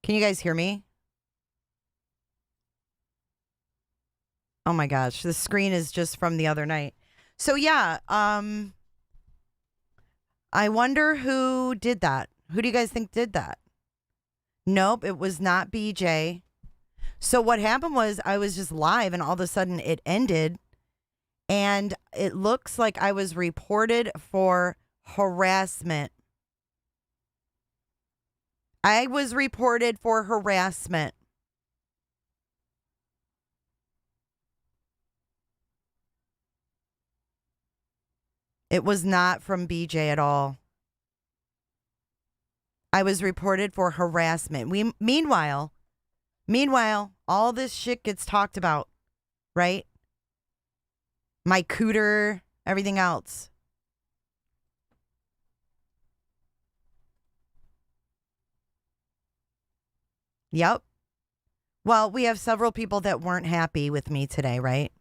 Can you guys hear me? Oh my gosh, the screen is just from the other night. So yeah, I wonder who did that. Who do you guys think did that? Nope, it was not BJ. So what happened was I was just live and all of a sudden it ended and it looks like I was reported for harassment. I was reported for harassment. It was not from BJ at all. I was reported for harassment. Meanwhile, all this shit gets talked about, right? My cooter, everything else. Yep. Well, we have several people that weren't happy with me today, right?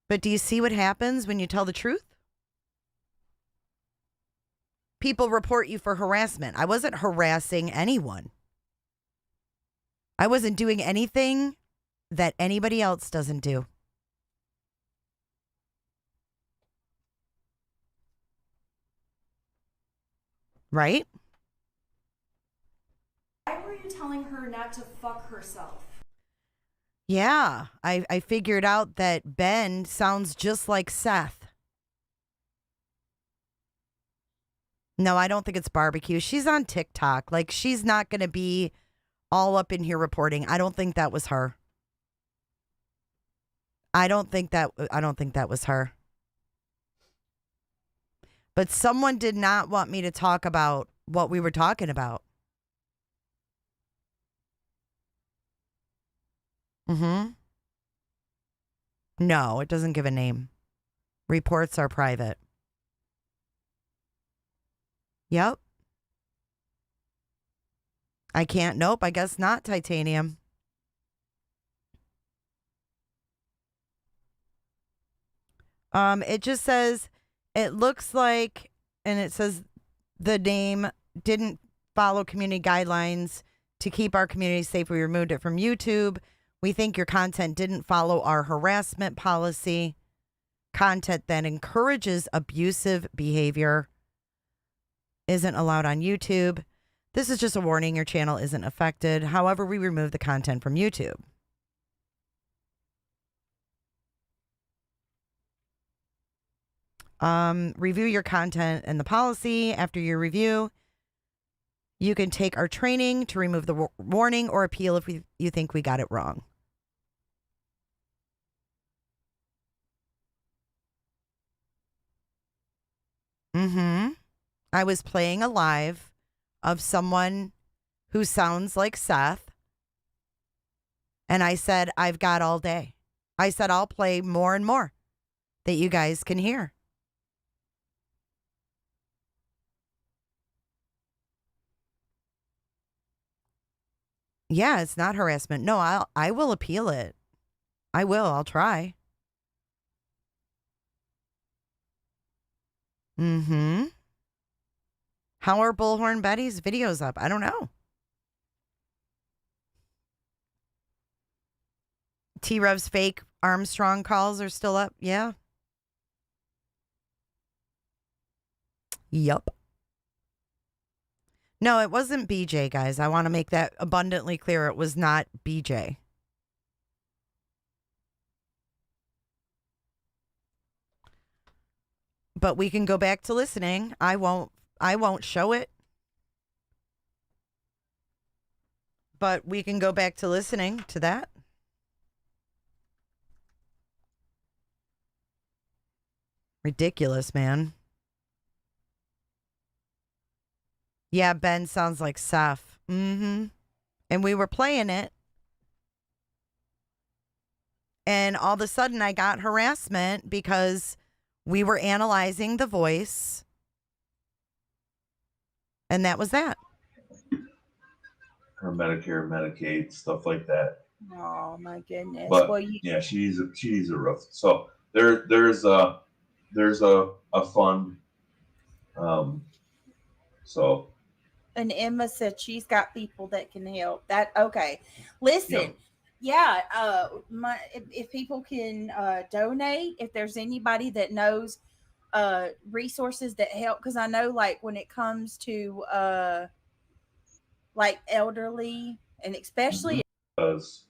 But do you see what happens when you tell the truth? People report you for harassment. I wasn't harassing anyone. I wasn't doing anything that anybody else doesn't do. Right? Why were you telling her not to fuck herself? Yeah, I figured out that Ben sounds just like Seth. No, I don't think it's barbecue. She's on TikTok. Like, she's not going to be all up in here reporting. I don't think that was her. I don't think that was her. But someone did not want me to talk about what we were talking about. Mm-hmm. No, it doesn't give a name. Reports are private. Yep. I can't. Nope, I guess not, Titanium. It just says, it looks like, and it says the name didn't follow community guidelines to keep our community safe. We removed it from YouTube. We think your content didn't follow our harassment policy. Content that encourages abusive behavior isn't allowed on YouTube. This is just a warning. Your channel isn't affected. However, we remove the content from YouTube. Review your content and the policy. After your review, you can take our training to remove the warning or appeal if you think we got it wrong. Mm-hmm. I was playing a live of someone who sounds like Seth. And I said, I've got all day. I said, I'll play more and more that you guys can hear. Yeah, it's not harassment. No, I will appeal it. I will. I'll try. Mm-hmm. How are Bullhorn Betty's videos up? I don't know. T-Rev's fake Armstrong calls are still up. Yeah. Yup. No, it wasn't BJ, guys. I want to make that abundantly clear. It was not BJ. But we can go back to listening. I won't show it. But we can go back to listening to that. Ridiculous, man. Yeah, Ben sounds like Seth. Mm-hmm. And we were playing it. And all of a sudden I got harassment because we were analyzing the voice. And that was that. Her Medicare, Medicaid, stuff like that. Oh my goodness. But Well, yeah, she's a rough. So there's a fund So, And Emma said she's got people that can help. That okay. Listen, yeah. If people can donate, if there's anybody that knows resources that help, because I know like when it comes to like elderly and especially because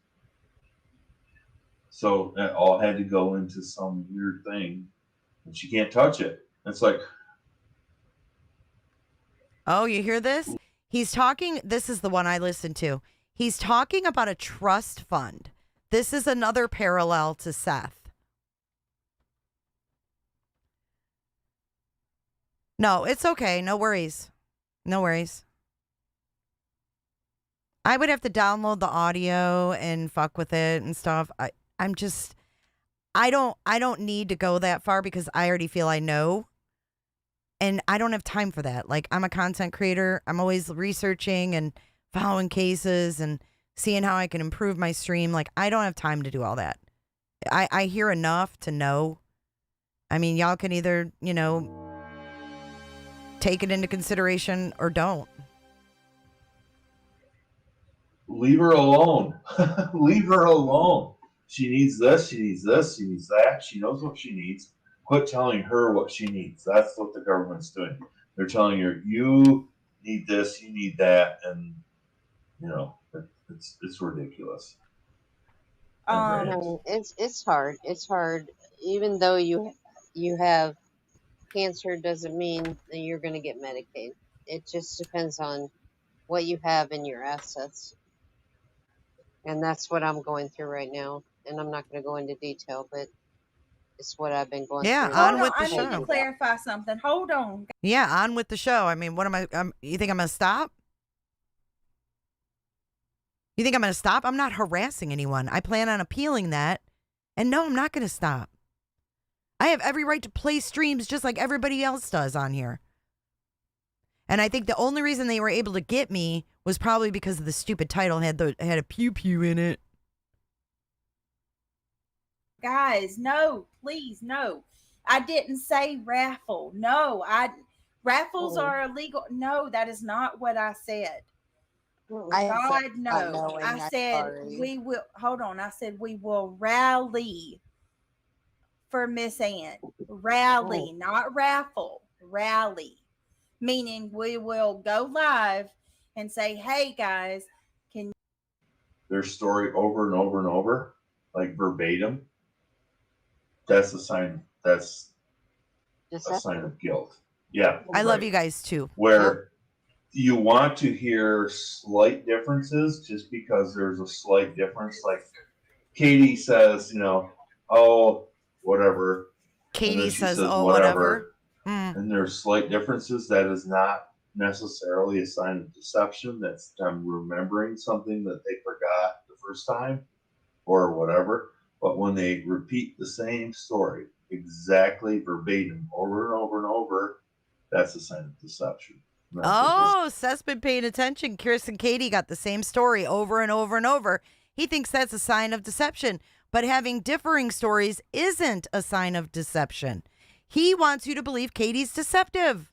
so that all had to go into some weird thing, and she can't touch it. It's like, Oh, you hear this? He's talking. This is the one I listened to. He's talking about a trust fund. This is another parallel to Seth. No, it's okay. No worries. No worries. I would have to download the audio and fuck with it and stuff. I don't need to go that far because I already feel I know. And I don't have time for that. Like, I'm a content creator. I'm always researching and following cases and seeing how I can improve my stream. Like, I don't have time to do all that. I hear enough to know. I mean, y'all can either, take it into consideration or don't. leave her alone. Leave her alone. She needs this, she needs this, she needs that. She knows what she needs. Quit telling her what she needs. That's what the government's doing. They're telling her, you need this, you need that, and it's ridiculous. It's hard. It's hard. Even though you have cancer, doesn't mean that you're going to get Medicaid. It just depends on what you have in your assets, and that's what I'm going through right now. And I'm not going to go into detail, but it's what I've been going Yeah, through. on hold on, with the I show. need to clarify something. Hold on. Yeah, on with the show. I mean, what am I? You think I'm going to stop? You think I'm going to stop? I'm not harassing anyone. I plan on appealing that. And no, I'm not going to stop. I have every right to play streams just like everybody else does on here. And I think the only reason they were able to get me was probably because of the stupid title had a pew pew in it. Guys, no, please, no. I didn't say raffle. No, raffles are illegal. No, that is not what I said. God, no. I said we will. Hold on. I said we will rally for Miss Ann. Rally, not raffle. Rally, meaning we will go live and say, "Hey guys, can Their story over and over and over, like verbatim. That's a sign. That's a sign of guilt. Yeah, I love you guys too. Where you want to hear slight differences just because there's a slight difference. Like Katie says, oh, whatever. Katie says, says, oh, whatever. And there's slight differences. That is not necessarily a sign of deception. That's them remembering something that they forgot the first time or whatever. But when they repeat the same story exactly verbatim over and over and over, that's a sign of deception. Oh, Seth's been paying attention. Chris and Katie got the same story over and over and over. He thinks that's a sign of deception. But having differing stories isn't a sign of deception. He wants you to believe Katie's deceptive.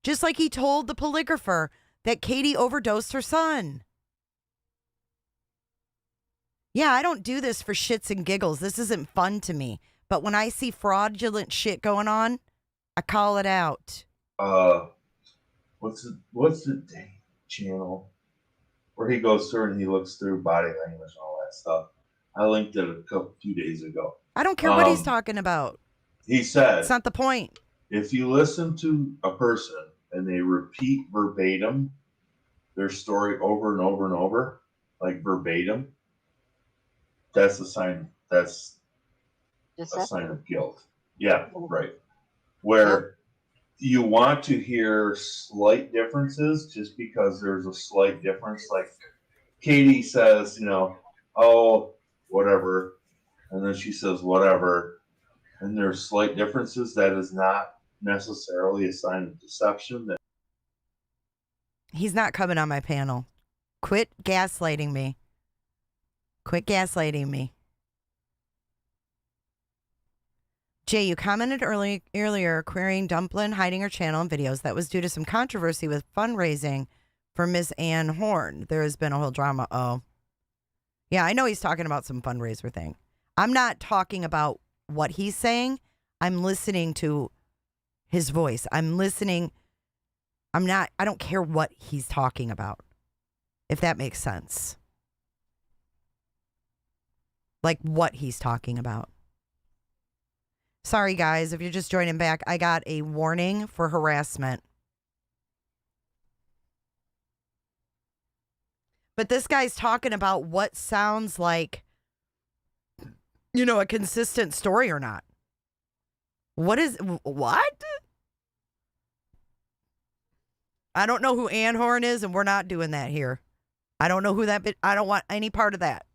Just like he told the polygrapher that Katie overdosed her son. Yeah, I don't do this for shits and giggles. This isn't fun to me. But when I see fraudulent shit going on, I call it out. What's the dang channel where he goes through and he looks through body language and all that stuff? I linked it a few days ago. I don't care what he's talking about. He said, it's not the point. If you listen to a person and they repeat verbatim their story over and over and over, like verbatim, that's a sign. That's a sign of guilt. Yeah, right. Where you want to hear slight differences just because there's a slight difference. Like Katie says, oh, whatever. And then she says, whatever. And there's slight differences. That is not necessarily a sign of deception. He's not coming on my panel. Quit gaslighting me. Quit gaslighting me. Jay, you commented earlier querying Dumplin hiding her channel and videos. That was due to some controversy with fundraising for Miss Ann Horn. There has been a whole drama. Oh. Yeah, I know he's talking about some fundraiser thing. I'm not talking about what he's saying. I'm listening to his voice. I'm listening. I don't care what he's talking about, if that makes sense. Like what he's talking about. Sorry, guys, if you're just joining back, I got a warning for harassment. But this guy's talking about what sounds like, a consistent story or not. What? I don't know who Ann Horn is, and we're not doing that here. I don't know who I don't want any part of that.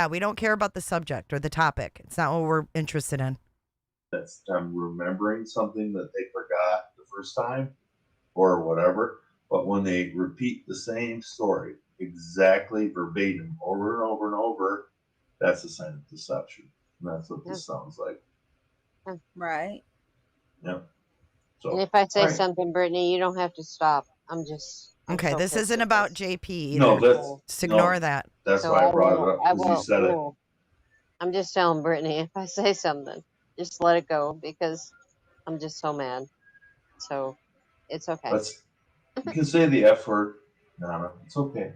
We don't care about the subject or the topic. It's not what we're interested in. I'm remembering something that they forgot the first time or whatever. But when they repeat the same story exactly verbatim over and over and over, that's a sign of deception. And that's what this sounds like. Right. Yep. So, and if I say something, Brittany, you don't have to stop. I'm okay. so This isn't about JP either. No, just ignore that. That's why I brought it up because you said it. I'm just telling Brittany, if I say something, just let it go because I'm just so mad. So it's okay. You can say the F word. No, it's okay.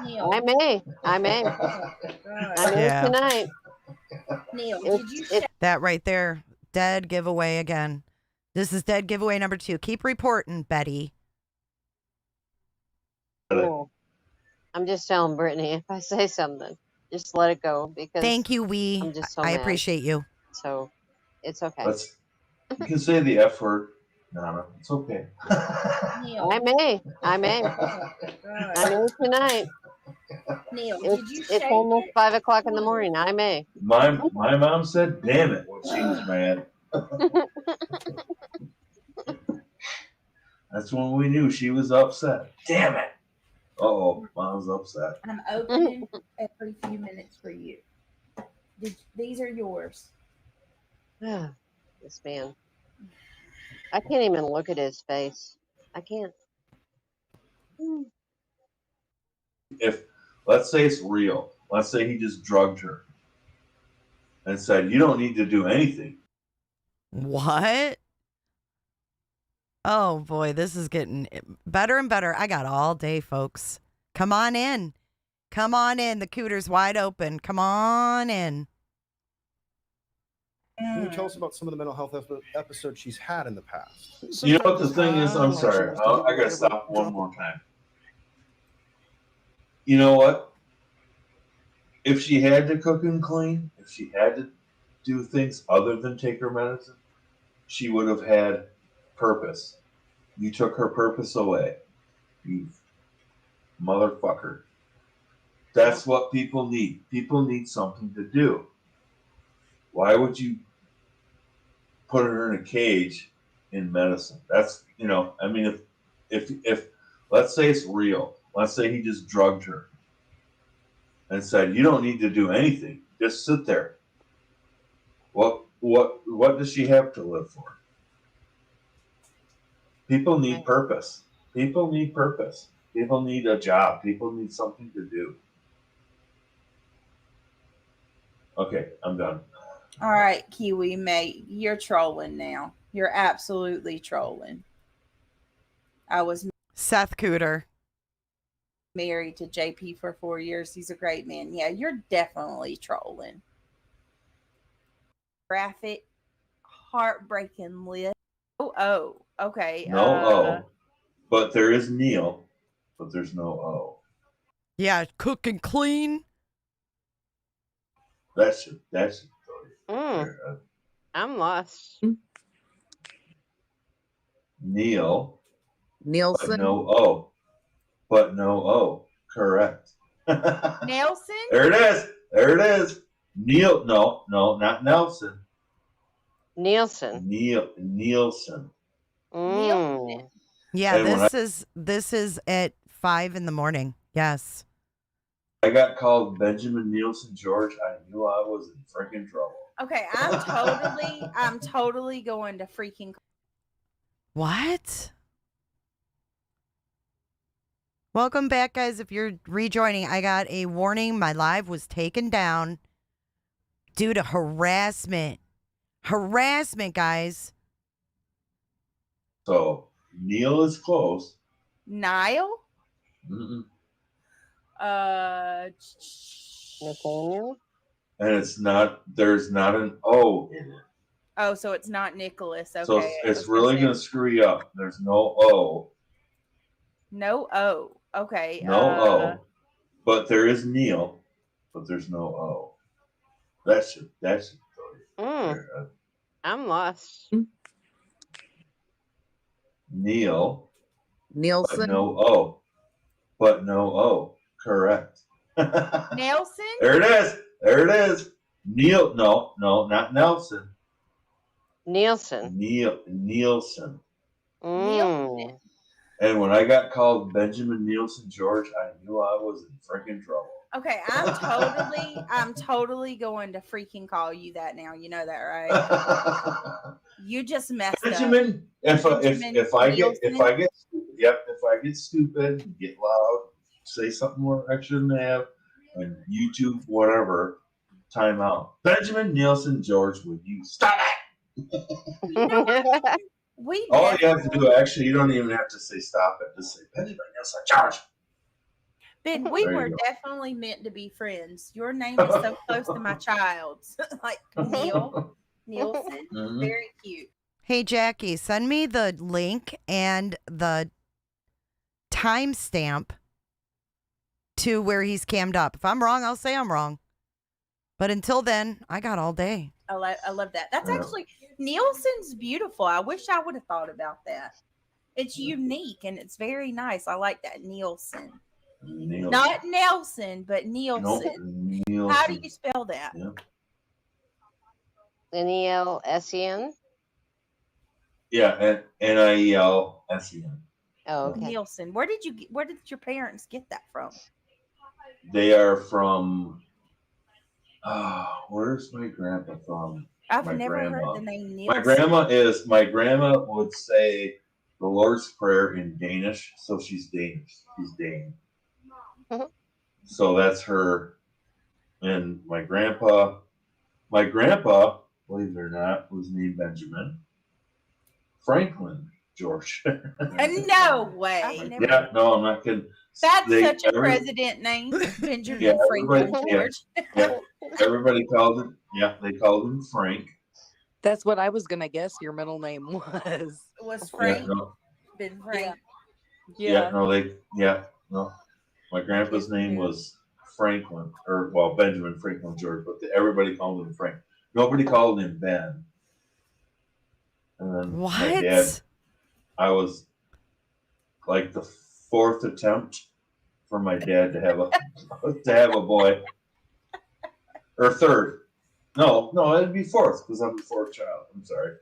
Neil. I may. I may tonight. Neil, did you say that right there? Dead giveaway again. This is dead giveaway number 2. Keep reporting, Betty. Cool. I'm just telling Brittany, if I say something, just let it go because thank you, I'm just so I mad. appreciate you. So it's okay. You can say the F word. No, it's okay. Neil? I may tonight. Neil, did you It's almost 5 o'clock in the morning. I may. My mom said, "Damn it," when she was mad. That's when we knew she was upset. Damn it! Mom's upset. I'm opening every few minutes for you. These are yours. This man. I can't even look at his face. I can't. If let's say it's real, let's say he just drugged her and said, "You don't need to do anything." What? Oh boy, this is getting better and better. I got all day, folks. Come on in. Come on in. The cooter's wide open. Come on in. Can you tell us about some of the mental health episodes she's had in the past? You know what the thing is? I'm sorry. I gotta stop one more time. You know what? If she had to cook and clean, if she had to do things other than take her medicine, she would have had purpose. You took her purpose away. You motherfucker. That's what people need. People need something to do. Why would you put her in a cage in medicine? That's, if let's say it's real, let's say he just drugged her and said, "You don't need to do anything. Just sit there." What does she have to live for? People need purpose. People need purpose. People need a job. People need something to do. Okay, I'm done. All right, Kiwi mate, you're trolling now. You're absolutely trolling. I was Seth Cooter. married to JP for 4 years. He's a great man. Yeah, you're definitely trolling. Graphic, heartbreaking list. Oh, okay. No O. But there is Neil, but there's no O. Yeah, cook and clean. That should I'm lost. Neil. Nielsen. But no O. But no O. Correct. Nelson? There it is. Neil. No, not Nelson. Nielsen. Nielsen. Nielsen. Yeah, And this is at 5 a.m. Yes. I got called Benjamin Nielsen George, I knew I was in freaking trouble. Okay, I'm totally going to freaking. What? Welcome back, guys. If you're rejoining, I got a warning. My live was taken down due to harassment. Harassment, guys. So Neil is close. Niall? Mm-mm. Nathaniel? And it's not. There's not an O in it. Oh, so it's not Nicholas. Okay. So it's really going to screw you up. There's no O. No O. Okay. No O. But there is Neil. But there's no O. That should tell you. I'm lost. Neil. Nielsen. But no O. But no O. Correct. Nelson? There it is. There it is. Neil. No, not Nelson. Nielsen. Nielsen. Nielsen. And when I got called Benjamin Nielsen George, I knew I was in freaking trouble. Okay, I'm totally going to freaking call you that now. You know that, right? You just messed Benjamin, up. if I get stupid, get loud, say something more I shouldn't have, and YouTube whatever, time out. Benjamin Nielsen George, would you stop it? You know what? All you have to do, actually, you don't even have to say stop it. Just say Benjamin Nielsen George. Ben, we There you were go. definitely meant to be friends. Your name is so close to my child's. Like Nielsen. Mhm. Very cute. Hey, Jackie, send me the link and the timestamp to where he's cammed up. If I'm wrong, I'll say I'm wrong. But until then, I got all day. I love that. That's Yeah. actually Nielsen's beautiful. I wish I would have thought about that. It's unique and it's very nice. I like that Nielsen. Nielsen. Not Nelson, but Nope. Nielsen. Nielsen. How do you spell that? Yeah. Nielsen? Yeah, and Nielsen. Oh, okay. Nielsen. Where did your parents get that from? They are from. Where's my grandpa from? I've My never grandma. heard the name Nielsen. My grandma would say the Lord's Prayer in Danish, so she's Danish. She's Dane. Mhm. So that's her. And my grandpa, believe it or not, was named Benjamin Franklin George. No way. Yeah, no, I'm not kidding. That's such a president name, Benjamin Franklin George. Everybody called him. Yeah, they called him Frank. That's what I was gonna guess your middle name was. Was Frank? Yeah, no, Ben Frank. Yeah. no. My grandpa's name was Franklin, Benjamin Franklin George, but everybody called him Frank. Nobody called him Ben. And then my dad, What? I was like the fourth attempt for my dad to have a boy, or third. No, it'd be fourth because I'm the fourth child. I'm sorry.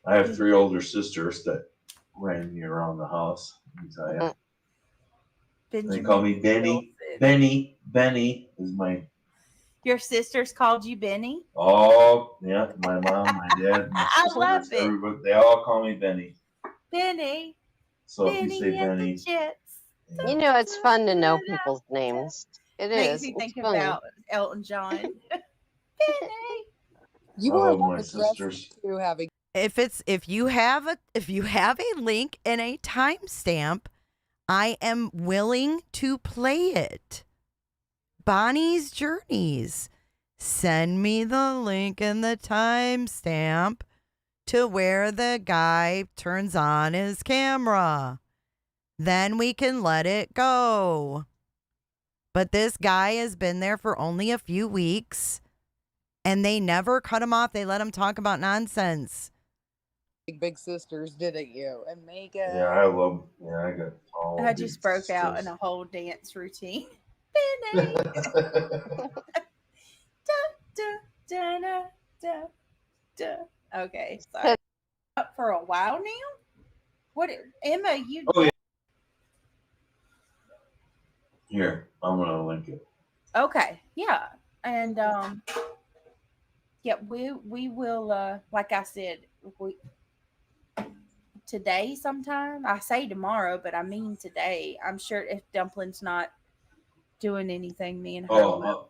I have 3 older sisters that ran me around the house. Let me tell you. They call me Benny. Nielsen. Benny is my. Your sisters called you Benny? Oh, yeah. My mom, my dad, my I sisters, love it. everybody. They all call me Benny. Benny. So Benny if you say and Benny. the Jets. You know, it's fun to know people's names. It Makes is. me It's think funny. about Elton John. Benny. You Oh, are my one of sisters. to having. If you have a link and a timestamp, I am willing to play it. Bonnie's Journeys. Send me the link and the timestamp to where the guy turns on his camera. Then we can let it go. But this guy has been there for only a few weeks, and they never cut him off. They let him talk about nonsense. Big sisters, didn't you? And Megan. Yeah, I love. Yeah, I got all. I big just broke out in sisters. a whole dance routine. Benny. Da, da, da, da. Okay, sorry. Up for a while now? What, Emma, you. Oh, yeah. Here, I'm gonna link it. Okay, yeah. And Yeah, we will. Like I said, we today sometime. I say tomorrow, but I mean today. I'm sure if Dumpling's not doing anything, me and her. Oh,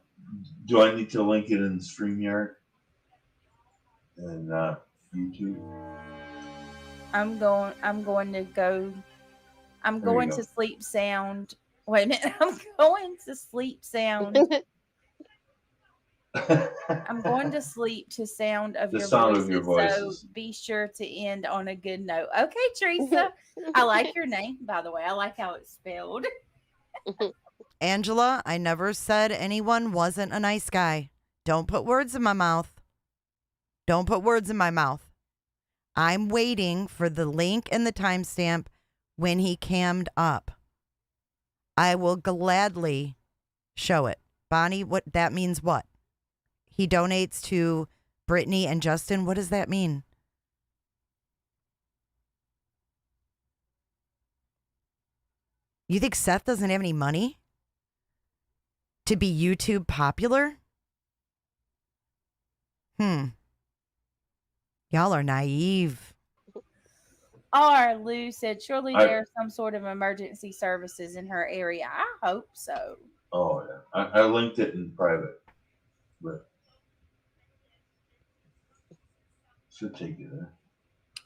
do I need to link it in StreamYard and YouTube? I'm going. I'm going to go. I'm There you going go. to sleep sound. Wait a minute. I'm going to sleep sound. I'm going to sleep to sound of The your sound voices. of your So voices. be sure to end on a good note. Okay, Teresa. I like your name, by the way. I like how it's spelled. Angela, I never said anyone wasn't a nice guy. Don't put words in my mouth. Don't put words in my mouth. I'm waiting for the link and the timestamp when he cammed up. I will gladly show it. Bonnie, what that means what? He donates to Brittany and Justin. What does that mean? You think Seth doesn't have any money to be YouTube popular? Y'all are naive. R. Lou said, surely there's some sort of emergency services in her area. I hope so. Oh, yeah. I linked it in private. But should take you there.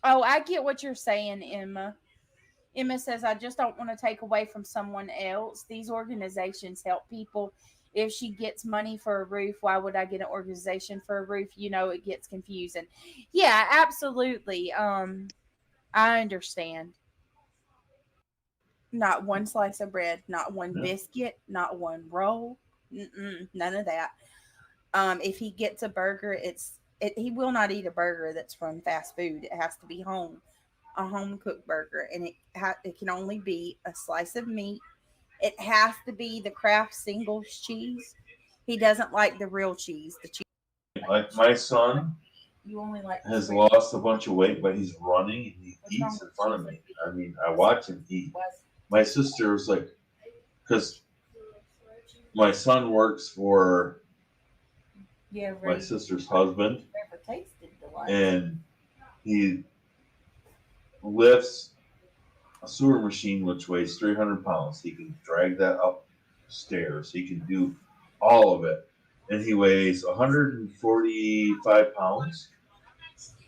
Oh, I get what you're saying, Emma. Emma says, I just don't want to take away from someone else. These organizations help people. If she gets money for a roof, why would I get an organization for a roof? You know, it gets confusing. Yeah, absolutely. I understand. Not one slice of bread, not one biscuit, not one roll. None of that. If he gets a burger, he will not eat a burger that's from fast food. It has to be a home cooked burger, and it can only be a slice of meat. It has to be the Kraft singles cheese. He doesn't like the real cheese. The cheese. Like my son You only like has lost a bunch of weight, but he's running and he eats in front of me. I mean, I watch him eat. My sister was like, because my son works for my sister's husband, and he lifts a sewer machine which weighs 300 pounds. He can drag that upstairs. He can do all of it. And he weighs 145 pounds.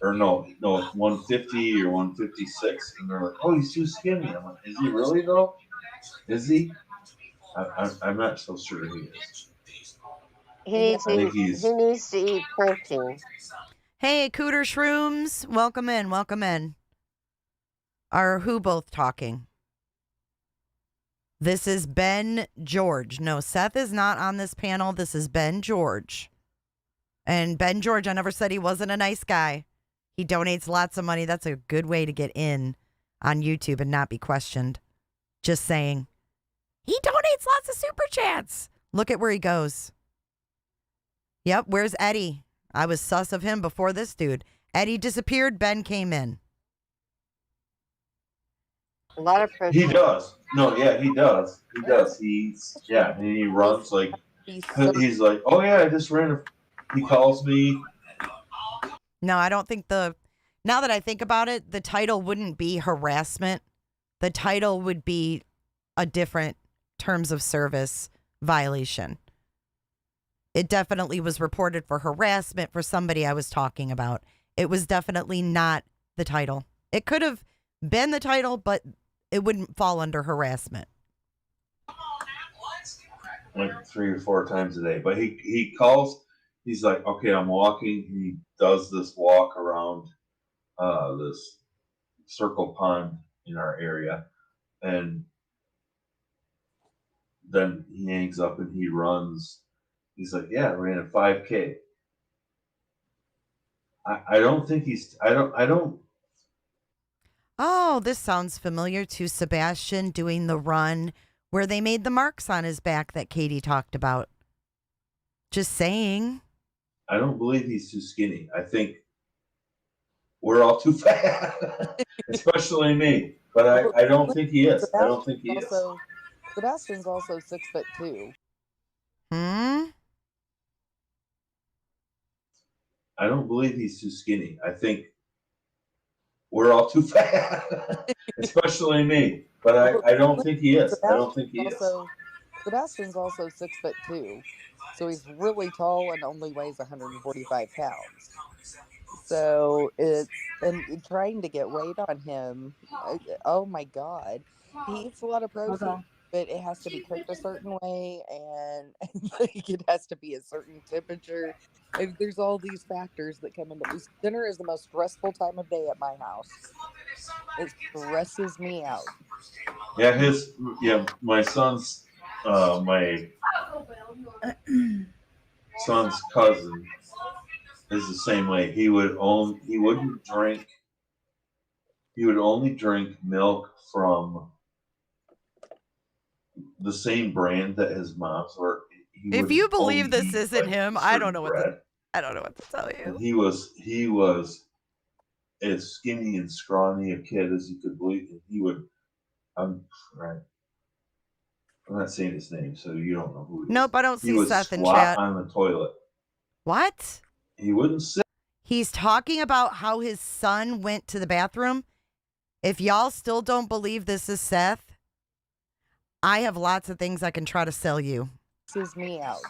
Or no, 150 or 156. And they're like, oh, he's too skinny. I'm like, is he really though? Is he? I'm not so sure he is. He needs to eat protein. Hey, Cooter Shrooms. Welcome in. Welcome in. Are who both talking? This is Ben George. No, Seth is not on this panel. This is Ben George. And Ben George, I never said he wasn't a nice guy. He donates lots of money. That's a good way to get in on YouTube and not be questioned. Just saying. He donates lots of super chats. Look at where he goes. Yep, where's Eddie? I was sus of him before this dude. Eddie disappeared. Ben came in. A lot of pressure. He does. No, yeah, he does. He does. And he runs like, he's like, oh yeah, I just ran. He calls me. No, I don't think now that I think about it, the title wouldn't be harassment. The title would be a different terms of service violation. It definitely was reported for harassment for somebody I was talking about. It was definitely not the title. It could have been the title, but it wouldn't fall under harassment. Like 3 or 4 times a day. But he calls. He's like, okay, I'm walking. He does this walk around this circle pond in our area. And then he hangs up and he runs. He's like, yeah, I ran a 5K. I don't think I don't. Oh, this sounds familiar to Sebastian doing the run where they made the marks on his back that Katie talked about. Just saying. I don't believe he's too skinny. I think we're all too fat, especially me. But I don't think he is. I don't think he is. Sebastian's also 6'2". I don't believe he's too skinny. I think we're all too fat, especially me. But I don't think he is. I don't think he is. Sebastian's also 6'2", so he's really tall and only weighs 145 pounds. So trying to get weight on him. Oh my God, he eats a lot of Hold protein, on. but it has to be cooked a certain way, and like it has to be a certain temperature. There's all these factors that come into this. Dinner is the most stressful time of day at my house. It stresses me out. Yeah, my son's cousin is the same way. He would only drink milk from the same brand that his mom's, or If you believe this isn't him, I don't know what to tell you. And he was as skinny and scrawny a kid as you could believe. And he would, I'm not saying his name, so you don't know who he is. Nope, I don't see He would Seth in squat chat. on the toilet. What? He wouldn't sit. He's talking about how his son went to the bathroom. If y'all still don't believe this is Seth, I have lots of things I can try to sell you. Stresses me out.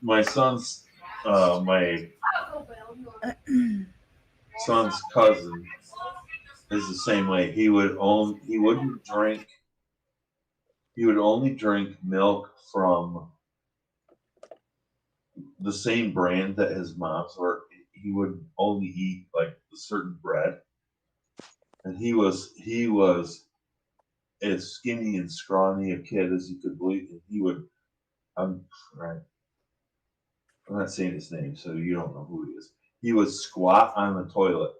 My son's cousin is the same way. He would only drink milk from the same brand that his mom's, or he would only eat like a certain bread. And he was as skinny and scrawny a kid as you could believe. And he would, I'm not saying his name, so you don't know who he is. He would squat on the toilet.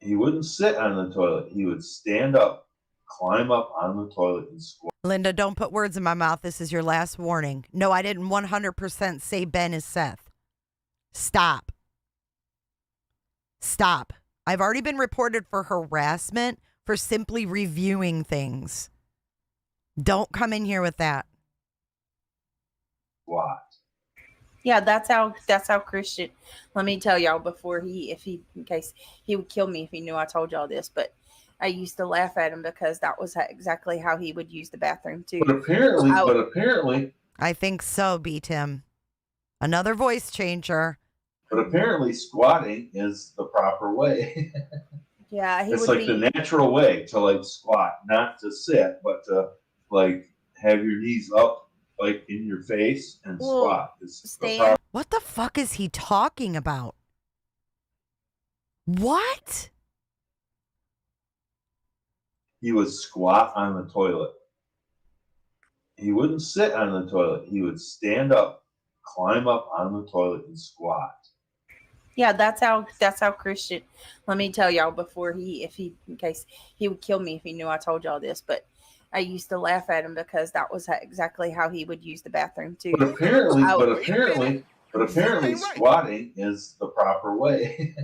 He wouldn't sit on the toilet. He would stand up, climb up on the toilet, and squat. Linda, don't put words in my mouth. This is your last warning. No, I didn't 100% say Ben is Seth. Stop. I've already been reported for harassment for simply reviewing things. Don't come in here with that. Squat. Yeah, that's how Christian. Let me tell y'all before in case he would kill me if he knew I told y'all this, but I used to laugh at him because that was exactly how he would use the bathroom too. But apparently, I think so, B Tim. Another voice changer. But apparently, squatting is the proper way. Yeah, it's like the natural way to like squat, not to sit, but to like have your knees up, like in your face, and squat. Stand. What the fuck is he talking about? What? He would squat on the toilet. He wouldn't sit on the toilet. He would stand up, climb up on the toilet, and squat. Yeah, that's how Christian. Let me tell y'all before in case he would kill me if he knew I told y'all this, but I used to laugh at him because that was exactly how he would use the bathroom too. But apparently, squatting is the proper way.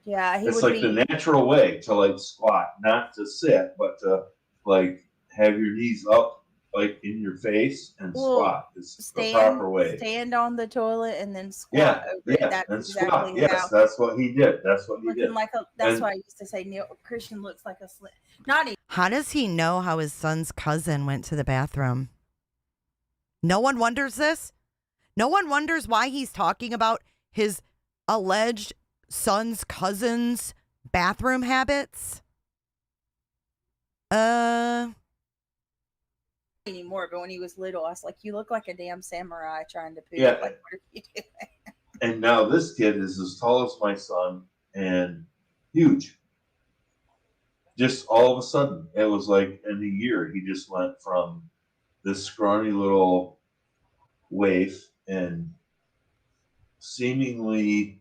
Yeah, it's like the natural way to like squat, not to sit, but to like have your knees up, like in your face, and squat. It's the proper way. Stand on the toilet and then squat over it. That's and exactly squat. Yes, that's what he did. That's what he did. That's why I used to say Christian looks like a slim. Not even. How does he know how his son's cousin went to the bathroom? No one wonders this? No one wonders why he's talking about his alleged son's cousin's bathroom habits? Anymore, but when he was little, I was like, "You look like a damn samurai trying to poop." Yeah. Like, what are you doing? And now this kid is as tall as my son and huge. Just all of a sudden, it was like in a year, he just went from this scrawny little waif and seemingly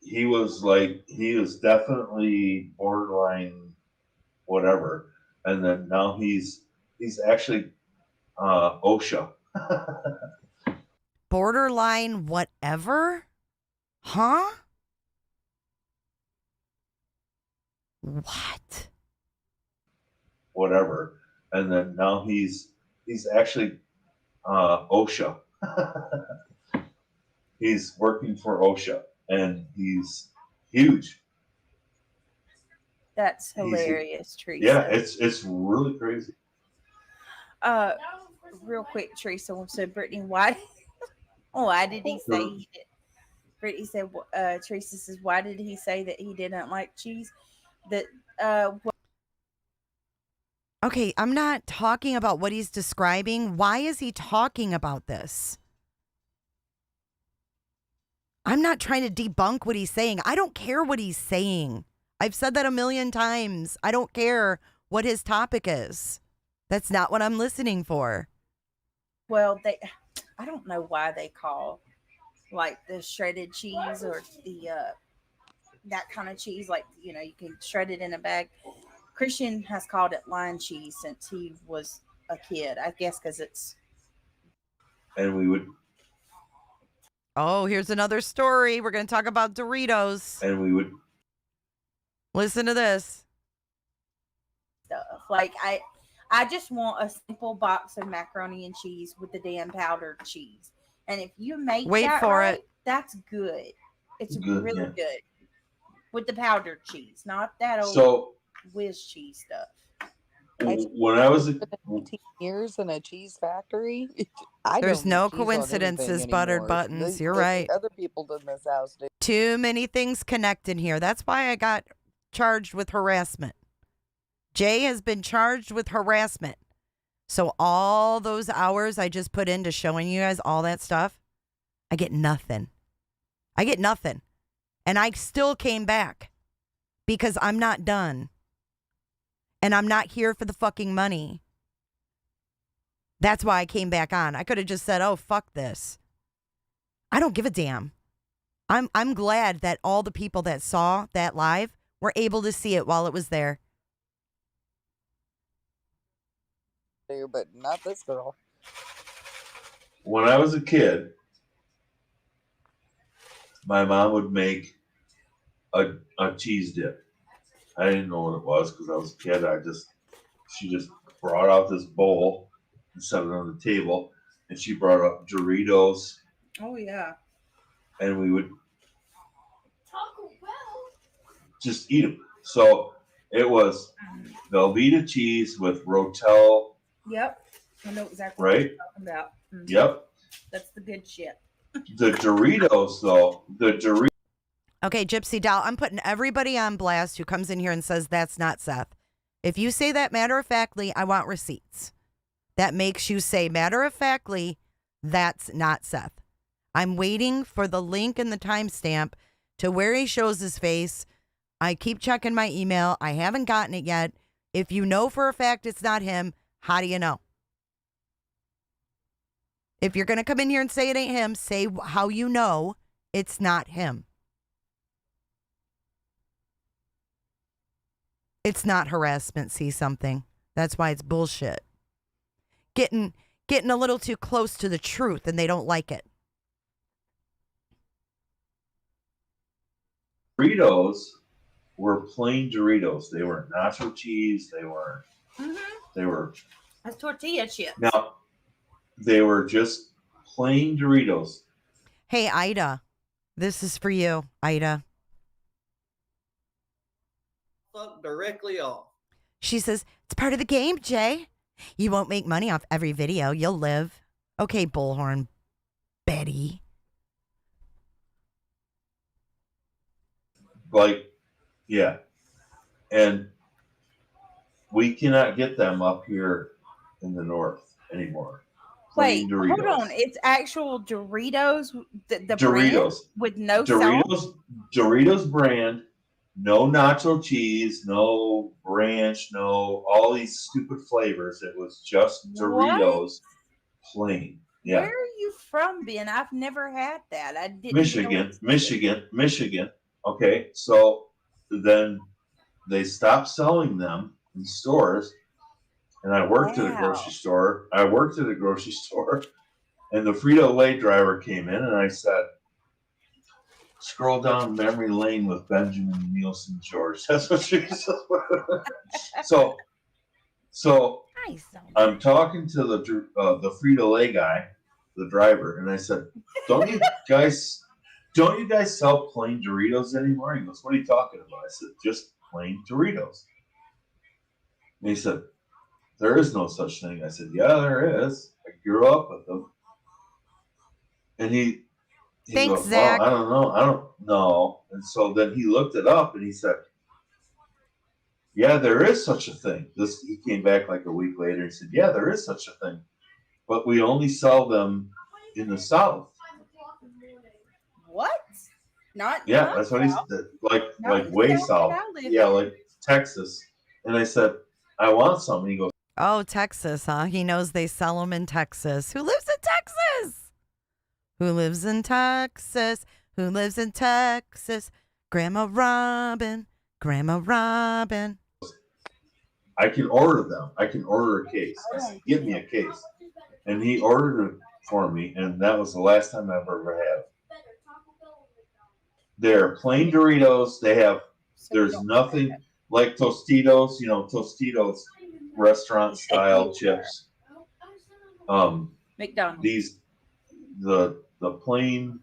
he was definitely borderline whatever. And then now he's actually OSHA. Borderline whatever? Huh? What? Whatever. And then now he's actually OSHA. He's working for OSHA, and he's huge. That's hilarious, Teresa. Yeah, it's really crazy. Real quick, Teresa. So, Brittany, why did he say he did? Brittany said, Teresa says, why did he say that he didn't like cheese? That Okay, I'm not talking about what he's describing. Why is he talking about this? I'm not trying to debunk what he's saying. I don't care what he's saying. I've said that a million times. I don't care what his topic is. That's not what I'm listening for. well, I don't know why they call like the shredded cheese or the that kind of cheese, like, you know, you can shred it in a bag. Christian has called it line cheese since he was a kid, I guess, because it's. And we would. Oh, here's another story. We're going to talk about Doritos. And we would. Listen to this. Stuff like I just want a simple box of macaroni and cheese with the damn powdered cheese, and if you make Wait that for right, it. that's good. It's Good, really yeah. good with the powdered cheese, not that old whiz cheese stuff. When I was 15 years in a cheese factory, There's don't no eat cheese on coincidences, anything buttered anymore. buttons. You're The right. Other people in this house do. Too many things connected here. That's why I got charged with harassment. Jay has been charged with harassment. So all those hours I just put into showing you guys all that stuff, I get nothing. I get nothing. And I still came back because I'm not done. And I'm not here for the fucking money. That's why I came back on. I could have just said, oh, fuck this. I don't give a damn. I'm glad that all the people that saw that live were able to see it while it was there. But not this girl. When I was a kid, my mom would make a cheese dip. I didn't know what it was because I was a kid. She just brought out this bowl and set it on the table, and she brought up Doritos, Oh yeah. and we would just eat them. So it was Velveeta cheese with Rotel. Yep. I know exactly Right? what you're talking about. Mhm. Yep. That's the good shit. The Doritos, though, Okay, Gypsy Doll, I'm putting everybody on blast who comes in here and says that's not Seth. If you say that matter-of-factly, I want receipts. That makes you say matter-of-factly, that's not Seth. I'm waiting for the link and the timestamp to where he shows his face. I keep checking my email. I haven't gotten it yet. If you know for a fact it's not him, how do you know? If you're going to come in here and say it ain't him, say how you know it's not him. It's not harassment, see something. That's why it's bullshit. Getting a little too close to the truth and they don't like it. Doritos were plain Doritos. They weren't nacho cheese. They were That's tortilla chips. now they were just plain Doritos. Hey, Ida, this is for you, Ida. Directly off. She says, it's part of the game, Jay. You won't make money off every video. You'll live. Okay, Bullhorn Betty. Like, yeah. And we cannot get them up here in the north anymore. Wait, Plain hold Doritos. on. It's actual Doritos, the Doritos. brand with no sauce. Doritos brand, no nacho cheese, no ranch, no all these stupid flavors. It was just Doritos plain. Yeah. Where are you from, Ben? I've never had that. I didn't. Michigan. Okay, so then they stopped selling them in stores, and I worked at a grocery store. And the Frito-Lay driver came in, and I said, "Scroll down memory lane with Benjamin Nielsen George." That's what she said. So I'm talking to the Frito-Lay guy, the driver, and I said, don't you guys sell plain Doritos anymore? He goes, what are you talking about? I said, just plain Doritos. And he said, there is no such thing. I said, yeah, there is. I grew up with them. And he Thanks, goes, Zach. well, I don't know. And so then he looked it up and he said, yeah, there is such a thing. He came back like a week later and said, yeah, there is such a thing. But we only sell them in the South. What? Not that's what he said. Like way south. Yeah, like Texas. And I said, I want some. And he goes, Oh, Texas, huh? He knows they sell them in Texas. Who lives in Texas? Who lives in Texas? Who lives in Texas? Grandma Robin. Grandma Robin. I can order them. I can order a case. I said, give me a case. And he ordered it for me, and that was the last time I've ever had. They're plain Doritos. There's nothing like Tostitos, Tostitos restaurant style chips. McDonald's. The plain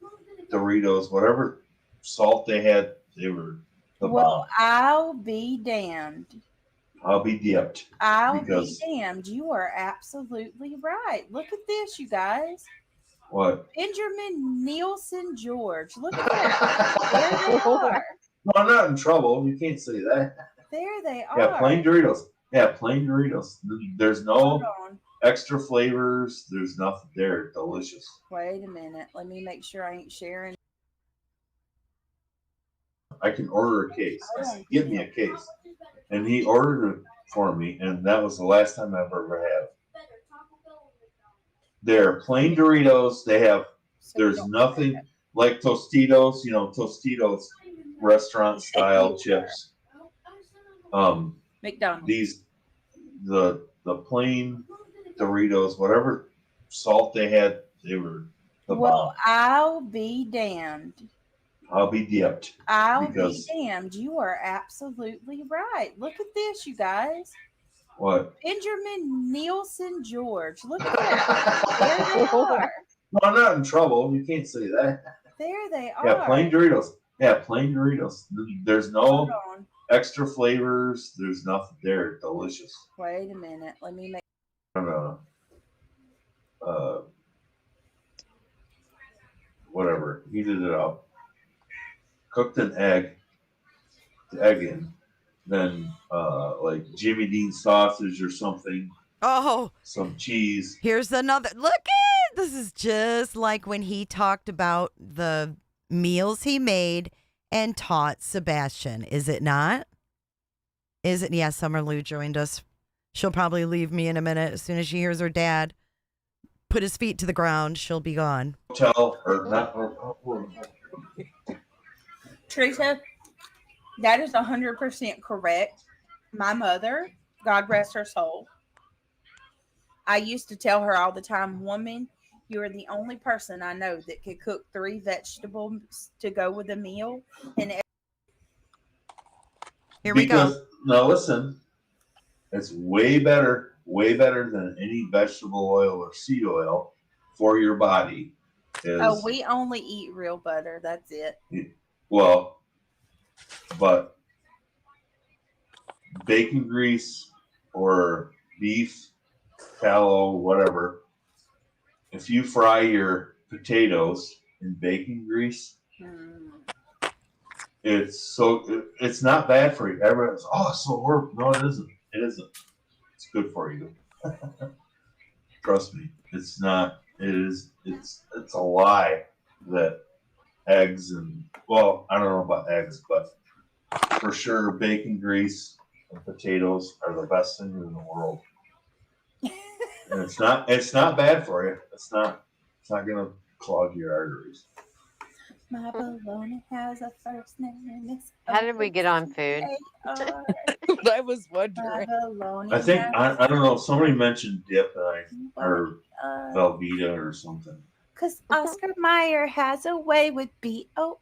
Doritos, whatever salt they had, they were the bomb. I'll be damned. I'll be dipped. I'll be damned. You are absolutely right. Look at this, you guys. What? Benjamin Nielsen George. Look at that. There they are. No, I'm not in trouble. You can't say that. There they are. Yeah, plain Doritos. Yeah, plain Doritos. There's no extra flavors. There's nothing. They're delicious. Wait a minute. Let me make sure I ain't sharing. I can order a case. I said, give me a case. And he ordered it for me, and that was the last time I've ever had. They're plain Doritos. There's nothing like Tostitos, Tostitos restaurant style chips. McDonald's. The plain Doritos, whatever salt they had, they were the bomb. I'll be damned. I'll be dipped. I'll be damned. You are absolutely right. Look at this, you guys. What? Benjamin Nielsen George. Look at that. There they are. No, I'm not in trouble. You can't say that. There they are. Yeah, plain Doritos. Yeah, plain Doritos. There's no extra flavors. There's nothing. They're delicious. Wait a minute. Let me make. Whatever. Heated it up. Cooked an egg. The egg in. Then like Jimmy Dean sausage or something. Oh. Some cheese. Here's another. Look at this is just like when he talked about the meals he made and taught Sebastian. Is it not? Is it? Yeah, Summer Lou joined us. She'll probably leave me in a minute. As soon as she hears her dad put his feet to the ground, she'll be gone. Hotel or not. Teresa, that is 100% correct. My mother, God rest her soul, I used to tell her all the time, woman, you are the only person I know that could cook 3 vegetables to go with a meal. And here we go. Now listen, it's way better than any vegetable oil or seed oil for your body. We only eat real butter. That's it. Well, but bacon grease or beef tallow, whatever, if you fry your potatoes in bacon grease, it's not bad for you. Everyone's so horrible. No, it isn't. It isn't. It's good for you. Trust me, it's not. It is. It's a lie that eggs and I don't know about eggs, but for sure bacon grease and potatoes are the best thing in the world. And it's not bad for you. It's not gonna clog your arteries. My baloney has a first name. How did we get on food? I was wondering. I think I don't know. Somebody mentioned dip or Velveeta or something. Because Oscar Mayer has a way with BOLOGNA.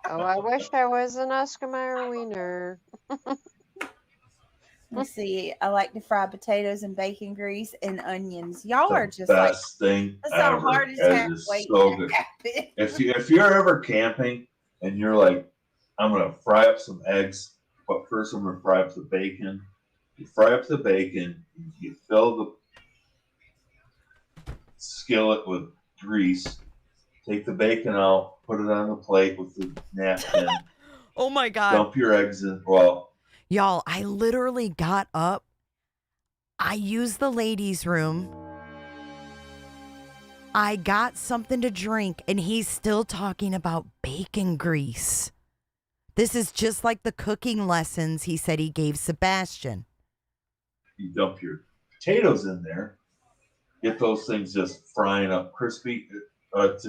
Oh, I wish I was an Oscar Mayer wiener. Let's see. I like to fry potatoes and bacon grease and onions. Y'all are The just like, best thing that's the ever. hardest It half is waiting so to good. happen. If you're ever camping and you're like, I'm gonna fry up some eggs, but first I'm gonna fry up the bacon. You fry up the bacon, you fill the skillet with grease, take the bacon out, put it on the plate with the napkin, Oh my God. dump your eggs in. Well, Y'all, I literally got up. I used the ladies' room. I got something to drink, and he's still talking about bacon grease. This is just like the cooking lessons he said he gave Sebastian. you dump your potatoes in there, get those things just frying up crispy. It's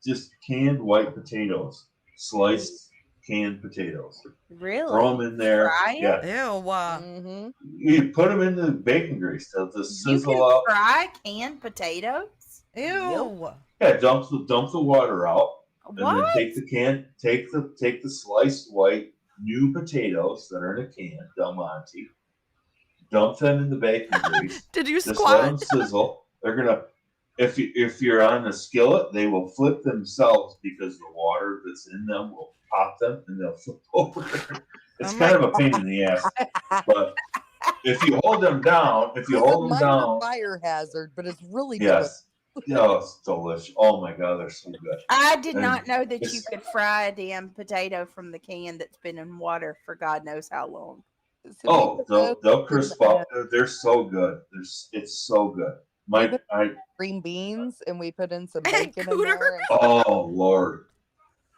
just canned white potatoes, sliced canned potatoes. Really? Throw them in there. Fry it? Yeah, Ew. Mm-hmm. you put them in the bacon grease to You sizzle can up. fry canned potatoes? Ew. Yeah, dump the water out, and What? then take the sliced white new potatoes that are in a can, Del Monte. Dump them in the bacon grease. Did you Just let them squat? sizzle. They're gonna, if you're on the skillet, they will flip themselves because the water that's in them will pop them and they'll flip over. It's Oh kind my of a pain in the ass, but if you hold them down, It's a minor fire hazard, but it's really delicious. yes, oh, it's delicious. Oh my God, they're so good. I did And not know that you it's- could fry a damn potato from the can that's been in water for God knows how long. So Oh, we put they'll those crisp in, up. They're so good. It's so good. we put green beans and we put in some And bacon in cooter. there. oh Lord,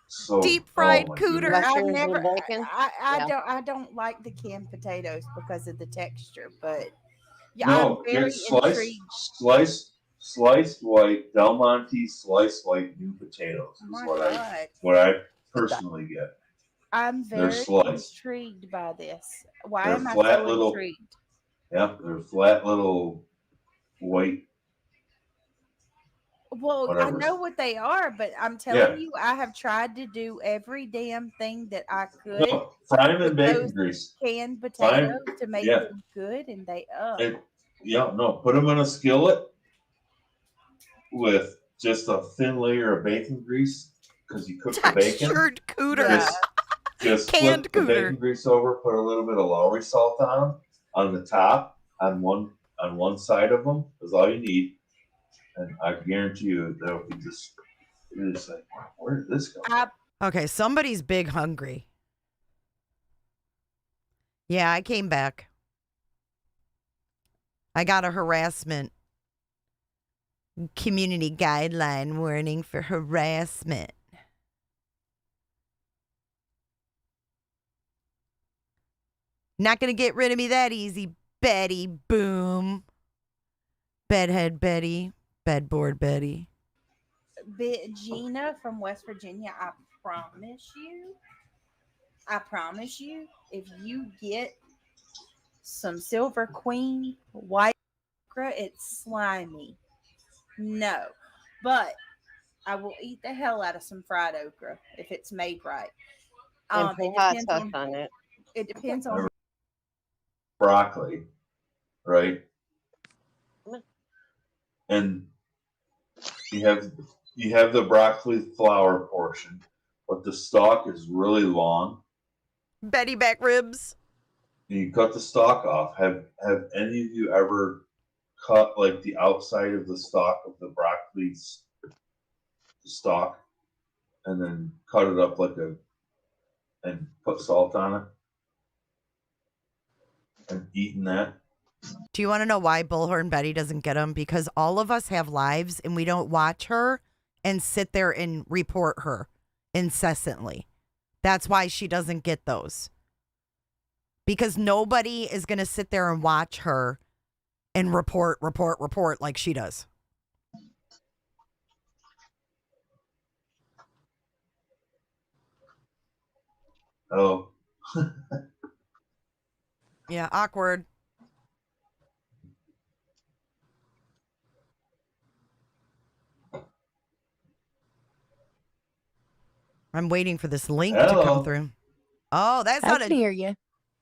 so Deep fried oh my cooter. goodness. I Mushrooms never, and bacon. Yeah. I don't like the canned potatoes because of the texture, but yeah, No, I'm very get intrigued. sliced white Del Monte sliced white new potatoes Oh is my what God. I personally get. I'm They're very sliced. intrigued by this. Why They're am I flat so little. intrigued? Yep, they're flat little white. Well, I Whatever. know what they are, but I'm telling you, I have tried to do every damn thing that I could No, fry them in with bacon those grease. canned Fry 'em- potatoes to make yeah. them good, and they No, put them in a skillet with just a thin layer of bacon grease because you cook the bacon. Textured cooter. Yeah. Just Canned flip the cooter. bacon grease over, put a little bit of Lowry salt on the top, on one side of them is all you need, and I guarantee you they'll be you're just like, where did this go? Okay, somebody's big hungry. Yeah, I came back. I got a harassment community guideline warning for harassment. Not gonna get rid of me that easy, Betty. Boom. Bedhead Betty. Bedboard Betty. Gina from West Virginia, I promise you, if you get some Silver Queen white okra, it's slimy. No, but I will eat the hell out of some fried okra if it's made right. And It put hot depends sauce on on it. it depends on Broccoli, right? And you have the broccoli flower portion, but the stalk is really long. Betty back ribs. And you cut the stalk off. Have any of you ever cut like the outside of the stalk of the broccoli stalk and then cut it up and put salt on it and eaten that? Do you want to know why Bullhorn Betty doesn't get them? Because all of us have lives and we don't watch her and sit there and report her incessantly. That's why she doesn't get those. Because nobody is going to sit there and watch her and report like she does. Oh, Yeah, awkward. I'm waiting for this link to Hello. come through. Oh, that's I not can a hear you.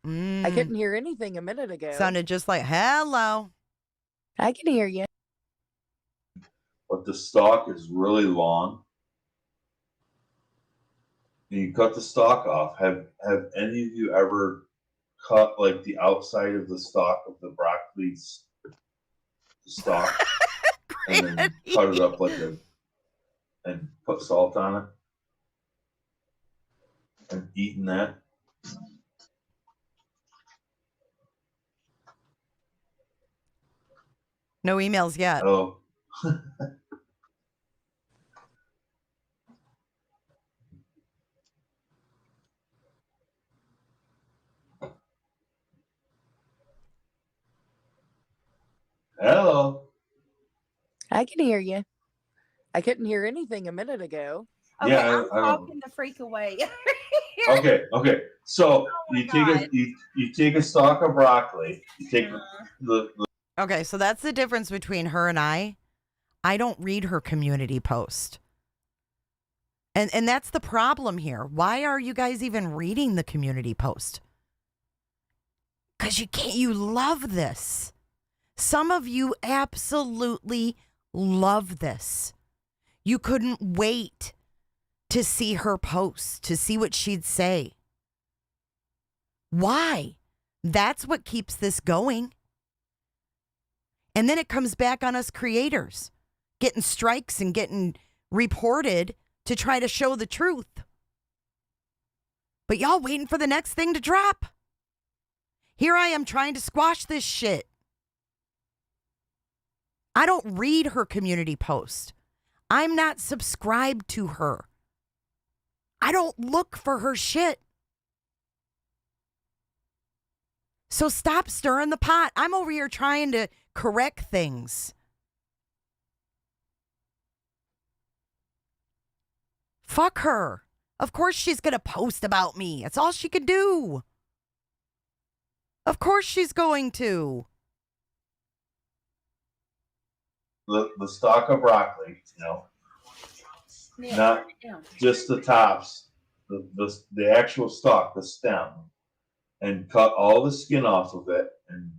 I couldn't hear anything a minute ago. Sounded just like, hello. I can hear you. But the stalk is really long. And you cut the stalk off. Have any of you ever cut like the outside of the stalk of the broccoli stalk and then cut it up like and put salt on it and eaten that? No emails yet. Oh. Hello. I can hear you. I couldn't hear anything a minute ago. Okay, Yeah, I'm talking the freak away. Okay. So Oh you my take you take a stalk of broccoli. You take the Okay, so that's the difference between her and I. I don't read her community post. And that's the problem here. Why are you guys even reading the community post? Because you love this. Some of you absolutely love this. You couldn't wait to see her post, to see what she'd say. Why? That's what keeps this going. And then it comes back on us creators, getting strikes and getting reported to try to show the truth. But y'all waiting for the next thing to drop. Here I am trying to squash this shit. I don't read her community post. I'm not subscribed to her. I don't look for her shit. So stop stirring the pot. I'm over here trying to correct things. Fuck her. Of course she's going to post about me. That's all she could do. Of course she's going to. the stalk of broccoli, Yeah, not just the tops, the actual stalk, the stem, and cut all the skin off of it and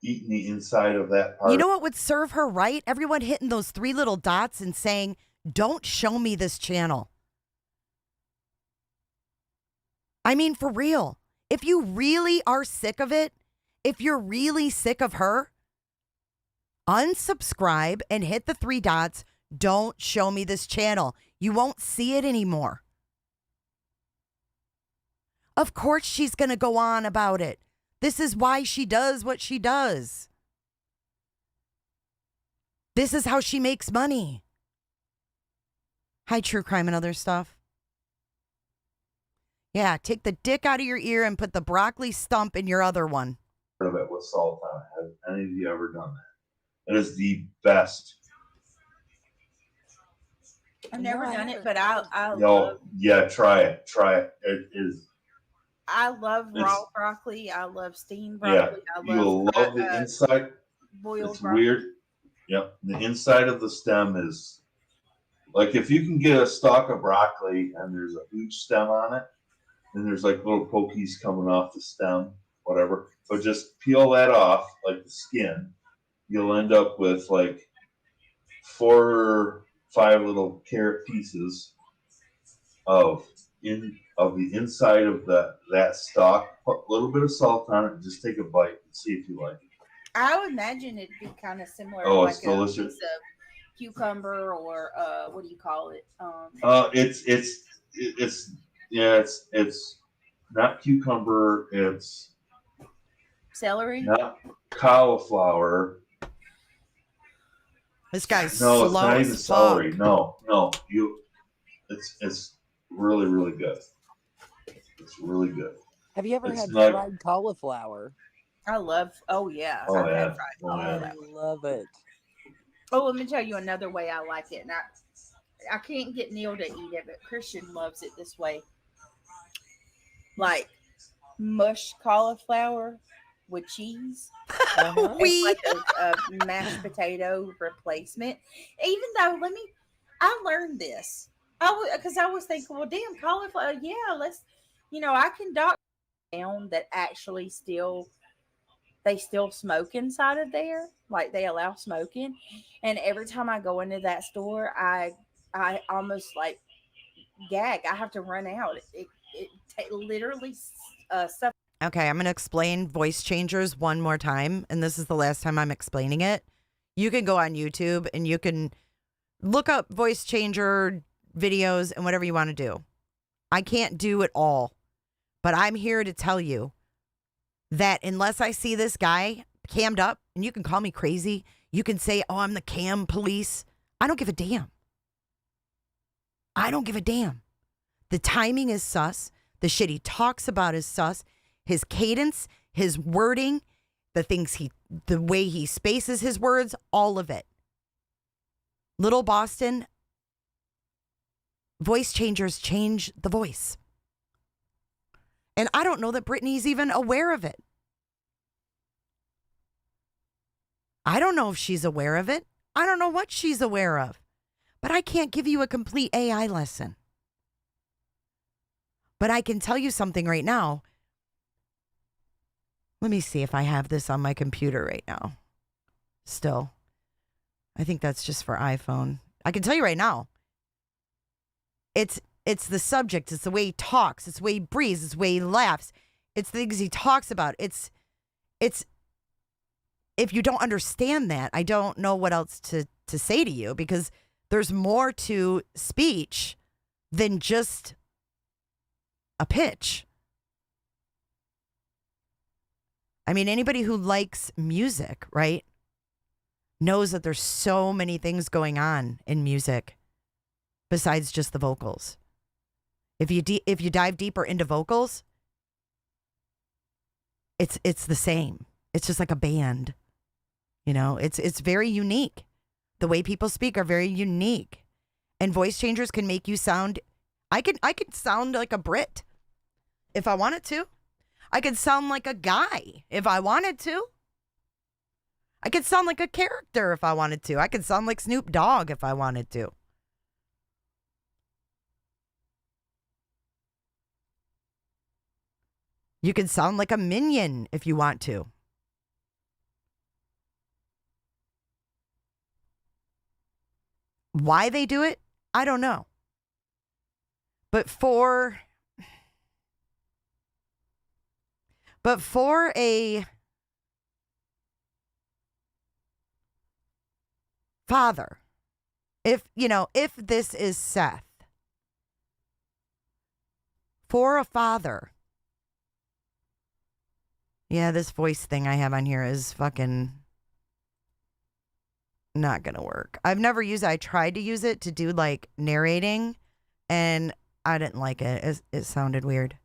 eating the inside of that part. You know what would serve her right? Everyone hitting those 3 little dots and saying, don't show me this channel. I mean, for real. If you really are sick of it, if you're really sick of her, unsubscribe and hit the 3 dots. Don't show me this channel. You won't see it anymore. Of course she's going to go on about it. This is why she does what she does. This is how she makes money. Hi, True Crime and Other Stuff. Yeah, take the dick out of your ear and put the broccoli stump in your other one. Of it with salt on it. Have any of you ever done that? It is the best. I've never done it, but I Yo, love. yeah, try it. It is. I love raw broccoli. I love steamed broccoli. Yeah, I you'll love the inside. Boiled It's broccoli. weird. Yep, the inside of the stem is like if you can get a stalk of broccoli and there's a huge stem on it, and there's like little pokies coming off the stem, whatever. But just peel that off, like the skin. You'll end up with like 4 or 5 little carrot pieces of the inside of that stalk. Put a little bit of salt on it and just take a bite and see if you like it. I would imagine it'd be kind of similar to It's like delicious. a piece of cucumber or what do you call it? It's not cucumber. It's Celery. not cauliflower. This guy's No, slow it's not even as celery. fuck. No. It's really, really good. It's really good. Have you ever It's had not- fried cauliflower? I love. Oh yeah. Oh, I've had yeah. fried Oh, cauliflower. I love it. Oh, let me tell you another way I like it. And I can't get Neil to eat it, but Christian loves it this way. Like mushed cauliflower with cheese. Uh-huh. It's like a mashed potato replacement. Even though, I learned this. Because I was thinking, well, damn, cauliflower, yeah, let's, I can dock that actually they still smoke inside of there, like they allow smoking. And every time I go into that store, I almost like gag. I have to run out. It literally suffocates. Okay, I'm going to explain voice changers one more time, and this is the last time I'm explaining it. You can go on YouTube and you can look up voice changer videos and whatever you want to do. I can't do it all, but I'm here to tell you that unless I see this guy cammed up, and you can call me crazy, you can say, oh, I'm the cam police. I don't give a damn. I don't give a damn. The timing is sus. The shit he talks about is sus. His cadence, his wording, the way he spaces his words, all of it. Little Boston, voice changers change the voice. And I don't know that Brittany's even aware of it. I don't know if she's aware of it. I don't know what she's aware of. But I can't give you a complete AI lesson. But I can tell you something right now. Let me see if I have this on my computer right now. Still. I think that's just for iPhone. I can tell you right now. It's the subject. It's the way he talks. It's the way he breathes. It's the way he laughs. It's the things he talks about. It's if you don't understand that, I don't know what else to say to you, because there's more to speech than just a pitch. I mean, anybody who likes music, right, knows that there's so many things going on in music besides just the vocals. If you dive deeper into vocals, it's the same. It's just like a band. You know, it's very unique. The way people speak are very unique. And voice changers can make you sound, I could sound like a Brit if I wanted to. I could sound like a guy if I wanted to. I could sound like a character if I wanted to. I could sound like Snoop Dogg if I wanted to. You can sound like a minion if you want to. Why they do it, I don't know. But for a father, if this is Seth, for a father, yeah, this voice thing I have on here is fucking not gonna work. I've never used it. I tried to use it to do like narrating, and I didn't like it. It sounded weird.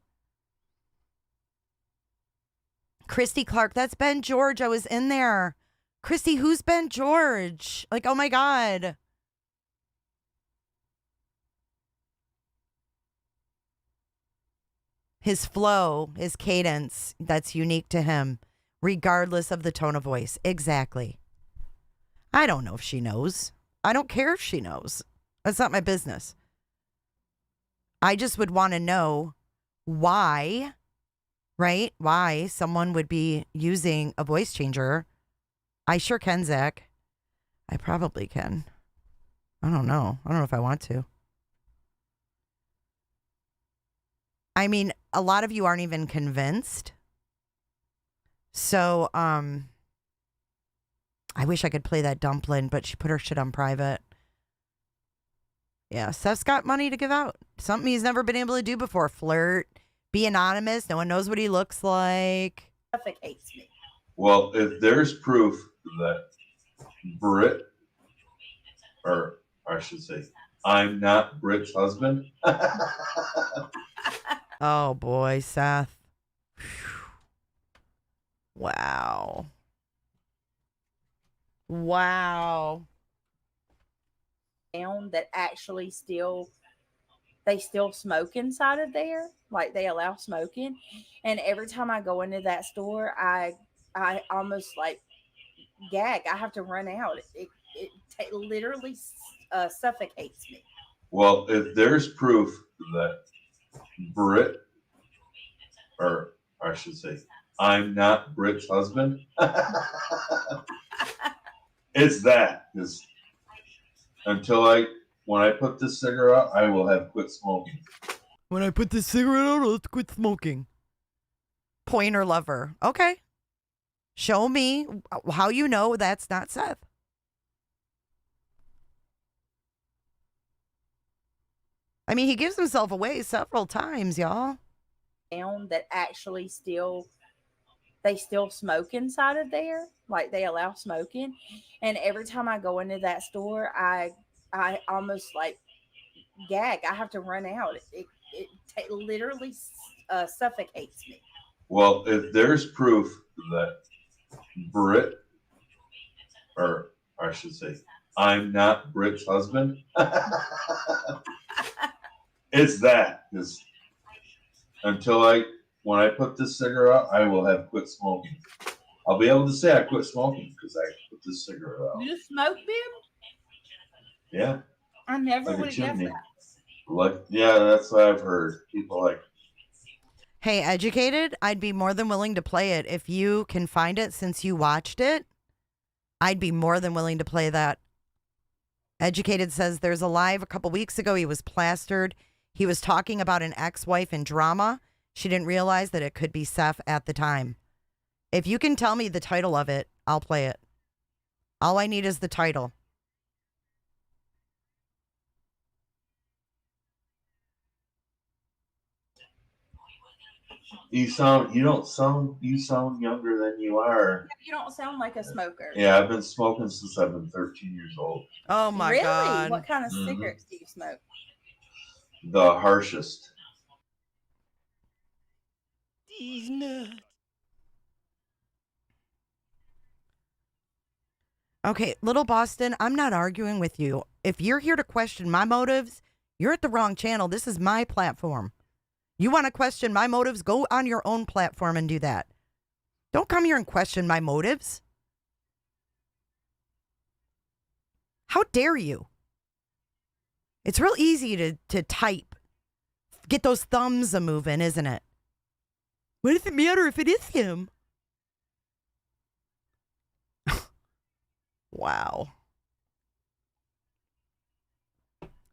Christy Clark, that's Ben George. I was in there. Christy, who's Ben George? Like, oh my God. His flow, his cadence, that's unique to him, regardless of the tone of voice. Exactly. I don't know if she knows. I don't care if she knows. That's not my business. I just would want to know why, right? Why someone would be using a voice changer. I sure can, Zach. I probably can. I don't know. I don't know if I want to. I mean, a lot of you aren't even convinced. So, I wish I could play that dumpling, but she put her shit on private. Yeah, Seth's got money to give out. Something he's never been able to do before. Flirt, be anonymous. No one knows what he looks like. Suffocates me. Well, if there's proof that Brit, or I should say, I'm not Brit's husband. Oh boy, Seth. Wow. Wow. That actually they still smoke inside of there, like they allow smoking. And every time I go into that store, I almost like gag. I have to run out. It literally suffocates me. Well, if there's proof that Brit, or or I should say, I'm not Britt's husband. It's that. It's, when I put this cigarette out, I will have quit smoking. When I put this cigarette out, I'll quit smoking. Pointer lover. Okay. Show me how you know that's not Seth. I mean, he gives himself away several times, y'all. That actually they still smoke inside of there, like they allow smoking. And every time I go into that store, I almost like gag. I have to run out. It literally suffocates me. Well, if there's proof that Britt, or I should say, I'm not Britt's husband, it's that. It's, when I put this cigarette out, I will have quit smoking. I'll be able to say I quit smoking because I put this cigarette out. You smoke them? Yeah. I never Like would a have guessed chimney. that. Yeah, that's what I've heard. People like. Hey, Educated, I'd be more than willing to play it. If you can find it since you watched it, I'd be more than willing to play that. Educated says there's a live a couple weeks ago. He was plastered. He was talking about an ex-wife in drama. She didn't realize that it could be Seth at the time. If you can tell me the title of it, I'll play it. All I need is the title. You sound younger than you are. You don't sound like a smoker. Yeah, I've been smoking since I've been 13 years old. Oh my really? God. What kind of cigarettes do you smoke? The harshest. These nuts. Okay, Little Boston, I'm not arguing with you. If you're here to question my motives, you're at the wrong channel. This is my platform. You want to question my motives? Go on your own platform and do that. Don't come here and question my motives. How dare you? It's real easy to type. Get those thumbs a moving, isn't it? What does it matter if it is him? Wow.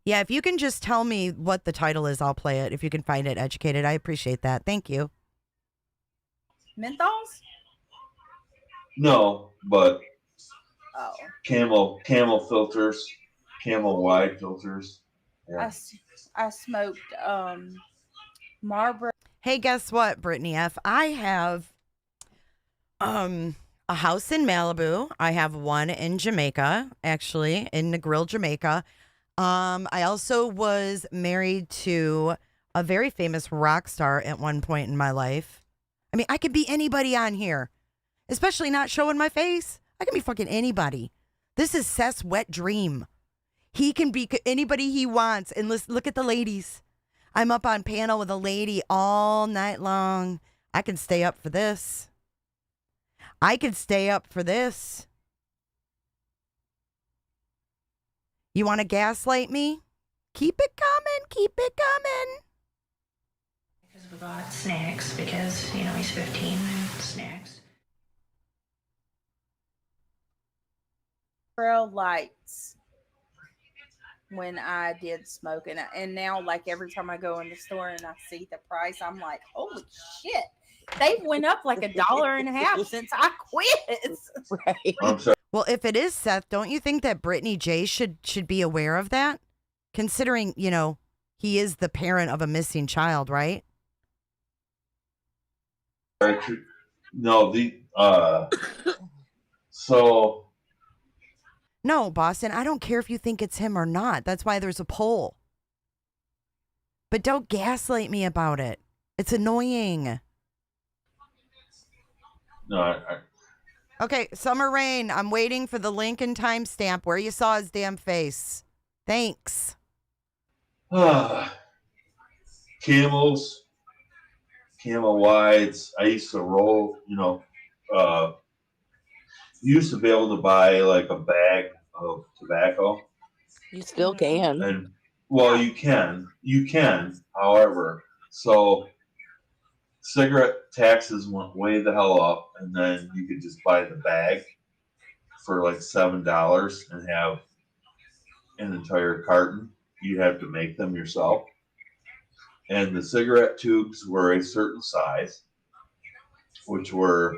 Yeah, if you can just tell me what the title is, I'll play it. If you can find it, Educated, I appreciate that. Thank you. Menthols? No, but Oh. camel filters, camel wide filters. Yeah. I smoked Marlboro. Hey, guess what, Brittany F? I have a house in Malibu. I have one in Jamaica, actually, in Negril, Jamaica. I also was married to a very famous rock star at one point in my life. I mean, I could be anybody on here, especially not showing my face. I can be fucking anybody. This is Seth's wet dream. He can be anybody he wants. And look at the ladies. I'm up on panel with a lady all night long. I can stay up for this. I could stay up for this. You want to gaslight me? Keep it coming. Keep it coming. Because we bought snacks because, he's 15 and snacks. Lights when I did smoke. And now, like, every time I go in the store and I see the price, I'm like, holy shit. They've went up like $1.50 since I quit. Right. I'm sorry. Well, if it is Seth, don't you think that Brittany J should be aware of that? Considering, he is the parent of a missing child, right? No, so. No, Boston, I don't care if you think it's him or not. That's why there's a poll. But don't gaslight me about it. It's annoying. No, Okay, Summer Rain, I'm waiting for the link and timestamp where you saw his damn face. Thanks. Camels, camel wides. I used to roll, you used to be able to buy like a bag of tobacco. You still can. And well, you can. However, so cigarette taxes went way the hell up, and then you could just buy the bag for like $7 and have an entire carton. You have to make them yourself. And the cigarette tubes were a certain size, which were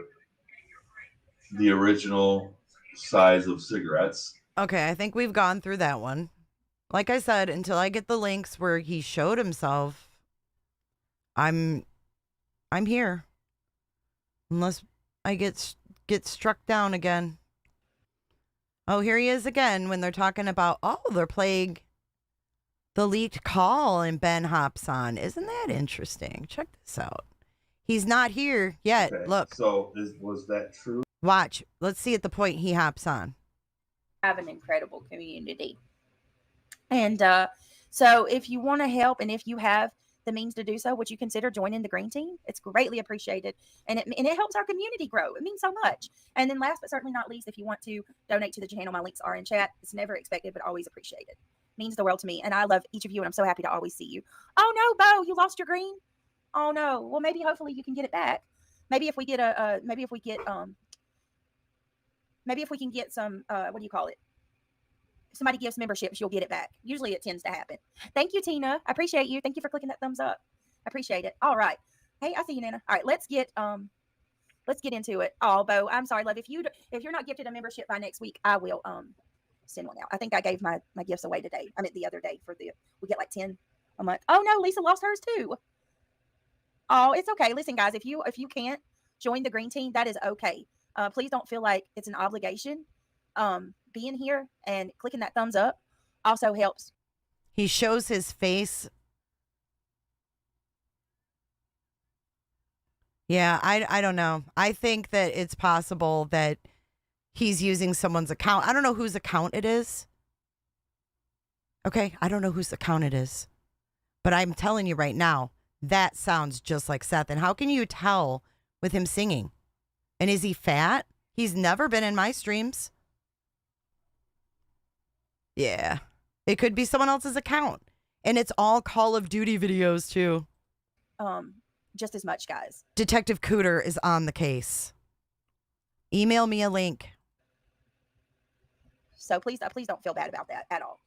the original size of cigarettes. Okay, I think we've gone through that one. Like I said, until I get the links where he showed himself, I'm here. Unless I get struck down again. Oh, here he is again when they're talking about, they're playing the leaked call and Ben hops on. Isn't that interesting? Check this out. He's not here yet. Okay, Look. So was that true? Watch. Let's see at the point he hops on. Have an incredible community. And so if you want to help and if you have the means to do so, would you consider joining the green team? It's greatly appreciated. And it helps our community grow. It means so much. And then last but certainly not least, if you want to donate to the channel, my links are in chat. It's never expected, but always appreciated. Means the world to me. And I love each of you. And I'm so happy to always see you. Oh no, Bo, you lost your green. Oh no. Well, maybe hopefully you can get it back. Maybe if we get maybe if we can get some, what do you call it? Somebody gives memberships, you'll get it back. Usually it tends to happen. Thank you, Tina. I appreciate you. Thank you for clicking that thumbs up. I appreciate it. All right. Hey, I see you, Nana. All right, let's get into it. Oh, Bo, I'm sorry, love. If you're not gifted a membership by next week, I will send one out. I think I gave my gifts away today. I meant the other day we get like 10 a month. Oh no, Lisa lost hers too. Oh, it's okay. Listen, guys, if you can't join the green team, that is okay. Please don't feel like it's an obligation. Being here and clicking that thumbs up also helps. He shows his face. Yeah, I don't know. I think that it's possible that he's using someone's account. I don't know whose account it is. Okay, I don't know whose account it is. But I'm telling you right now, that sounds just like Seth. And how can you tell with him singing? And is he fat? He's never been in my streams. Yeah. It could be someone else's account. And it's all Call of Duty videos too. Just as much, guys. Detective Cooter is on the case. Email me a link. So please don't feel bad about that at all.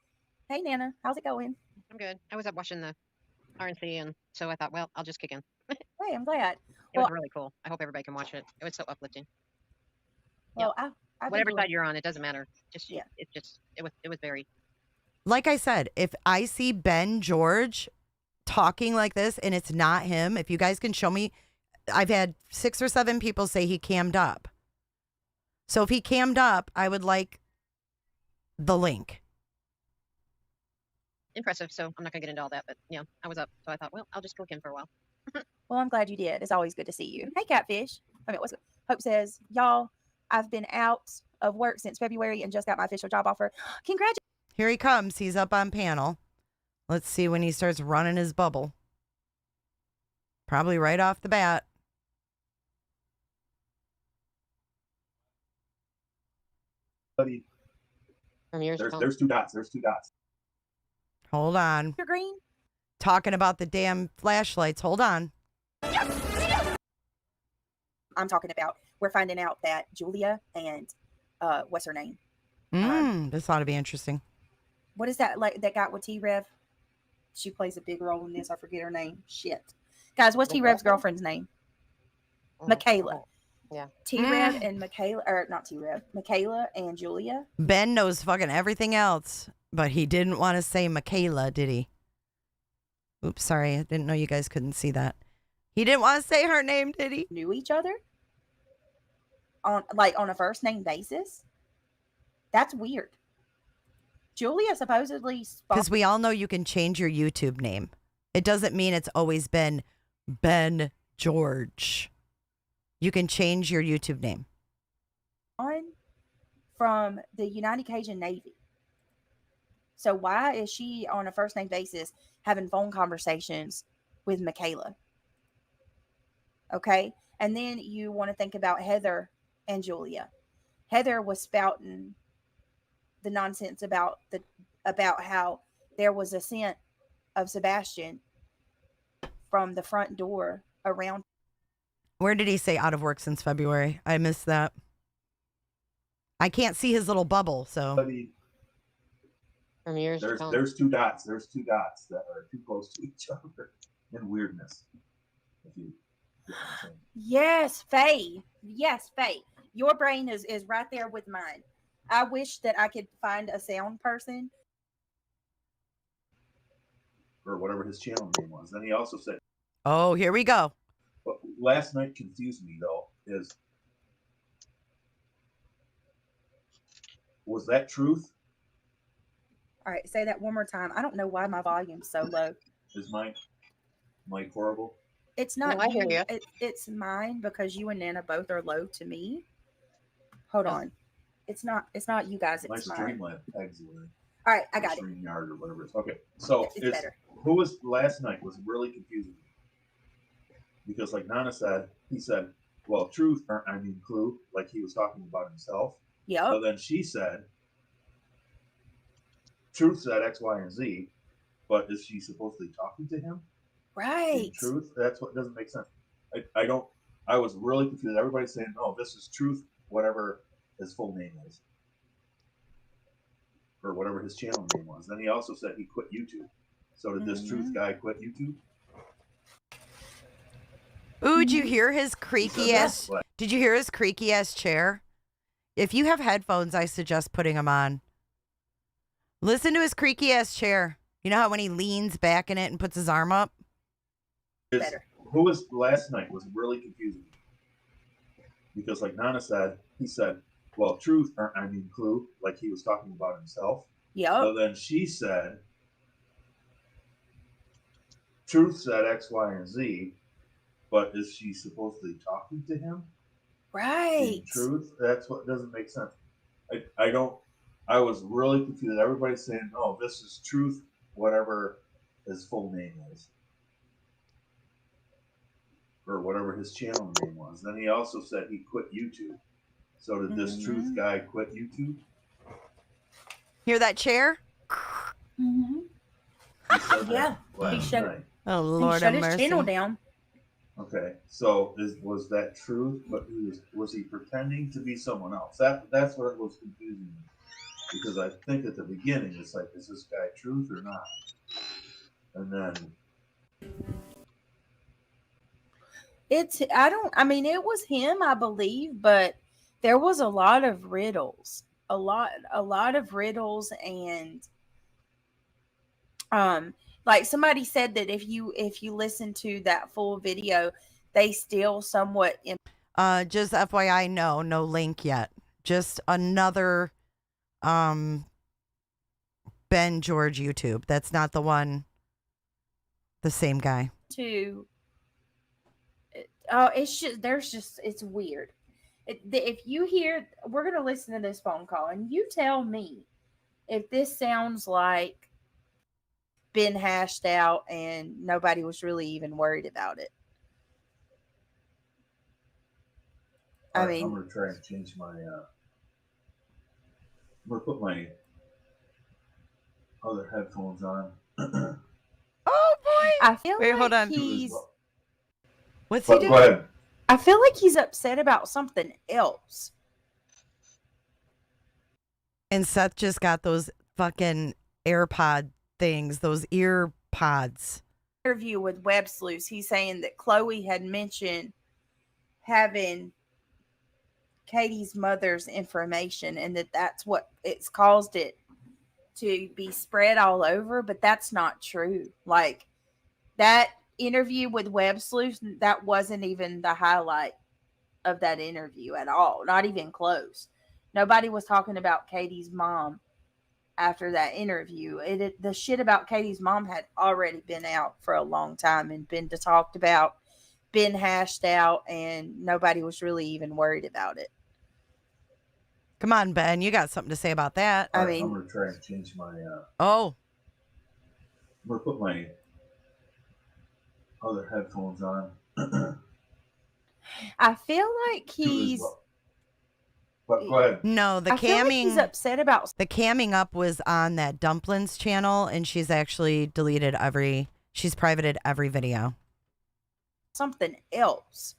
Hey, Nana, how's it going? I'm good. I was up watching the RNC, and so I thought, well, I'll just kick in. Hey, I'm glad. It was really cool. I hope everybody can watch it. It was so uplifting. Well, whatever side you're on, it doesn't matter. Yeah. It was very. Like I said, if I see Ben George talking like this and it's not him, if you guys can show me, I've had 6 or 7 people say he cammed up. So if he cammed up, I would like the link. Impressive. So I'm not gonna get into all that, but yeah, I was up, so I thought, well, I'll just click in for a while. Well, I'm glad you did. It's always good to see you. Hey, Catfish. Hope says, y'all, I've been out of work since February and just got my official job offer. Congratulations. Here he comes. He's up on panel. Let's see when he starts running his bubble. Probably right off the bat. There's 2 dots. There's 2 dots. Hold on. You're green. Talking about the damn flashlights. Hold on. I'm talking about, we're finding out that Julia and what's her name? This ought to be interesting. What is that like that got with T-Rev? She plays a big role in this. I forget her name. Shit. Guys, what's T-Rev's girlfriend's name? Michaela. Yeah. T-Rev and Michaela, or not T-Rev, Michaela and Julia. Ben knows fucking everything else, but he didn't want to say Michaela, did he? Oops, sorry. I didn't know you guys couldn't see that. He didn't want to say her name, did he? Knew each other on a first name basis. That's weird. Julia supposedly because we all know you can change your YouTube name. It doesn't mean it's always been Ben George. You can change your YouTube name. From the United Cajun Navy. So why is she on a first name basis having phone conversations with Michaela? Okay. And then you want to think about Heather and Julia. Heather was spouting the nonsense about how there was a scent of Sebastian from the front door around. Where did he say out of work since February? I missed that. I can't see his little bubble, so. From years to come. There's two dots. There's two dots that are too close to each other in weirdness. If you get what I'm saying. Yes, Faye. Yes, Faye. Your brain is right there with mine. I wish that I could find a sound person. Or whatever his channel name was. Then he also said, Oh, here we go. what last night confused me though is, was that truth? All right, say that one more time. I don't know why my volume's so low. Is my mic horrible? It's not No, I hear you. you. It's mine because you and Nana both are low to me. Hold on. It's not you guys, My it's mine. Streamlab pegs away. All right, I got it. StreamYard or whatever it is. Okay, so It's better. who was last night was really confusing because, like Nana said, he said, "Well, truth, I mean clue," like he was talking about himself. Yep. But then she said, "Truth said X, Y, and Z," but is she supposedly talking to him? Right. In truth, that's what doesn't make sense. I don't. I was really confused. Everybody's saying, "No, this is truth," whatever his full name is. Or whatever his channel name was. Then he also said he quit YouTube. So did this truth guy quit YouTube? Ooh, did you hear his creaky ass? Did you hear his creaky ass chair? If you have headphones, I suggest putting them on. Listen to his creaky ass chair. You know how when he leans back in it and puts his arm up? Better. Who was last night was really confusing because, like Nana said, he said, "Well, truth, I mean clue," like he was talking about himself. Yep. But then she said, "Truth said X, Y, and Z," but is she supposedly talking to him? Right. In truth, that's what doesn't make sense. I don't. I was really confused. Everybody's saying, "No, this is truth," whatever his full name is. Or whatever his channel name was. Then he also said he quit YouTube. So did this truth guy quit YouTube? Hear that chair? Mm-hmm. He said Yeah, that last he shut night. Oh, He Lord shut have his mercy. channel down. Okay, so was that truth? But was he pretending to be someone else? That's what was confusing me. Because I think at the beginning it's like, is this guy truth or not? And then It was him, I believe, but there was a lot of riddles. A lot of riddles, and like somebody said that if you listen to that full video, they still somewhat Just FYI, no link yet. Just another Ben George YouTube. That's not the one. The same guy. to it's weird. If you hear, we're going to listen to this phone call and you tell me if this sounds like been hashed out and nobody was really even worried about it. I'm gonna try and change my I'm gonna put my other headphones on. Oh boy! I feel Wait, like hold on. he's What's he But doing? go ahead. I feel like he's upset about something else. And Seth just got those fucking AirPod things, those ear pods. Interview with Web Sleuths, he's saying that Chloe had mentioned having Katie's mother's information and that's what it's caused it to be spread all over, but that's not true. Like that interview with Web Sleuths, that wasn't even the highlight of that interview at all, not even close. Nobody was talking about Katie's mom after that interview. The shit about Katie's mom had already been out for a long time and been talked about, been hashed out, and nobody was really even worried about it. Come on, Ben, you got something to say about that. I'm gonna try and change my Oh. I'm gonna put my other headphones on. I feel like he's But go ahead. No, the I feel like camming he's upset about the camming up was on that Dumplings channel, and she's actually she's privated every video. something else.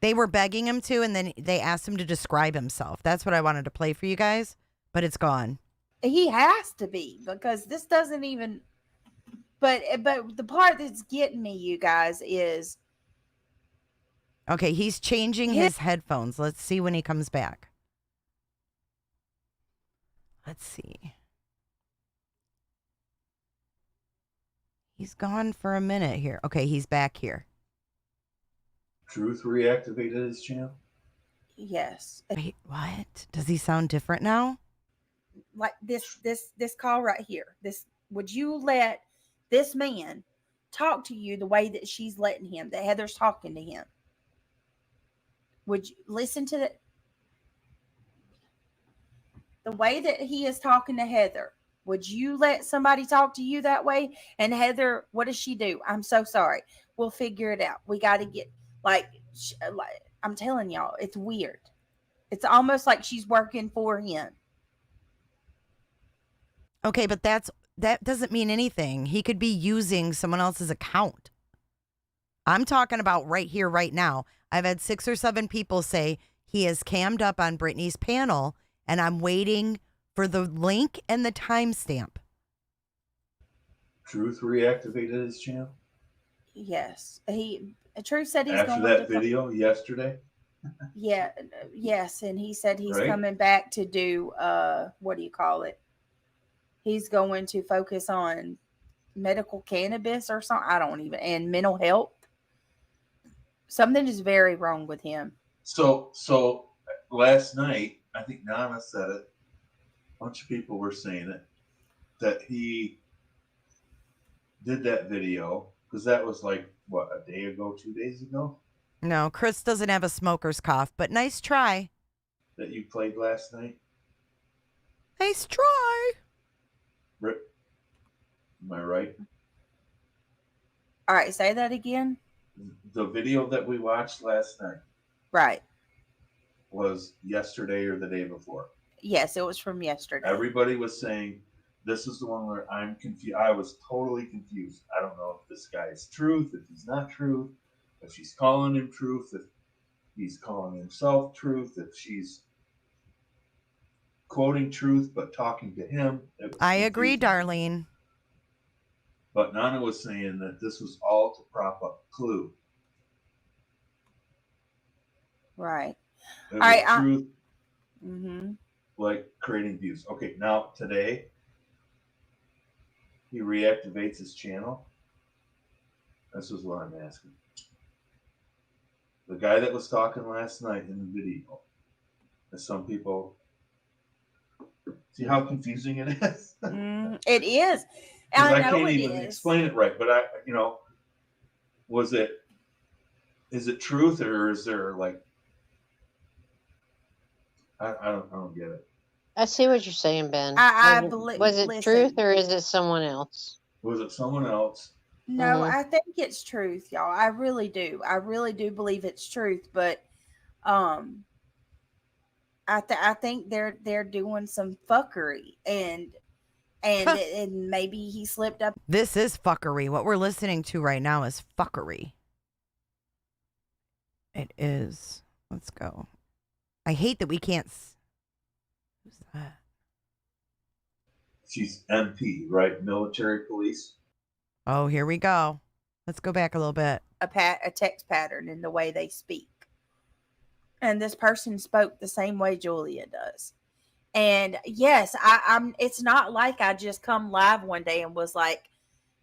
They were begging him to, and then they asked him to describe himself. That's what I wanted to play for you guys, but it's gone. He has to be, because this doesn't even. But the part that's getting me, you guys, is Okay, he's changing his headphones. Let's see when he comes back. Let's see. He's gone for a minute here. Okay, he's back here. Truth reactivated his channel. yes, Wait, what? Does he sound different now? like this call right here. This, would you let this man talk to you the way that she's letting him? That Heather's talking to him. Would you listen to the way that he is talking to Heather? Would you let somebody talk to you that way? And Heather, what does she do? I'm so sorry. We'll figure it out. We got to get, like, I'm telling y'all, it's weird. It's almost like she's working for him. Okay, but that doesn't mean anything. He could be using someone else's account. I'm talking about right here, right now. I've had 6 or 7 people say he is cammed up on Brittany's panel, and I'm waiting for the link and the timestamp. Truth reactivated his channel. Yes, Truth said he's After going that to video yesterday. Yeah, yes, and he said he's Right. coming back to do what do you call it? He's going to focus on medical cannabis or something. I don't even, and mental health. Something is very wrong with him. So last night, I think Nana said it. A bunch of people were saying it, that he did that video because that was like what, a day ago, 2 days ago, No, Chris doesn't have a smoker's cough, but nice try. that you played last night. Nice try. Britt, am I right? All right, say that again. The video that we watched last night Right. was yesterday or the day before. Yes, it was from yesterday. Everybody was saying this is the one where I'm confused. I was totally confused. I don't know if this guy is truth, if he's not truth, if she's calling him truth, if he's calling himself truth, if she's quoting truth but talking to him. It was I agree, confusing. Darlene. But Nana was saying that this was all to prop up Clue. Right. It was All right, truth, Mm-hmm. like creating views. Okay, now today he reactivates his channel. This is what I'm asking. The guy that was talking last night in the video, as some people see how confusing it is. It is. Because I know can't it even is. explain it right. But is it truth, or is there like, I don't get it. I see what you're saying, Ben. I Was it- believe- Was it listen. truth or is it someone else? Was it someone else? No, Mhm. I think it's truth, y'all. I really do. I really do believe it's truth, but I think they're doing some fuckery and maybe he slipped up. This is fuckery. What we're listening to right now is fuckery. It is. Let's go. I hate that we can't. Who's that? She's MP, right? Military police. Oh, here we go. Let's go back a little bit. A text pattern in the way they speak. And this person spoke the same way Julia does. And yes, I'm it's not like I just come live one day and was like,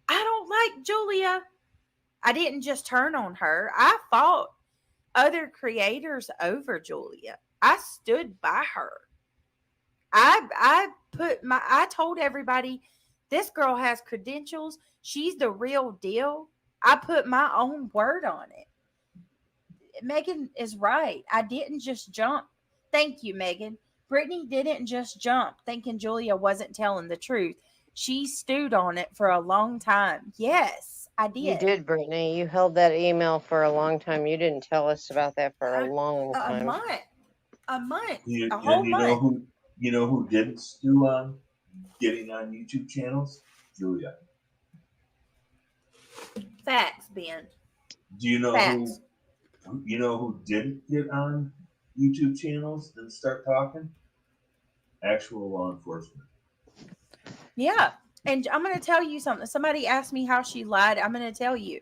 I don't like Julia. I didn't just turn on her. I fought other creators over Julia. I stood by her. I told everybody, this girl has credentials. She's the real deal. I put my own word on it. Megan is right. I didn't just jump. Thank you, Megan. Brittany didn't just jump thinking Julia wasn't telling the truth. She stewed on it for a long time. Yes, I did. You did, Brittany. You held that email for a long time. You didn't tell us about that for a long time. A month. You A whole month. know who didn't stew on getting on YouTube channels? Julia. Facts, Ben. Do you know Facts. You know who didn't get on YouTube channels and start talking? Actual law enforcement. Yeah. And I'm going to tell you something. Somebody asked me how she lied. I'm going to tell you.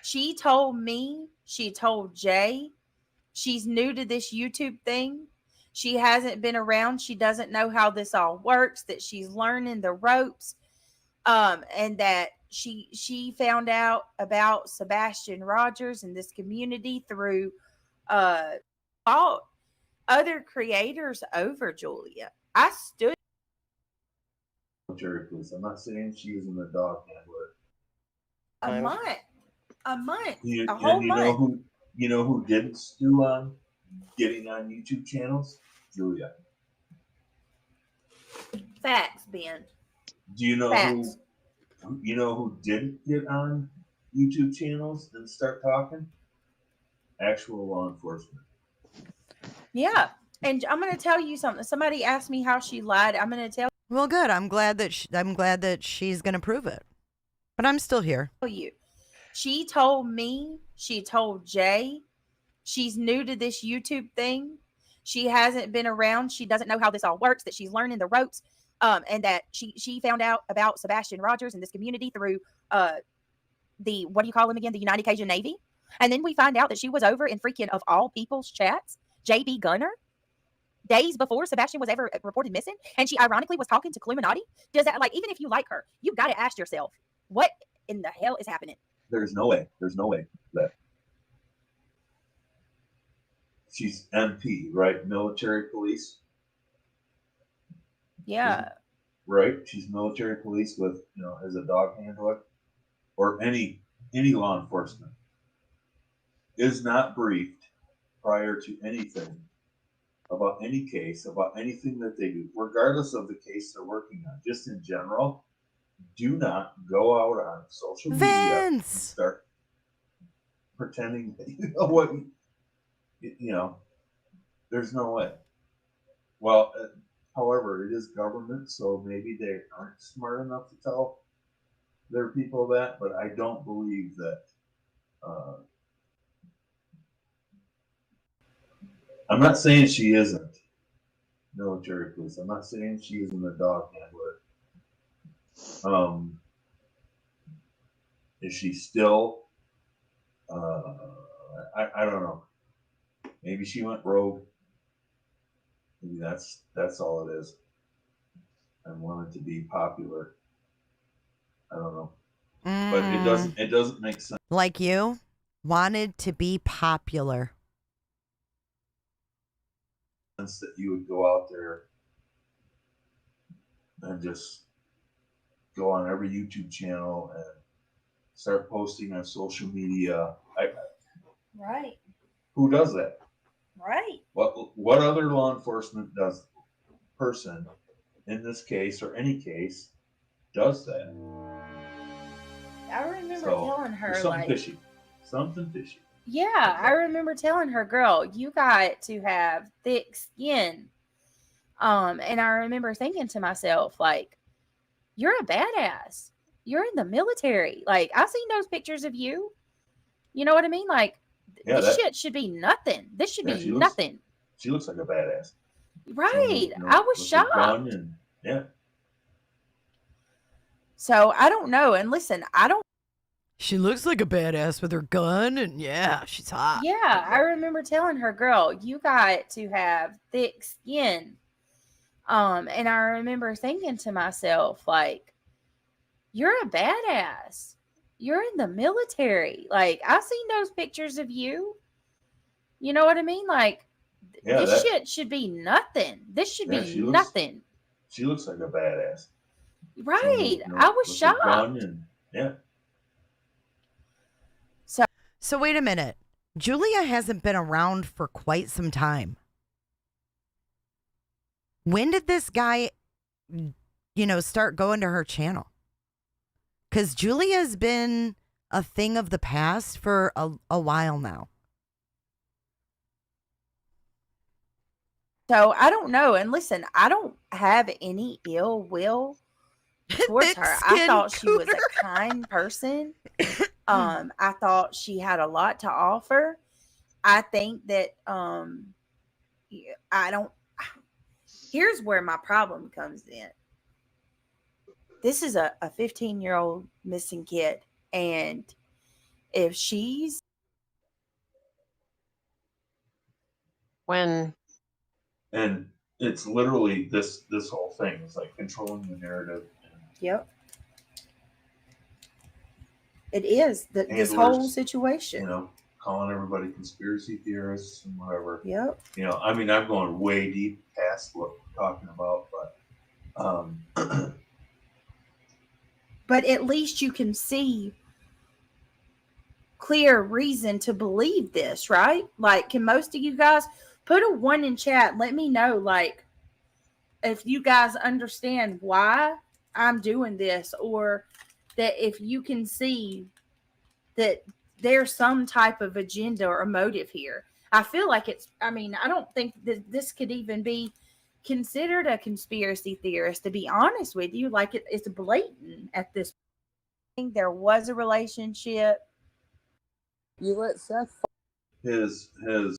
She told me, she told Jay, she's new to this YouTube thing. She hasn't been around. She doesn't know how this all works, that she's learning the ropes. And that she found out about Sebastian Rogers and this community through all other creators over Julia. I stood Military police. I'm not saying she isn't a dog handler. a month, a whole You month. know who didn't stew on getting on YouTube channels? Julia. Facts, Ben. Do you know Facts. who didn't get on YouTube channels and start talking? Actual law enforcement. Yeah. And I'm going to tell you something. Somebody asked me how she lied. I'm going to tell Well, good. I'm glad that she's going to prove it. But I'm still here. you. She told me, she told Jay, she's new to this YouTube thing. She hasn't been around. She doesn't know how this all works, that she's learning the ropes. And that she found out about Sebastian Rogers and this community through the, what do you call him again? The United Cajun Navy. And then we find out that she was over in freaking, of all people's chats, JB Gunner, days before Sebastian was ever reported missing. And she ironically was talking to Cluminati. Does that, like, even if you like her, you got to ask yourself, what in the hell is happening? There's no way that she's MP, right? Military police. Yeah. Right? She's military police with, as a dog handler, or any law enforcement is not briefed prior to anything about any case, about anything that they do, regardless of the case they're working on. Just in general, do not go out on social media and start pretending that you know what there's no way. Well, however, it is government, so maybe they aren't smart enough to tell their people that, but I don't believe that. I'm not saying she isn't military police. I'm not saying she isn't a dog handler. Is she still? I don't know. Maybe she went rogue. Maybe that's all it is. And wanted to be popular. I don't know. But it doesn't make sense. Like you wanted to be popular. That you would go out there and just go on every YouTube channel and start posting on social media. Right. Who does that? Right. What other law enforcement person in this case or any case does that? I remember telling her, something fishy. Something fishy. Yeah, I remember telling her, girl, you got to have thick skin. And I remember thinking to myself, like, you're a badass. You're in the military. Like, I've seen those pictures of you. You know what I mean? Like, this shit should be nothing. This should be nothing. She looks like a badass. Right. I was shocked. Yeah. So I don't know. And listen, She looks like a badass with her gun, and yeah, she's hot. Yeah, I remember telling her, girl, you got to have thick skin. And I remember thinking to myself, like, you're a badass. You're in the military. Like, I've seen those pictures of you. You know what I mean? Like, this shit should be nothing. This should be nothing. She looks like a badass. Right. I was shocked. Yeah. So wait a minute. Julia hasn't been around for quite some time. When did this guy, start going to her channel? Because Julia's been a thing of the past for a while now. So I don't know. And listen, I don't have any ill will towards her. I thought she was a kind person. I thought she had a lot to offer. I think that I don't. Here's where my problem comes in. This is a 15-year-old missing kid, and if she's When And it's literally this whole thing is like controlling the narrative. yep, it is this whole Handlers, situation. You know, calling everybody conspiracy theorists and whatever. Yep. You know, I mean, I'm going way deep past what we're talking about, but But at least you can see clear reason to believe this, right? Like, can most of you guys put a 1 in chat? Let me know, like, if you guys understand why I'm doing this, or that if you can see that there's some type of agenda or motive here. I feel like I don't think that this could even be considered a conspiracy theorist, to be honest with you. Like, it's blatant at this point. There was a relationship. You let Seth. his How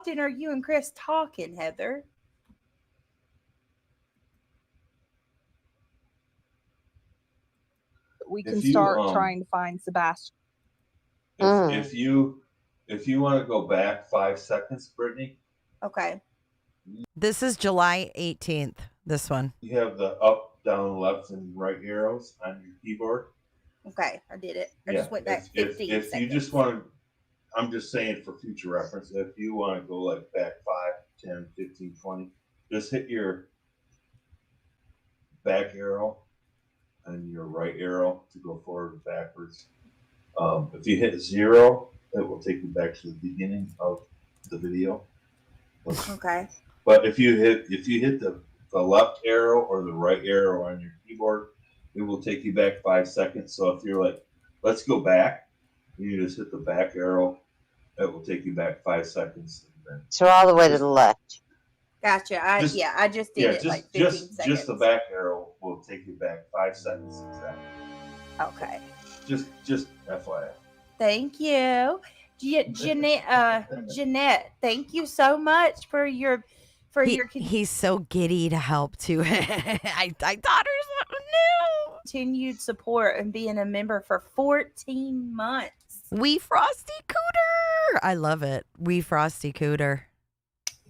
often are you and Chris talking, Heather? We can If you, start trying to find Sebastian. if you want to go back 5 seconds, Brittany, Okay. This is July 18th, this one. you have the up, down, left, and right arrows on your keyboard. Okay, I did it. I just went back 15 if seconds. you just want to, I'm just saying for future reference, if you want to go like back 5, 10, 15, 20, just hit your back arrow and your right arrow to go forward and backwards. If you hit 0, it will take you back to the beginning of the video. Okay. But if you hit the left arrow or the right arrow on your keyboard, it will take you back 5 seconds. So if you're like, let's go back, you just hit the back arrow. It will take you back 5 seconds. And then so all the way to the left. Gotcha. I just did it like 15 seconds. Just the back arrow will take you back 5 seconds exactly. Okay. Just FYI. Thank you. Jeanette, thank you so much for your He's so giddy to help too. I taught her something new. continued support and being a member for 14 months. Wee Frosty Cooter. I love it. Wee Frosty Cooter.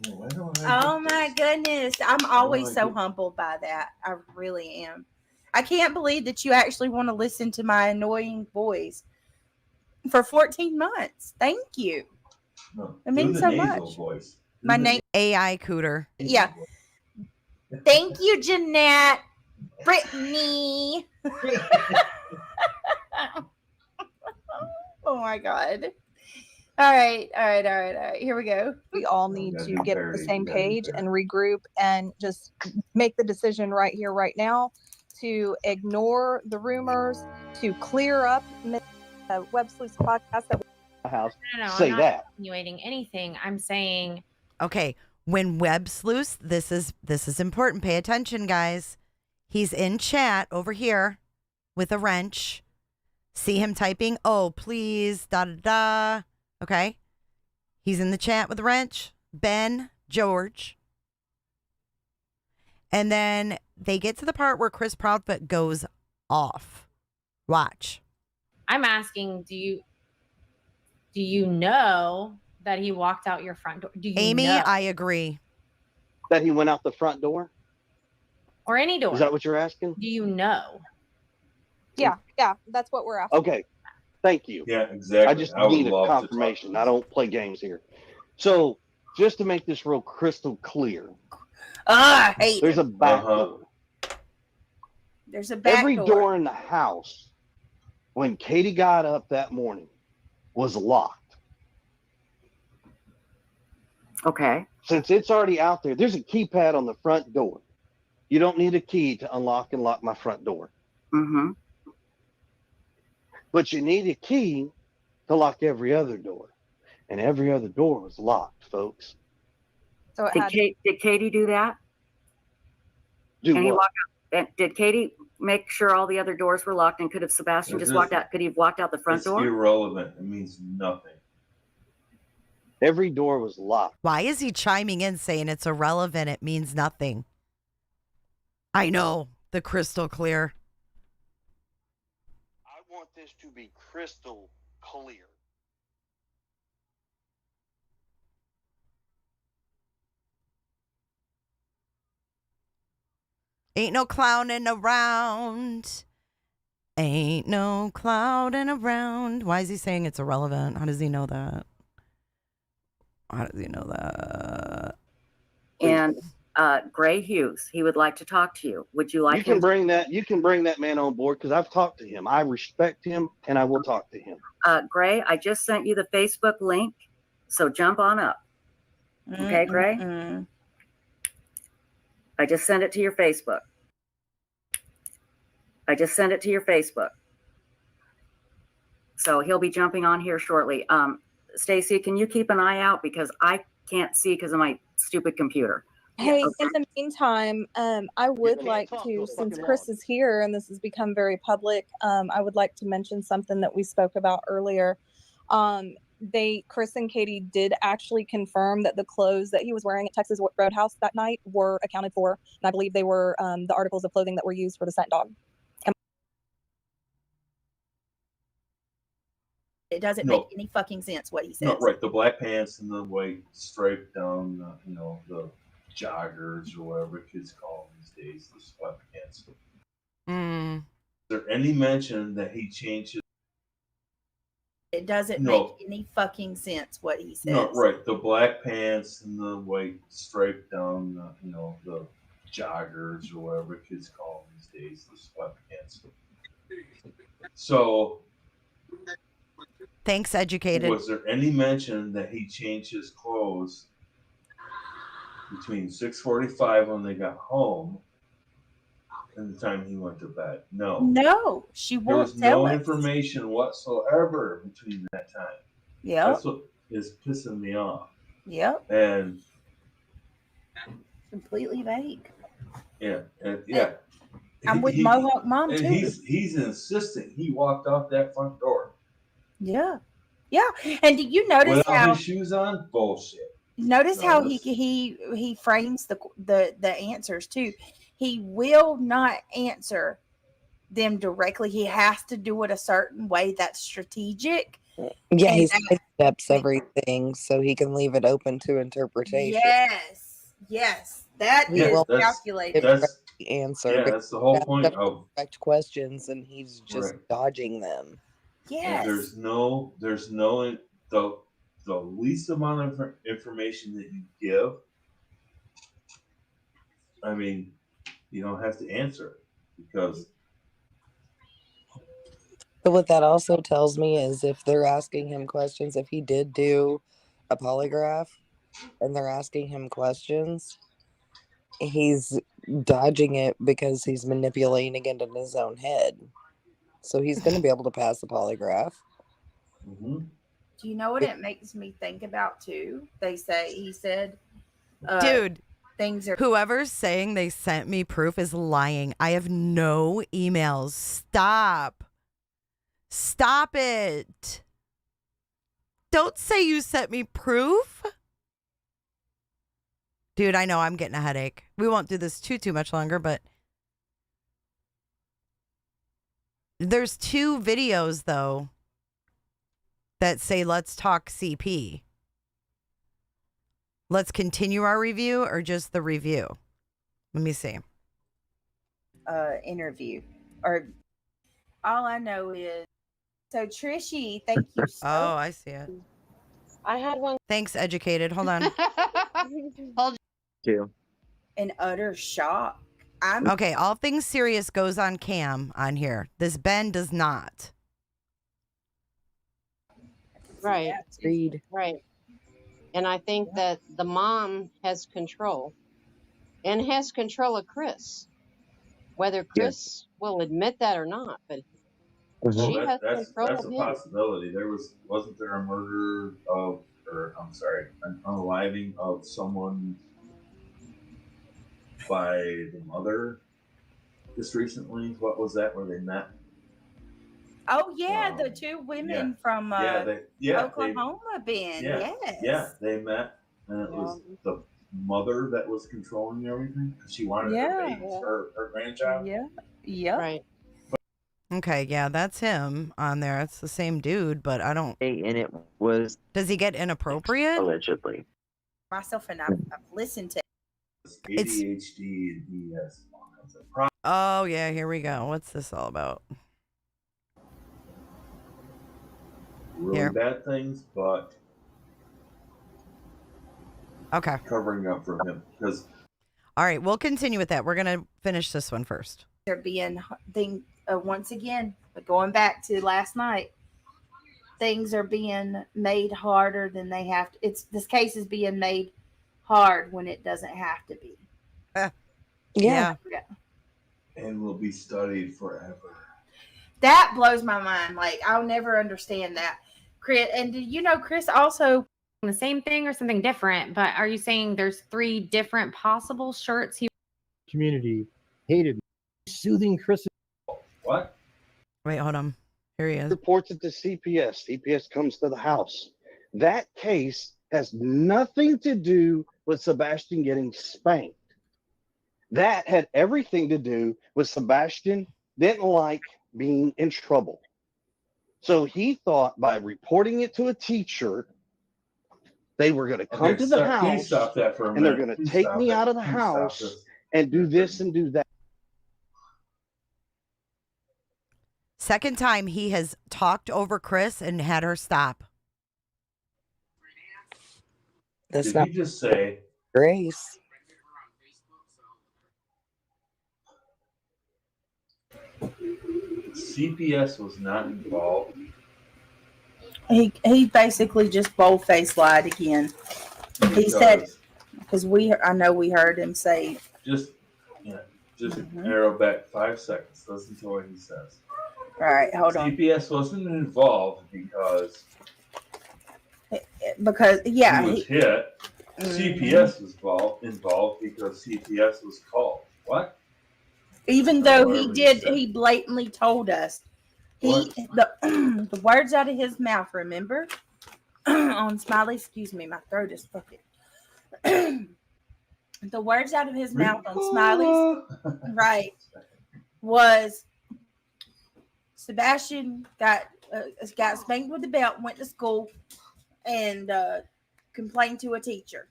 Oh my goodness. I'm always so humbled by that. I really am. I can't believe that you actually want to listen to my annoying voice for 14 months. Thank you. No, It means so much. Voice. My name, AI Cooter. yeah. Thank you, Jeanette. Brittany. Oh my God. All right. Here we go. We all need to get on the same page and regroup and just make the decision right here, right now, to ignore the rumors, to clear up Web Sleuths podcast that house. No, say I'm not that. insinuating anything. I'm saying Okay, when Web Sleuths, this is important. Pay attention, guys. He's in chat over here with a wrench. See him typing, oh, please, da da da. Okay. He's in the chat with a wrench. Ben, George. And then they get to the part where Chris Proudfoot goes off. Watch. I'm asking, do you know that he walked out your front door? Do you Amy, know? I agree. That he went out the front door? Or any door? Is that what you're asking? Do you know? Yeah, that's what we're asking. Okay. Thank you. Yeah, exactly. I just need a confirmation. I don't play games here. So, just to make this real crystal clear, I hate there's a back door. There's a back Every door. door in the house, when Katie got up that morning, was locked. Okay. Since it's already out there, there's a keypad on the front door. You don't need a key to unlock and lock my front door. Mm-hmm. But you need a key to lock every other door. And every other door was locked, folks. So Did Katie do that? Do and what? Did Katie make sure all the other doors were locked? And could have Sebastian just walked out? Could he have walked out the front door? It's irrelevant. It means nothing. Every door was locked. Why is he chiming in saying it's irrelevant? It means nothing. I know. The crystal clear. I want this to be crystal clear. Ain't no clowning around. Ain't no clouding around. Why is he saying it's irrelevant? How does he know that? How does he know that? And Gray Hughes, he would like to talk to you. Would you like You can him? bring that man on board because I've talked to him. I respect him and I will talk to him. Gray, I just sent you the Facebook link, so jump on up. Okay, Gray? I just sent it to your Facebook. So he'll be jumping on here shortly. Stacy, can you keep an eye out because I can't see because of my stupid computer. Hey, in the meantime, I would like to, since Chris is here and this has become very public, I would like to mention something that we spoke about earlier. Chris and Katie did actually confirm that the clothes that he was wearing at Texas Roadhouse that night were accounted for. And I believe they were the articles of clothing that were used for the scent dog. It doesn't make any fucking sense what he says. No, right. The black pants and the white stripe down, the joggers or whatever kids call them these days, the sweatpants. Is there any mention that he changed his... It doesn't make any fucking sense what he says. No, right. The black pants and the white stripe down, the joggers or whatever kids call them these days, the sweatpants. So... Thanks, educated. Was there any mention that he changed his clothes between 6:45 when they got home and the time he went to bed? No. No, she won't There was tell no us. information whatsoever between that time. Yeah. That's what is pissing me off. Yep. And completely vague. yeah. I'm with Mohawk Mom and too. He's insistent. He walked out that front door. Yeah. Yeah. And do you notice without his shoes on? Bullshit. Notice how he frames the answers too. He will not answer them directly. He has to do it a certain way that's strategic. Yeah, he steps everything so he can leave it open to interpretation. Yes, that is calculated. That's the answer. Yeah, that's the whole point of direct questions, and he's just dodging them. Yes. And there's no the least amount of information that you give. I mean, you don't have to answer it because. But what that also tells me is if they're asking him questions, if he did do a polygraph and they're asking him questions, he's dodging it because he's manipulating it in his own head. So he's going to be able to pass the polygraph. Mm-hmm. Do you know what it makes me think about too? He said, dude, things are. Whoever's saying they sent me proof is lying. I have no emails. Stop it. Don't say you sent me proof. Dude, I know I'm getting a headache. We won't do this too much longer, but there's 2 videos though that say let's talk CP. Let's continue our review or just the review? Let me see. Interview. Or all I know is so Trishy, thank you so Oh, I see it. I had one. Thanks, educated. Hold on. Hold you. In utter shock. Okay, all things serious goes on cam on here. This Ben does not. Right. Right. And I think that the mom has control and has control of Chris. Whether Chris will admit that or not, but she has control that's of a him. possibility. Wasn't there a murder an unaliving of someone by the mother just recently? What was that where they met? Oh yeah, the two women from Oklahoma been. Yes. They met, and it was the mother that was controlling everything because she wanted her grandchild. Yeah. Yep. Right. Okay, yeah, that's him on there. It's the same dude, but I don't. And it was. Does he get inappropriate? Allegedly. Myself and I've listened to. ADHD and he has all kinds of problems. Oh yeah, here we go. What's this all about? Really bad things, but okay, covering up for him because. All right, we'll continue with that. We're gonna finish this one first. They're being once again, but going back to last night, things are being made harder than they have to. This case is being made hard when it doesn't have to be. Yeah. And will be studied forever. That blows my mind. Like, I'll never understand that. Chris, and do you know Chris also the same thing or something different? But are you saying there's 3 different possible shirts he community hated me. Soothing Chris. What? Wait, hold on. Here he is. Reports it to CPS. CPS comes to the house. That case has nothing to do with Sebastian getting spanked. That had everything to do with Sebastian didn't like being in trouble. So he thought by reporting it to a teacher, they were going to come to the house and they're going to take me out of the house and do this and do that. Second time he has talked over Chris and had her stop. That's Did not he just say Grace. CPS was not involved? He basically just bold-faced lied again. He said, because I know we heard him say, just arrow back 5 seconds. Listen to what he says. All right, hold on. CPS wasn't involved because yeah, he was hit. CPS was involved because CPS was called. What? Even though he blatantly told us. The words out of his mouth, remember? On Smiley, excuse me, my throat is fucking. The words out of his mouth on Smiley's, right, was Sebastian got spanked with the belt, went to school, and complained to a teacher.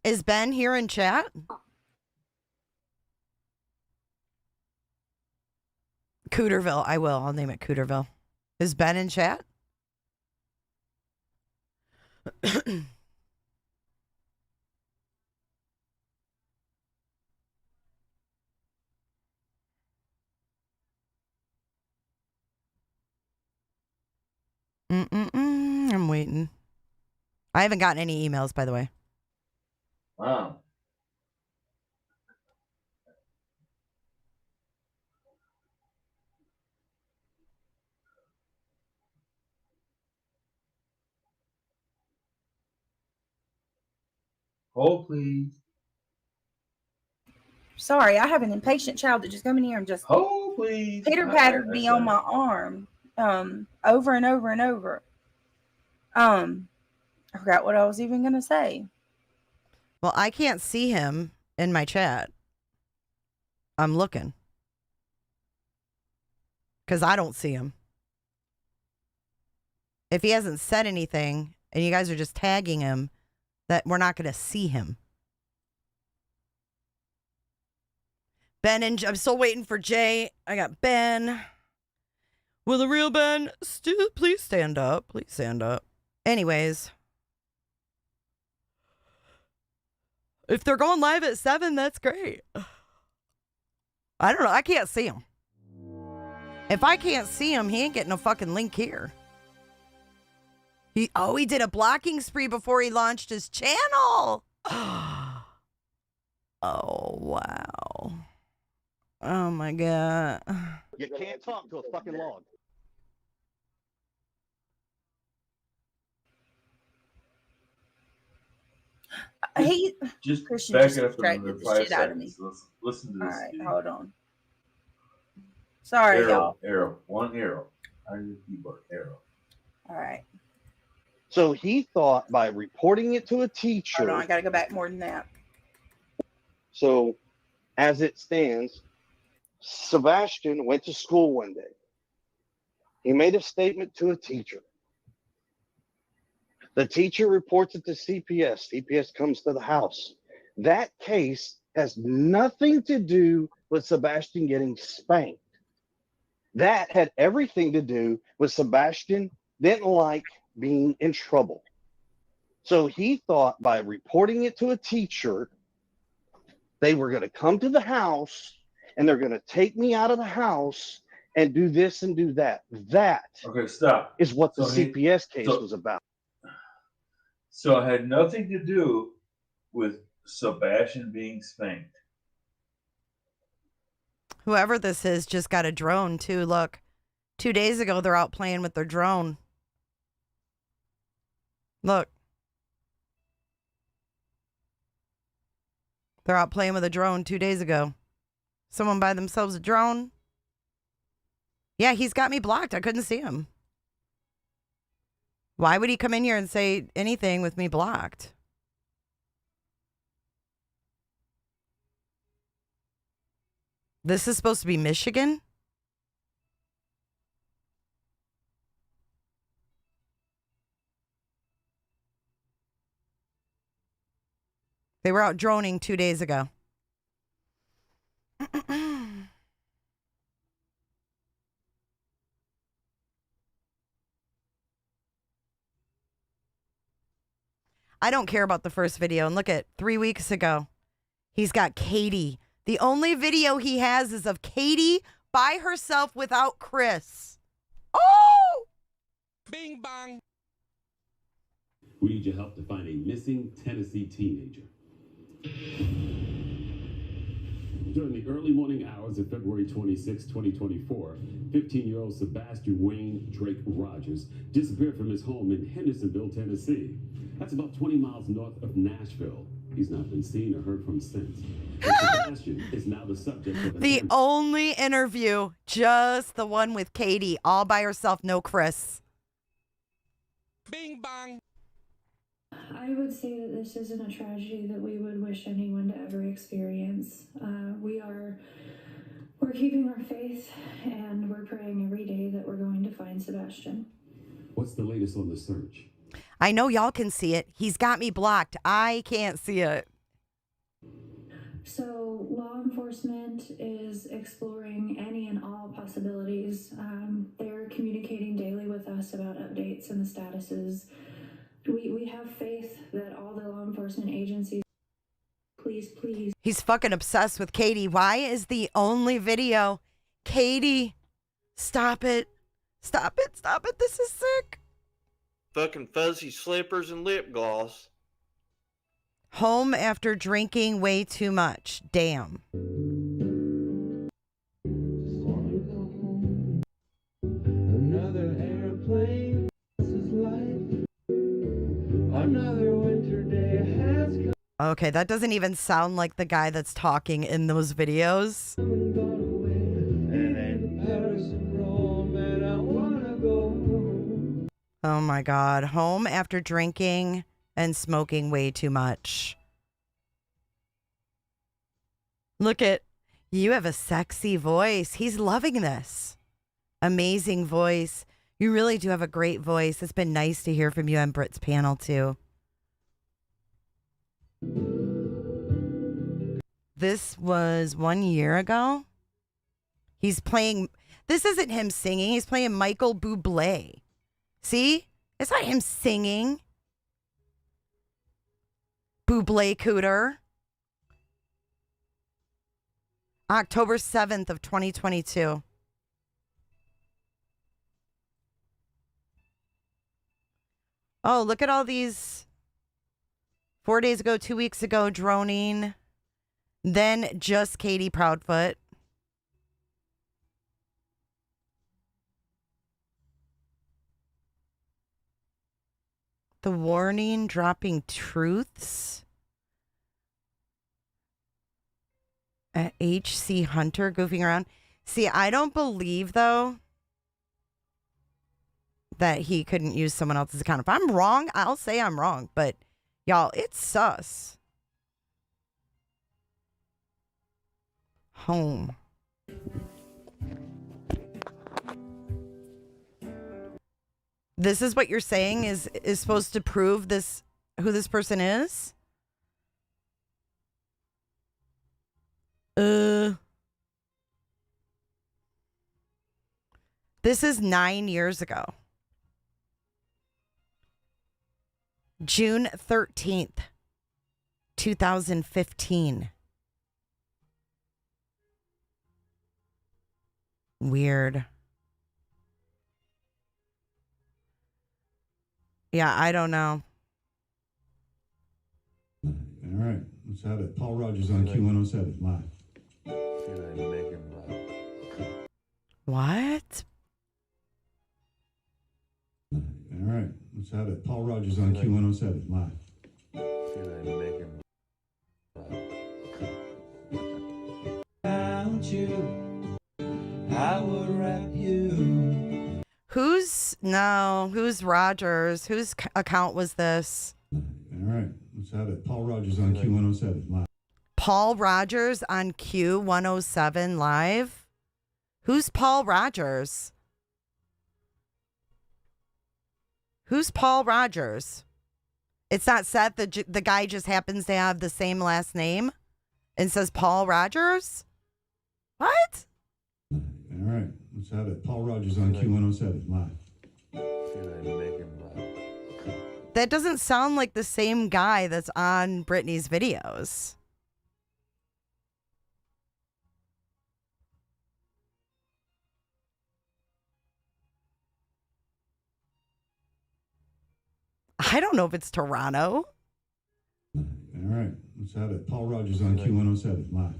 Is Ben here in chat? Cooterville. I will. I'll name it Cooterville. Is Ben in chat? I'm waiting. I haven't gotten any emails, by the way. Wow. Hold, please. Sorry, I have an impatient child that just come in here and just hold, please. Pitter-pattered me on my arm, over and over and over. I forgot what I was even gonna say. Well, I can't see him in my chat. I'm looking. Because I don't see him. If he hasn't said anything and you guys are just tagging him, that we're not going to see him. Ben and I'm still waiting for Jay. I got Ben. Will the real Ben please stand up? Please stand up. Anyways. If they're going live at 7, that's great. I don't know. I can't see him. If I can't see him, he ain't getting a fucking link here. He did a blocking spree before he launched his channel. Oh, wow. Oh, my God. You can't talk to a fucking log. Just Christian back just it up distracted another the 5 shit out of me. seconds. Listen to this. All right, hold on. Sorry, Arrow, y'all. arrow, one arrow on your keyboard, arrow. All right. So he thought by reporting it to a teacher. Hold on, I got to go back more than that. So as it stands, Sebastian went to school one day. He made a statement to a teacher. The teacher reports it to CPS. CPS comes to the house. That case has nothing to do with Sebastian getting spanked. That had everything to do with Sebastian didn't like being in trouble. So he thought by reporting it to a teacher, they were going to come to the house and they're going to take me out of the house and do this and do that. That Okay, stop. is what the So he- CPS case so- was about. So it had nothing to do with Sebastian being spanked. Whoever this is just got a drone too. Look, 2 days ago, they're out playing with their drone. Look. They're out playing with a drone 2 days ago. Someone buy themselves a drone. Yeah, he's got me blocked. I couldn't see him. Why would he come in here and say anything with me blocked? This is supposed to be Michigan? They were out droning 2 days ago. I don't care about the first video. And look at 3 weeks ago. He's got Katie. The only video he has is of Katie by herself without Chris. Oh! Bing bong. We need your help to find a missing Tennessee teenager. During the early morning hours of February 26, 2024, 15-year-old Sebastian Wayne Drake Rogers disappeared from his home in Hendersonville, Tennessee. That's about 20 miles north of Nashville. He's not been seen or heard from since. And Sebastian is now the subject of the only interview, just the one with Katie, all by herself, no Chris. Bing bong. I would say that this isn't a tragedy that we would wish anyone to ever experience. We're keeping our faith and we're praying every day that we're going to find Sebastian. What's the latest on the search? I know y'all can see it. He's got me blocked. I can't see it. So law enforcement is exploring any and all possibilities. They're communicating daily with us about updates and the statuses. We have faith that all the law enforcement agencies, please. He's fucking obsessed with Katie. Why is the only video Katie? Stop it. Stop it. Stop it. This is sick. Fucking fuzzy slippers and lip gloss. Home after drinking way too much. Damn. Another airplane. This is life. Another winter day has come. Okay, that doesn't even sound like the guy that's talking in those videos. And gone away. And in Paris and Rome, and I wanna go home. Oh my God. Home after drinking and smoking way too much. Look at, you have a sexy voice. He's loving this. Amazing voice. You really do have a great voice. It's been nice to hear from you on Britt's panel too. This was 1 year ago. He's playing, this isn't him singing. He's playing Michael Bublé. See? It's not him singing. Bublé Cooter. October 7th of 2022. Oh, look at all these. 4 days ago, 2 weeks ago, droning. Then just Katie Proudfoot. The warning, dropping truths. At HC Hunter, goofing around. See, I don't believe, though, that he couldn't use someone else's account. If I'm wrong, I'll say I'm wrong. But, y'all, it's sus. Home. This is what you're saying is supposed to prove this, who this person is? This is 9 years ago. June 13th, 2015. Weird. Yeah, I don't know. All right, let's have it. Paul Rogers on Q107 live. What? All right, let's have it. Paul Rogers on Q107 live. Without you, I would wrap you. Who's Rogers? Whose account was this? All right, let's have it. Paul Rogers on Q107 live. Paul Rogers on Q107 live? Who's Paul Rogers? Who's Paul Rogers? It's not Seth. The guy just happens to have the same last name and says Paul Rogers? What? All right, let's have it. Paul Rogers on Q107 live. That doesn't sound like the same guy that's on Britney's videos. I don't know if it's Toronto. All right, let's have it. Paul Rogers on Q107 live.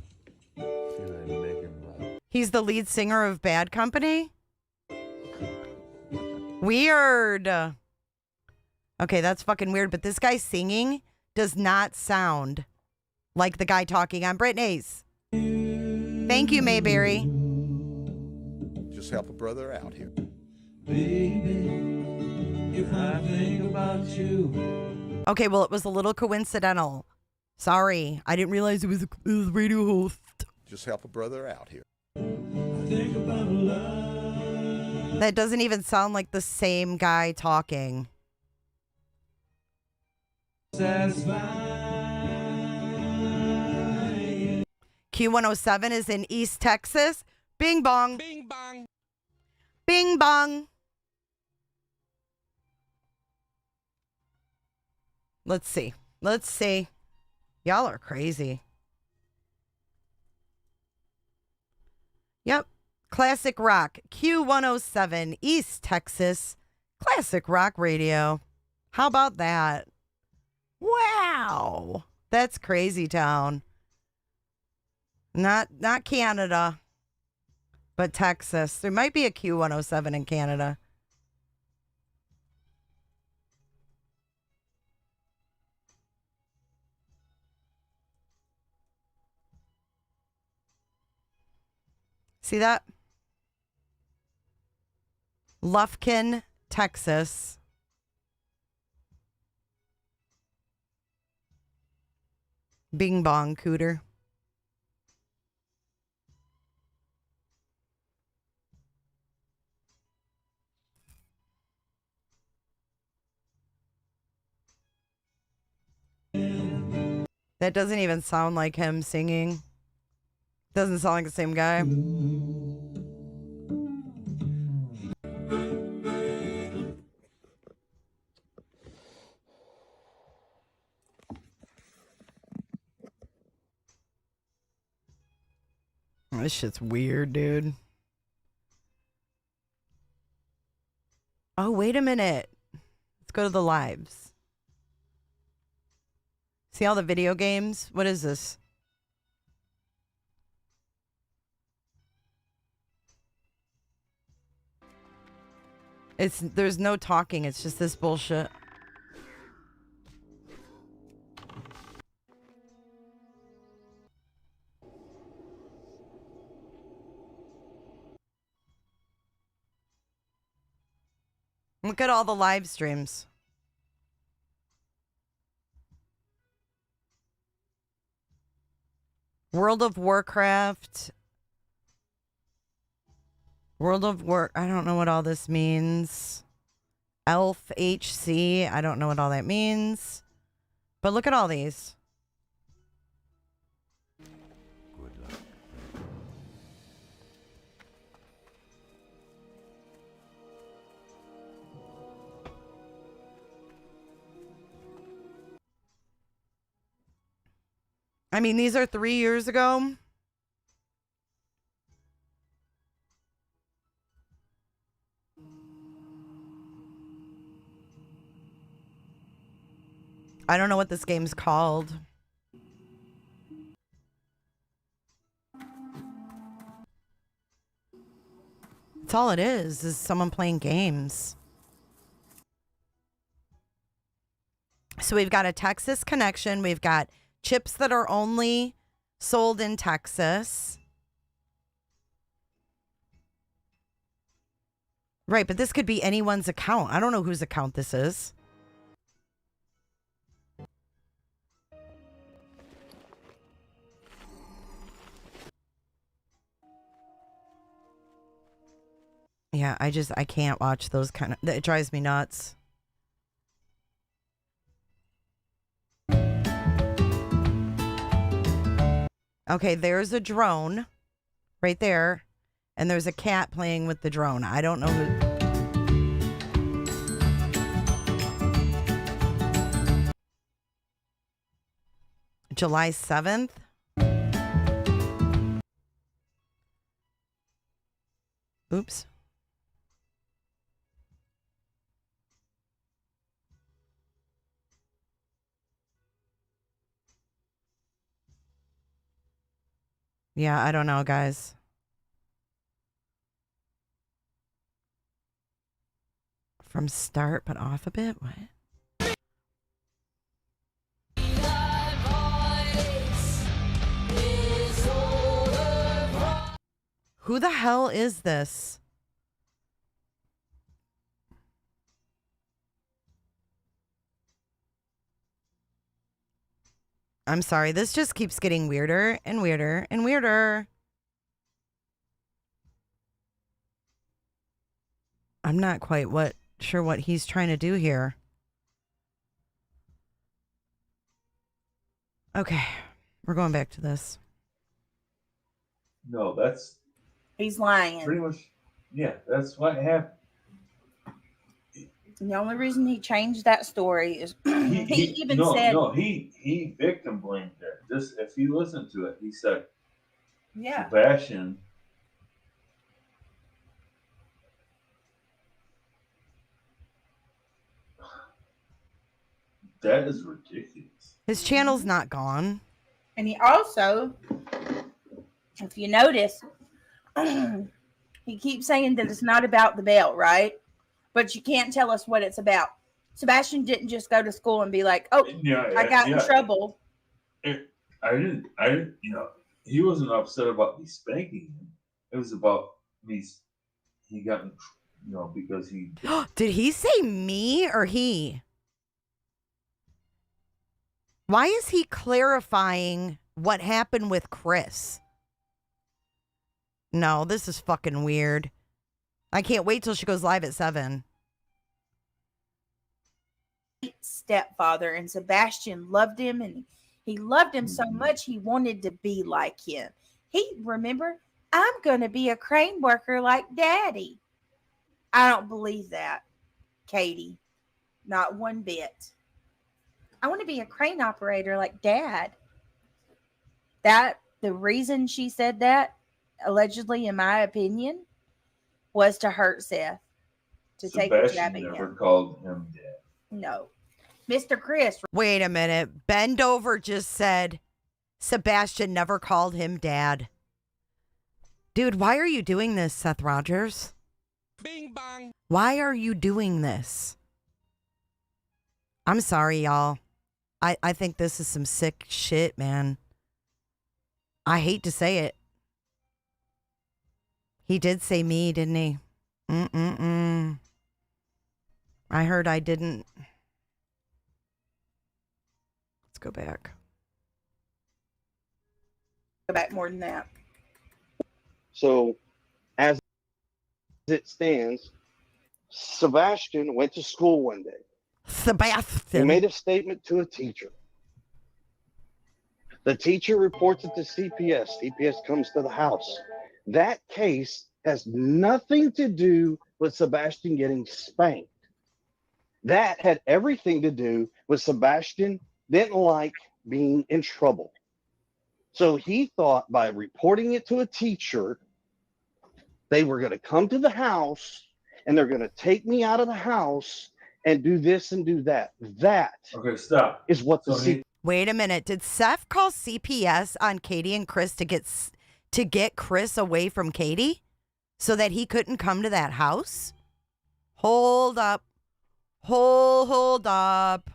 He's the lead singer of Bad Company? Weird. Okay, that's fucking weird, but this guy singing does not sound like the guy talking on Britney's. Thank you, Mayberry. Just help a brother out here. Baby, if I think about you. Okay, well, it was a little coincidental. Sorry, I didn't realize it was a radio host. Just help a brother out here. I think about love. That doesn't even sound like the same guy talking. Satisfied. Q107 is in East Texas. Bing bong. Bing bong. Bing bong. Let's see. Let's see. Y'all are crazy. Yep. Classic Rock. Q107 East Texas. Classic Rock Radio. How about that? Wow. That's crazy town. Not Canada, but Texas. There might be a Q107 in Canada. See that? Lufkin, Texas. Bing bong cooter. That doesn't even sound like him singing. Doesn't sound like the same guy. This shit's weird, dude. Oh, wait a minute. Let's go to the lives. See all the video games? What is this? There's no talking. It's just this bullshit. Look at all the live streams. World of Warcraft. I don't know what all this means. Elf HC. I don't know what all that means. But look at all these. Good luck. I mean, these are 3 years ago. I don't know what this game's called. That's all it is someone playing games. So we've got a Texas connection. We've got chips that are only sold in Texas. Right, but this could be anyone's account. I don't know whose account this is. Yeah, I can't watch those kind of, it drives me nuts. Okay, there's a drone right there, and there's a cat playing with the drone. I don't know who. July 7th? Oops. Yeah, I don't know, guys. From start, but off a bit? What? Who the hell is this? I'm sorry, this just keeps getting weirder and weirder and weirder. I'm not quite sure what he's trying to do here. Okay, we're going back to this. No, that's He's lying. pretty much, yeah, that's what happened. The only reason he changed that story is he even no, said, no, he victim blamed it. This, if you listen to it, he said, yeah, Sebastian that is ridiculous. His channel's not gone. and he also, if you notice, he keeps saying that it's not about the belt, right? But you can't tell us what it's about. Sebastian didn't just go to school and be like, "Oh, I got in trouble." I didn't, he wasn't upset about me spanking him. It was about me. He got in, because he. Did he say me or he? Why is he clarifying what happened with Chris? No, this is fucking weird. I can't wait till she goes live at 7. Stepfather, and Sebastian loved him, and he loved him so much he wanted to be like him. Remember, I'm going to be a crane worker like Daddy. I don't believe that, Katie. Not one bit. I want to be a crane operator like Dad. The reason she said that, allegedly, in my opinion, was to hurt Seth. To take a jab at him. Never called him Dad. No. Mr. Chris. Wait a minute. Bendover just said Sebastian never called him Dad. Dude, why are you doing this, Seth Rogers? Bing bong. Why are you doing this? I'm sorry, y'all. I think this is some sick shit, man. I hate to say it. He did say me, didn't he? I heard I didn't. Let's go back. Go back more than that. So, as it stands, Sebastian went to school one day. Sebastian. He made a statement to a teacher. The teacher reports it to CPS. CPS comes to the house. That case has nothing to do with Sebastian getting spanked. That had everything to do with Sebastian didn't like being in trouble. So he thought by reporting it to a teacher, they were going to come to the house and they're going to take me out of the house and do this and do that. That Okay, stop. is what the Wait a minute. Did Seth call CPS on Katie and Chris to get Chris away from Katie so that he couldn't come to that house? Hold up. Hold up.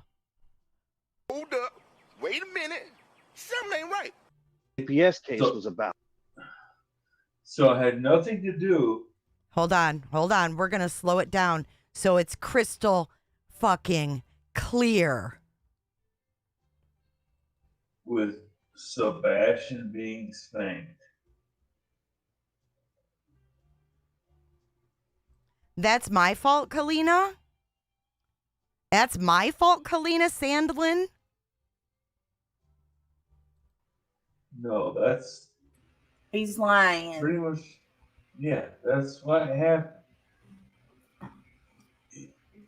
Hold up. Wait a minute. Something ain't right. CPS case was about. So it had nothing to do. Hold on. We're going to slow it down so it's crystal fucking clear. With Sebastian being spanked. That's my fault, Kalina? That's my fault, Kalina Sandlin? No, that's He's lying. pretty much, yeah, that's what happened.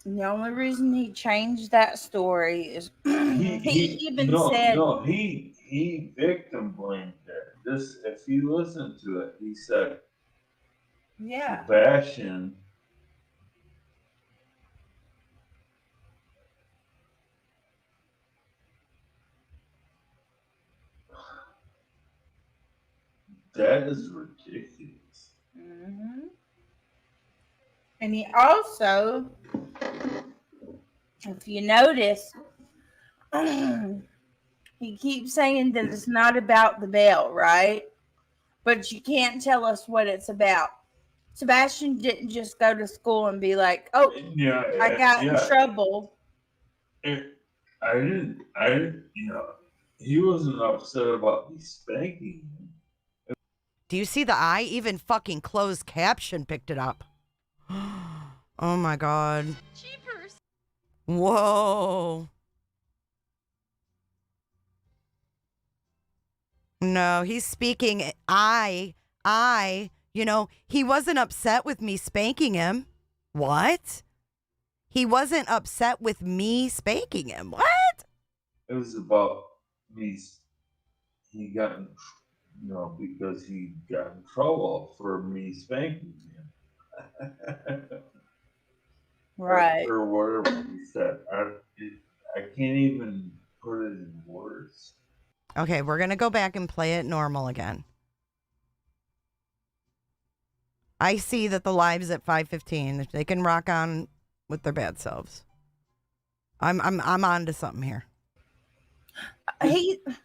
The only reason he changed that story is he even said he victim blamed her. This, if you listen to it, he said, yeah. Sebastian that is ridiculous. Mm-hmm. And he also, if you notice, he keeps saying that it's not about the belt, right? But you can't tell us what it's about. Sebastian didn't just go to school and be like, "Oh, Yeah, I got in trouble." I didn't, he wasn't upset about me spanking him. Do you see the eye? Even fucking closed caption picked it up. Oh my God. Jeepers. Whoa. No, he's speaking. He wasn't upset with me spanking him. What? He wasn't upset with me spanking him. What? It was about me. He got in, because he got in trouble for me spanking him. Right. Or whatever he said. I can't even put it in words. Okay, we're going to go back and play it normal again. I see that the live's at 5:15. They can rock on with their bad selves. I'm on to something here.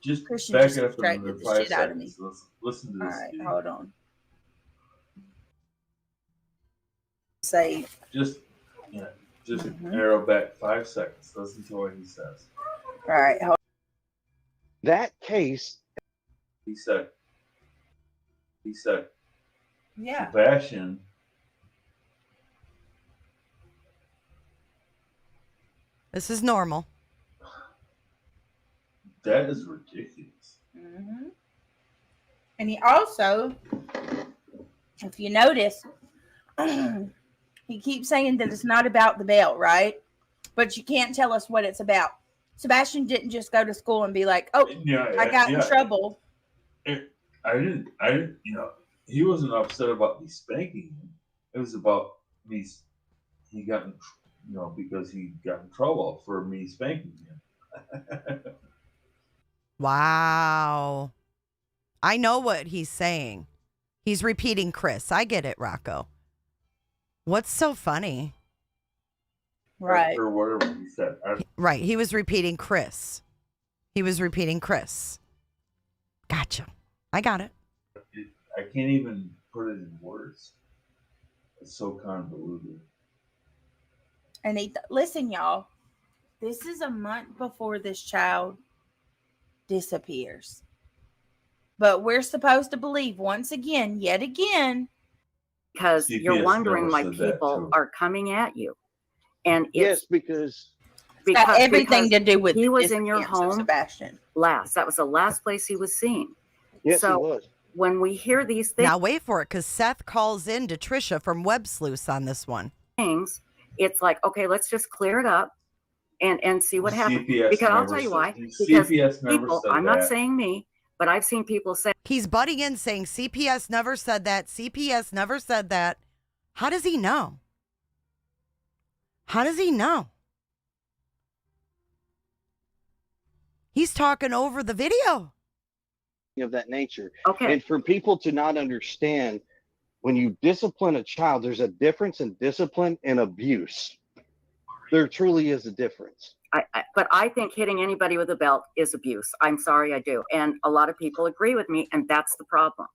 Just Christian back just it up distracted another the 5 shit out of me. seconds. Listen to All this. right, dude. hold on. Say Just arrow back 5 seconds. Listen to what he says. All right. That case. He said. Yeah. Sebastian. This is normal. That is ridiculous. Mm-hmm. And he also, if you notice, he keeps saying that it's not about the belt, right? But you can't tell us what it's about. Sebastian didn't just go to school and be like, "Oh, I got in trouble." I didn't. He wasn't upset about me spanking him. It was about me. He got in, because he got in trouble for me spanking him. Wow. I know what he's saying. He's repeating Chris. I get it, Rocco. What's so funny? Right. Or whatever he said. Right. He was repeating Chris. Gotcha. I got it. I can't even put it in words. It's so convoluted. And listen, y'all, this is a month before this child disappears. But we're supposed to believe once again, yet again, because CPS you're wondering never why said that, people too. are coming at you. And Yes, it's because got everything to do with he the was in your disappearance of home Sebastian. last. That was the last place he was seen. yes, So he was. when we hear these things, Now wait for it, because Seth calls in to Trisha from Web Sleuths on this one. it's like, okay, let's just clear it up and see what happens. CPS Because I'll never tell you said- why. CPS Because never people, said I'm not that. saying me, but I've seen people say He's butting in saying CPS never said that. CPS never said that. How does he know? How does he know? He's talking over the video. Of that nature. Okay. And for people to not understand, when you discipline a child, there's a difference in discipline and abuse. There truly is a difference. But I think hitting anybody with a belt is abuse. I'm sorry, I do. And a lot of people agree with me, and that's the problem.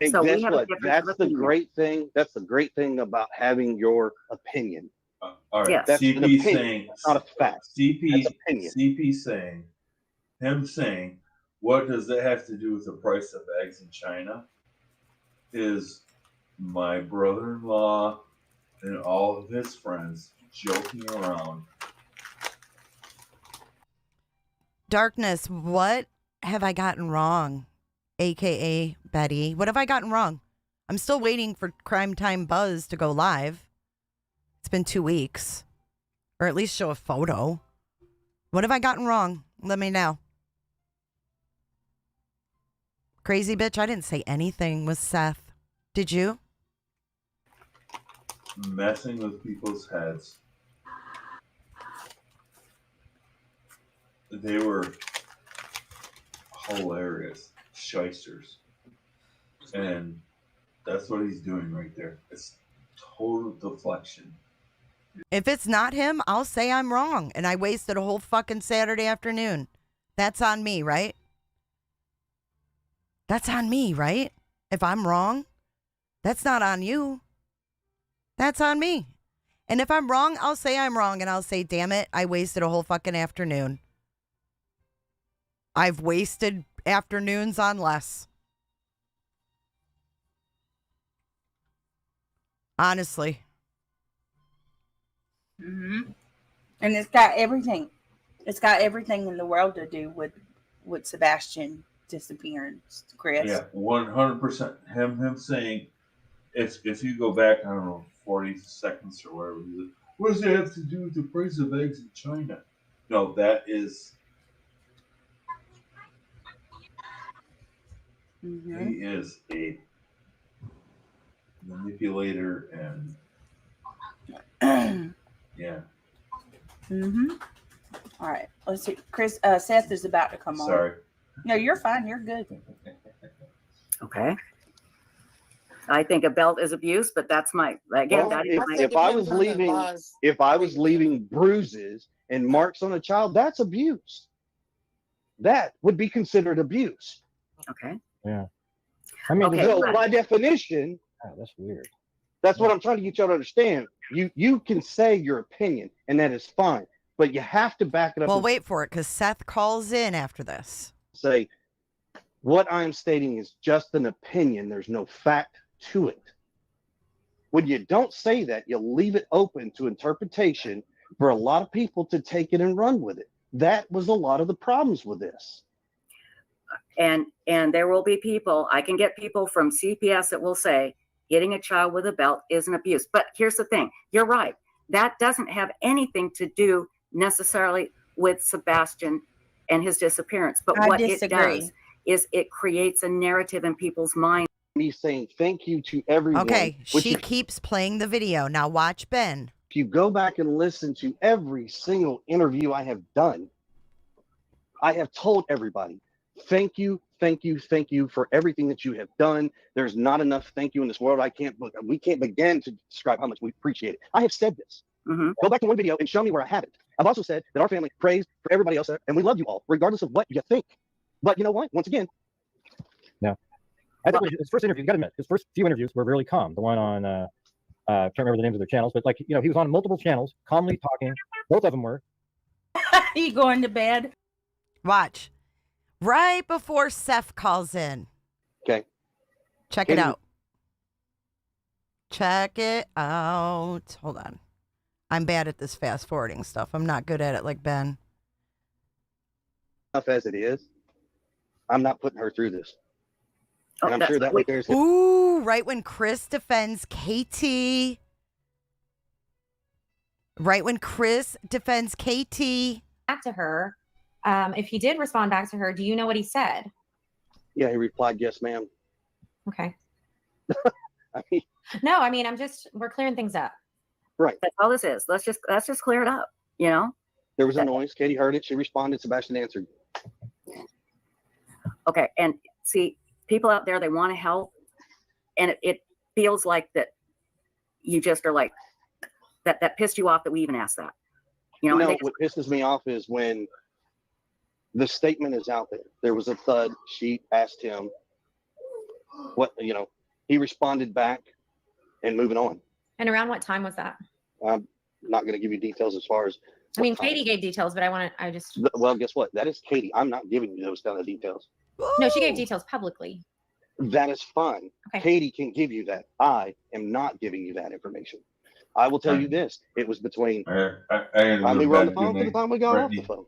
And So guess we have what? a difference That's of the opinion. great thing. That's the great thing about having your opinion. All right, Yes. That's an CP opinion, saying, not a fact. CP, That's opinion. CP saying, him saying, what does that have to do with the price of eggs in China? Is my brother-in-law and all of his friends joking around. Darkness, what have I gotten wrong? AKA Betty. What have I gotten wrong? I'm still waiting for Crime Time Buzz to go live. It's been 2 weeks. Or at least show a photo. What have I gotten wrong? Let me know. Crazy bitch, I didn't say anything with Seth. Did you? Messing with people's heads. They were hilarious shysters. And that's what he's doing right there. It's total deflection. If it's not him, I'll say I'm wrong. And I wasted a whole fucking Saturday afternoon. That's on me, right? That's on me, right? If I'm wrong, that's not on you. That's on me. And if I'm wrong, I'll say I'm wrong. And I'll say, damn it, I wasted a whole fucking afternoon. I've wasted afternoons on less. Honestly. Mm-hmm. And it's got everything. It's got everything in the world to do with Sebastian disappearance, Chris. Yeah, 100%. Him saying, if you go back, I don't know, 40 seconds or whatever, he's like, what does that have to do with the price of eggs in China? No, that is. Mm-hmm. He is a manipulator and yeah. Mm-hmm. All right, let's see. Chris, Seth is about to come on. Sorry. No, you're fine. You're good. Okay. I think a belt is abuse, but that's my again. Well, that is my, if I was leaving bruises and marks on a child, that's abuse. That would be considered abuse. Okay. Yeah. I mean, Okay, so but- by definition, oh, that's weird. that's what I'm trying to get y'all to understand. You can say your opinion, and that is fine, but you have to back it up. Well, and wait for it, because Seth calls in after this. say, what I'm stating is just an opinion. There's no fact to it. When you don't say that, you leave it open to interpretation for a lot of people to take it and run with it. That was a lot of the problems with this. and there will be people. I can get people from CPS that will say hitting a child with a belt is an abuse. But here's the thing: you're right. That doesn't have anything to do necessarily with Sebastian and his disappearance. But I what disagree. it does is it creates a narrative in people's minds. Me saying thank you to everyone. Okay, which she if keeps playing the video. Now watch Ben. you go back and listen to every single interview I have done, I have told everybody, thank you, thank you, thank you for everything that you have done. There's not enough thank you in this world. We can't begin to describe how much we appreciate it. I have said this. Mm-hmm. Go back to one video and show me where I haven't. I've also said that our family prays for everybody else, and we love you all, regardless of what you think. But you know what? Once again, no. I think his first interview, you got to admit, his first few interviews were really calm. The one on Can't remember the names of their channels, but like, you know, he was on multiple channels, calmly talking. Both of them were. You going to bed? Watch. Right before Seth calls in. Okay. Check it out. Check it out. Hold on. I'm bad at this fast forwarding stuff. I'm not good at it like Ben. Enough as it is, I'm not putting her through this. Oh, And I'm that's sure that what there's Ooh, right when Chris defends KT. Right when Chris defends KT. Back to her. If he did respond back to her, do you know what he said? Yeah, he replied, yes, ma'am. Okay. I mean, No, I mean, we're clearing things up. right. That's all this is. Let's just clear it up. You know. There was a noise. Katie heard it. She responded. Sebastian answered. Okay, and see, people out there, they want to help, and it feels like that you just are like that pissed you off that we even asked that. You know, What pisses me off is when the statement is out there. There was a thud. She asked him what, you know, he responded back and moving on. And around what time was that? I'm not going to give you details as far as. I mean, Katie gave details, but I just. Well, guess what? That is Katie. I'm not giving you those kind of details. No, she gave details publicly. That is fine. Okay. Katie can give you that. I am not giving you that information. I will tell you this. It was between. I we were on the phone for the time we got off the phone.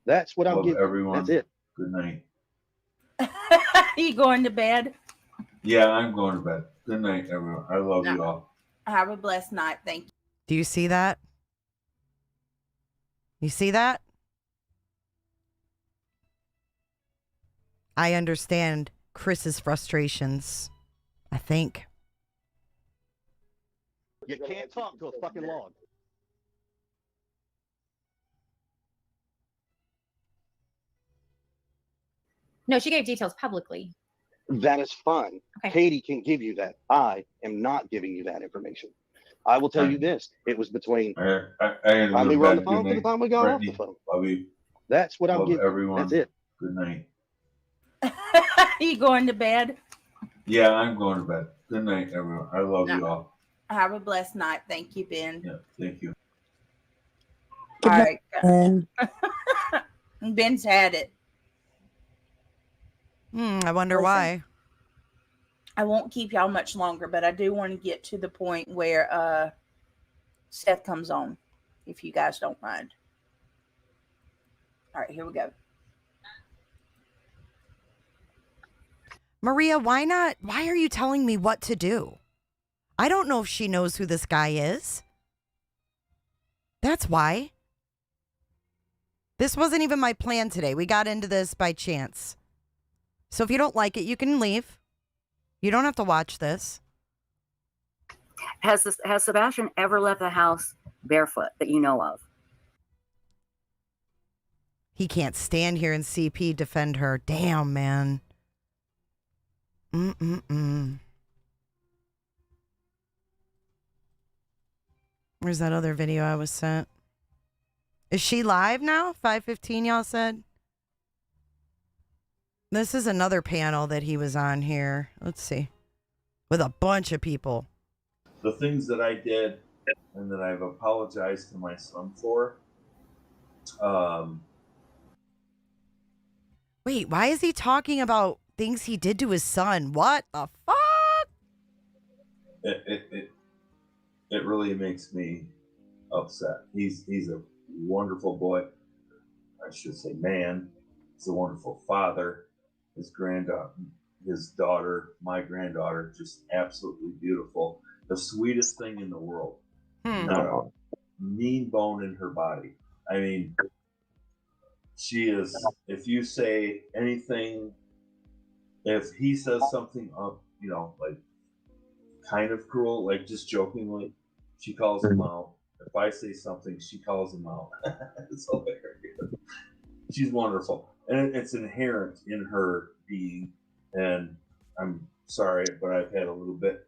That's what I'm giving. Everyone. That's it. Good night. You going to bed? Yeah, I'm going to bed. Good night, everyone. I love you all. Have a blessed night. Thank you. Do you see that? You see that? I understand Chris's frustrations. I think. You can't talk to a fucking log. No, she gave details publicly. That is fine. Okay. Katie can give you that. I am not giving you that information. I will tell you this. It was between. We were on the phone for the time we got off the phone. That's what I'm giving. Everyone. That's it. Good night. You going to bed? Yeah, I'm going to bed. Good night, everyone. I love you all. Have a blessed night. Thank you, Ben. Yeah, thank you. All right. Ben's had it. I wonder why. I won't keep y'all much longer, but I do want to get to the point where Seth comes on, if you guys don't mind. All right, here we go. Maria, why not? Why are you telling me what to do? I don't know if she knows who this guy is. That's why. This wasn't even my plan today. We got into this by chance. So if you don't like it, you can leave. You don't have to watch this. Has Sebastian ever left the house barefoot that you know of? He can't stand here and CP defend her. Damn, man. Where's that other video I was sent? Is she live now? 5:15, y'all said? This is another panel that he was on here. Let's see. With a bunch of people. The things that I did and that I've apologized to my son for. Wait, why is he talking about things he did to his son? What the fuck? It really makes me upset. He's a wonderful boy. I should say man. He's a wonderful father. His granddaughter, his daughter, my granddaughter, just absolutely beautiful. The sweetest thing in the world. Not a mean bone in her body. I mean, she is, if you say anything, if he says something, you know, like kind of cruel, like just jokingly, she calls him out. If I say something, she calls him out. It's hilarious. She's wonderful. And it's inherent in her being. And I'm sorry, but I've had a little bit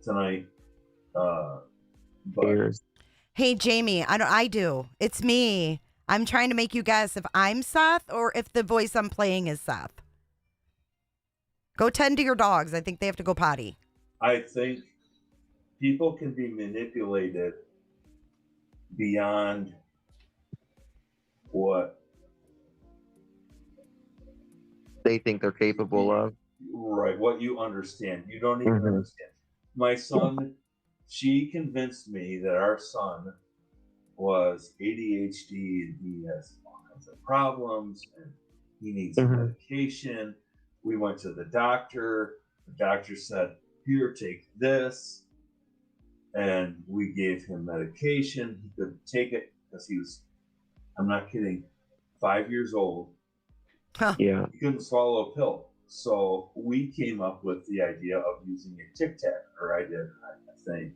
tonight. But Hey, Jamie, I do. It's me. I'm trying to make you guess if I'm Seth or if the voice I'm playing is Seth. Go tend to your dogs. I think they have to go potty. I think people can be manipulated beyond what they think they're capable of. Right, what you understand. You don't even understand. My son, she convinced me that our son was ADHD and he has all kinds of problems and he needs medication. We went to the doctor. The doctor said, here, take this. And we gave him medication. He couldn't take it because he was, I'm not kidding, 5 years old. Yeah. He couldn't swallow a pill. So we came up with the idea of using a Tic Tac, or I did, I think.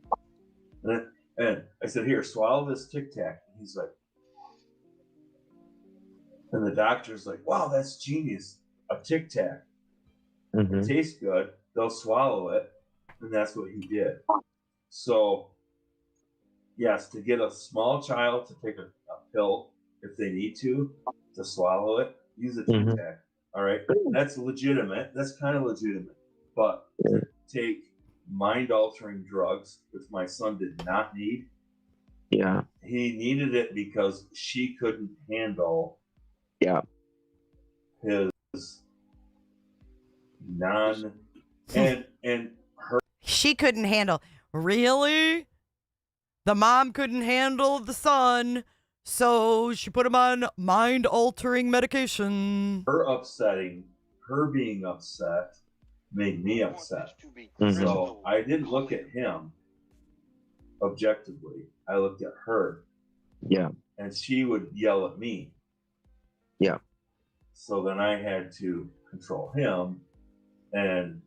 And I said, here, swallow this Tic Tac. And he's like, and the doctor's like, wow, that's genius. A Tic Tac. It tastes good. They'll swallow it. And that's what he did. So, yes, to get a small child to take a pill if they need to swallow it, use a Tic Tac. All right. That's legitimate. That's kind of legitimate. But to take mind altering drugs, which my son did not need. Yeah. He needed it because she couldn't handle his and her. She couldn't handle. Really? The mom couldn't handle the son, so she put him on mind-altering medication. Her being upset made me upset. So I didn't look at him objectively. I looked at her. Yeah. And she would yell at me. Yeah. So then I had to control him, and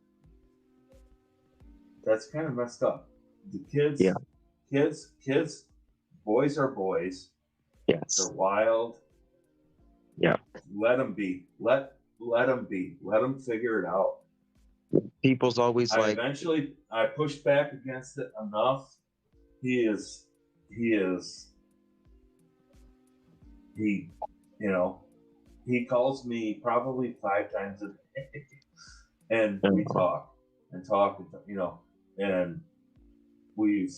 that's kind of messed up. The kids, boys are boys. Yes. They're wild. Yeah. Let them be. Let them be. Let them figure it out. People's always like. Eventually, I pushed back against it enough. He, he calls me probably 5 times a day, and we talk, and we've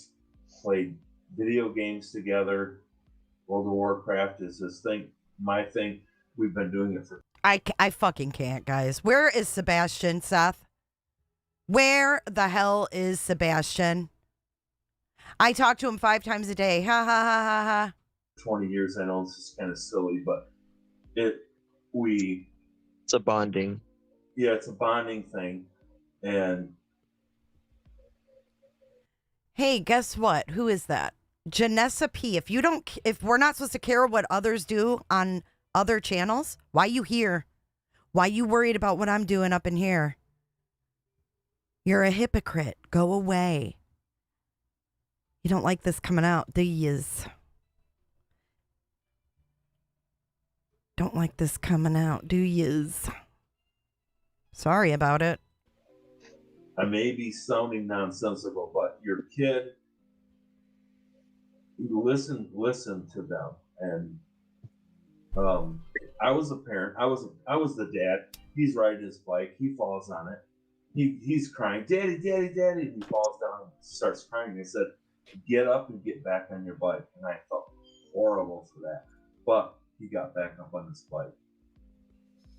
played video games together. World of Warcraft is his thing, my thing. We've been doing it for. I fucking can't, guys. Where is Sebastian, Seth? Where the hell is Sebastian? I talk to him 5 times a day. Ha ha ha ha ha. 20 years. I know this is kind of silly, but it's a bonding. Yeah, it's a bonding thing. And hey, guess what? Who is that? Janessa P. If we're not supposed to care what others do on other channels, why you here? Why you worried about what I'm doing up in here? You're a hypocrite. Go away. You don't like this coming out, do yous? Don't like this coming out, do yous? Sorry about it. I may be sounding nonsensical, but your kid, listen to them. And I was a parent. I was the dad. He's riding his bike. He falls on it. He's crying, Daddy, Daddy, Daddy. And he falls down and starts crying. They said, get up and get back on your bike. And I felt horrible for that. But he got back up on his bike.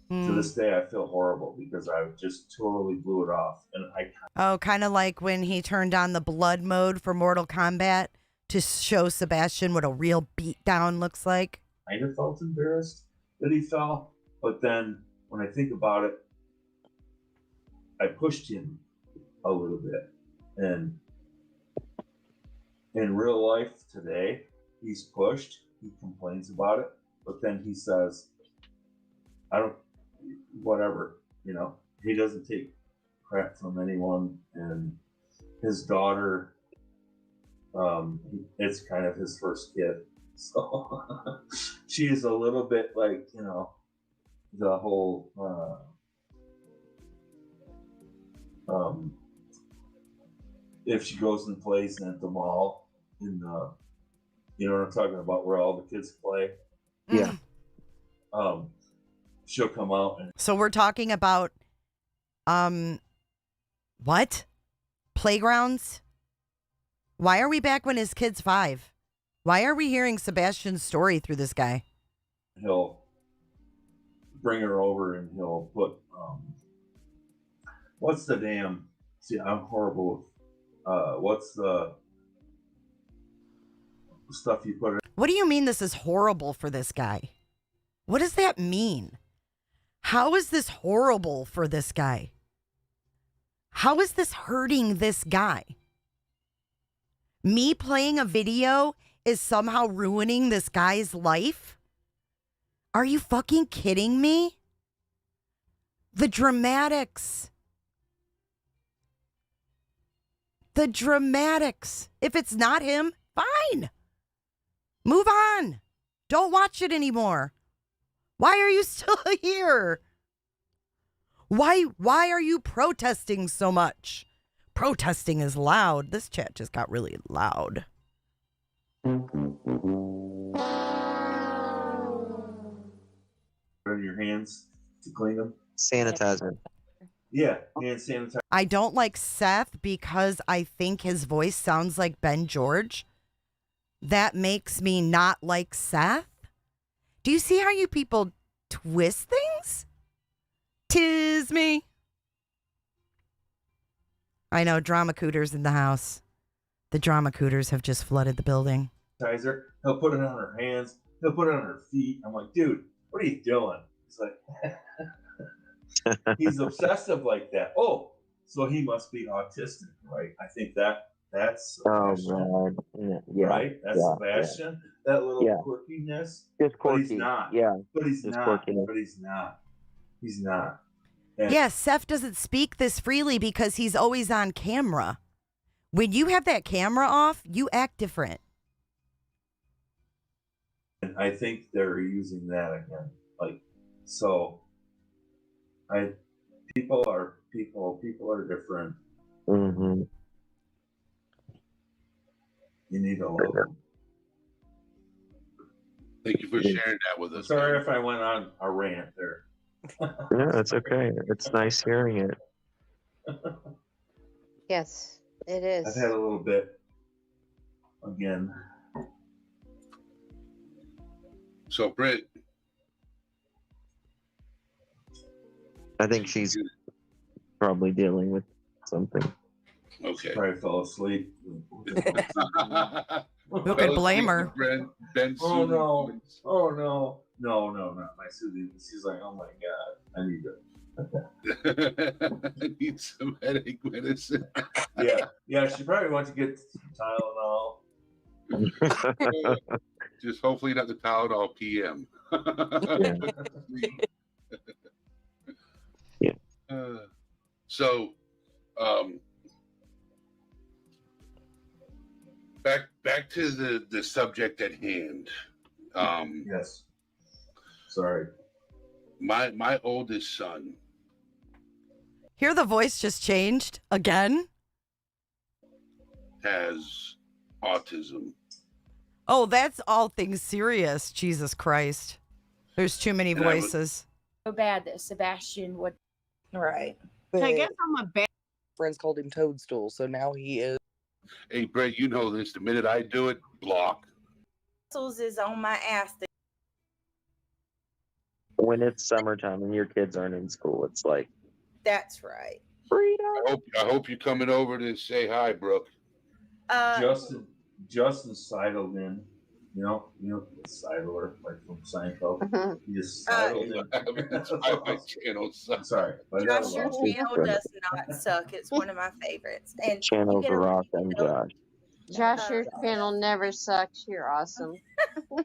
To this day, I feel horrible because I just totally blew it off. And kind of like when he turned on the blood mode for Mortal Kombat to show Sebastian what a real beatdown looks like. I kind of felt embarrassed that he fell. But then when I think about it, I pushed him a little bit. And in real life today, he's pushed. He complains about it. But then he says, whatever, he doesn't take crap from anyone. And his daughter, it's kind of his first kid. So she's a little bit like, the whole, if she goes and plays at the mall in the, you know what I'm talking about, where all the kids play. Yeah. She'll come out and. So we're talking about, what? Playgrounds? Why are we back when his kid's 5? Why are we hearing Sebastian's story through this guy? He'll bring her over and he'll put what's the damn? See, I'm horrible with what's the stuff you put in? What do you mean this is horrible for this guy? What does that mean? How is this horrible for this guy? How is this hurting this guy? Me playing a video is somehow ruining this guy's life? Are you fucking kidding me? The dramatics. The dramatics. If it's not him, fine. Move on. Don't watch it anymore. Why are you still here? Why are you protesting so much? Protesting is loud. This chat just got really loud. Put in your hands to clean them. Sanitizer. Yeah, hand sanitizer. I don't like Seth because I think his voice sounds like Ben George. That makes me not like Seth. Do you see how you people twist things? 'Tis me. I know, drama cooters in the house. The drama cooters have just flooded the building. He'll put it on her hands. He'll put it on her feet. I'm like, dude, what are you doing? He's like, he's obsessive like that. Oh, so he must be autistic, right? I think that's Sebastian, Yeah. right? That's Sebastian. That little quirkiness. Just quirky. But he's not. Yeah. But he's Just not. quirkiness. But he's not. He's not. And Yeah, Seth doesn't speak this freely because he's always on camera. When you have that camera off, you act different. I think they're using that again. Like, so people are different. Mm-hmm. You need to love them. Thank you for sharing that with us. Sorry if I went on a rant there. No, it's okay. It's nice hearing it. Yes, it is. I've had a little bit again. So, Britt, I think she's probably dealing with something. Okay. Probably fell asleep. Who could blame her? Ben Oh no! Oh no! No, not my soothing. She's like, oh my god, I need to. I need some headache medicine. Yeah. She probably wants to get some Tylenol. Just hopefully not the Tylenol PM. So, back to the subject at hand. Yes. Sorry. My oldest son. Hear the voice just changed again? Has autism. Oh, that's all things serious. Jesus Christ. There's too many voices. So bad that Sebastian would. Right. But I guess I'm a bad. friends called him Toadstool, so now he is. Hey, Brett, you know this. The minute I do it, block. Is on my ass. When it's summertime and your kids aren't in school, it's like That's right. freedom. I hope you're coming over to say hi, Brooke. Justin sidled in. You know, Seidler, like from Seinfeld. He just sidled in. That's why my channel sucks. Sorry. Josh, your channel does not suck. It's one of my favorites. And channels are rock and Josh. Josh, your channel never sucks. You're awesome. All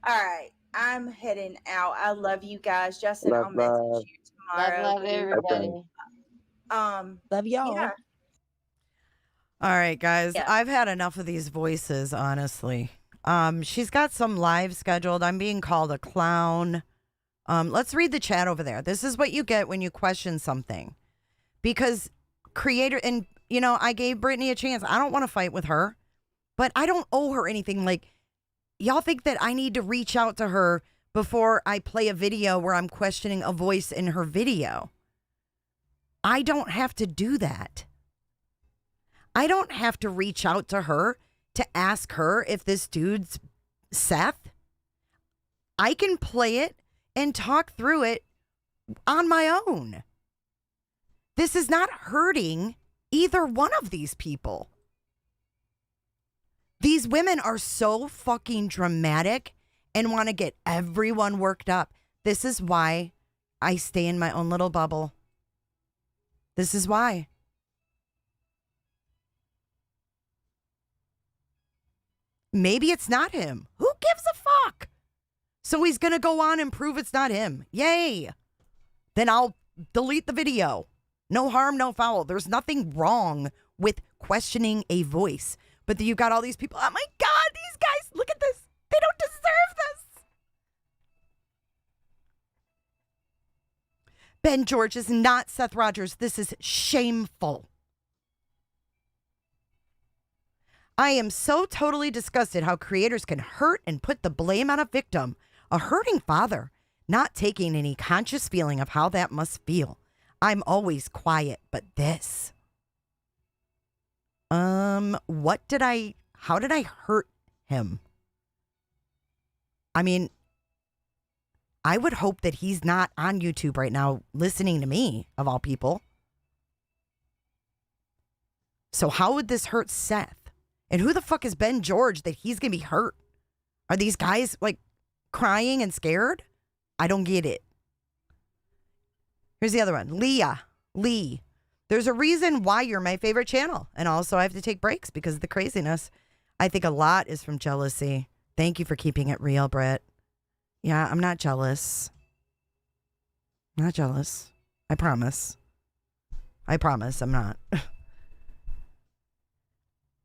right. I'm heading out. I love you guys. Justin, I'll message you tomorrow. Love everybody. Love y'all. Yeah. All right, guys. Yeah. I've had enough of these voices, honestly. She's got some live scheduled. I'm being called a clown. Let's read the chat over there. This is what you get when you question something. Because creator, and I gave Brittany a chance. I don't want to fight with her, but I don't owe her anything. Like, y'all think that I need to reach out to her before I play a video where I'm questioning a voice in her video. I don't have to do that. I don't have to reach out to her to ask her if this dude's Seth. I can play it and talk through it on my own. This is not hurting either one of these people. These women are so fucking dramatic and want to get everyone worked up. This is why I stay in my own little bubble. This is why. Maybe it's not him. Who gives a fuck? So he's going to go on and prove it's not him. Yay. Then I'll delete the video. No harm, no foul. There's nothing wrong with questioning a voice. But you got all these people. Oh my God, these guys, look at this. They don't deserve this. Ben George is not Seth Rogers. This is shameful. I am so totally disgusted how creators can hurt and put the blame on a victim, a hurting father, not taking any conscious feeling of how that must feel. I'm always quiet, but this. How did I hurt him? I mean, I would hope that he's not on YouTube right now listening to me, of all people. So how would this hurt Seth? And who the fuck is Ben George that he's going to be hurt? Are these guys like crying and scared? I don't get it. Here's the other one. Lee. There's a reason why you're my favorite channel. And also I have to take breaks because of the craziness. I think a lot is from jealousy. Thank you for keeping it real, Britt. Yeah, I'm not jealous. I'm not jealous. I promise. I'm not.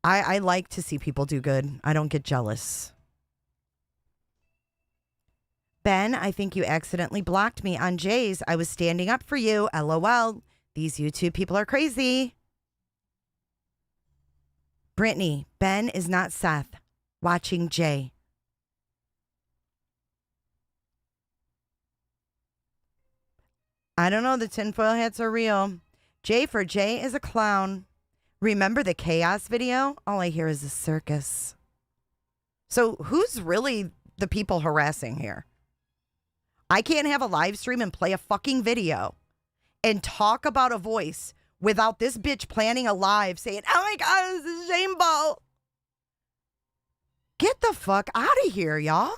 I like to see people do good. I don't get jealous. Ben, I think you accidentally blocked me on Jay's. I was standing up for you. LOL. These YouTube people are crazy. Brittany, Ben is not Seth. Watching Jay. I don't know. The tinfoil hats are real. Jay for Jay is a clown. Remember the chaos video? All I hear is a circus. So who's really the people harassing here? I can't have a live stream and play a fucking video and talk about a voice without this bitch planning a live saying, oh my God, this is shameful. Get the fuck out of here, y'all.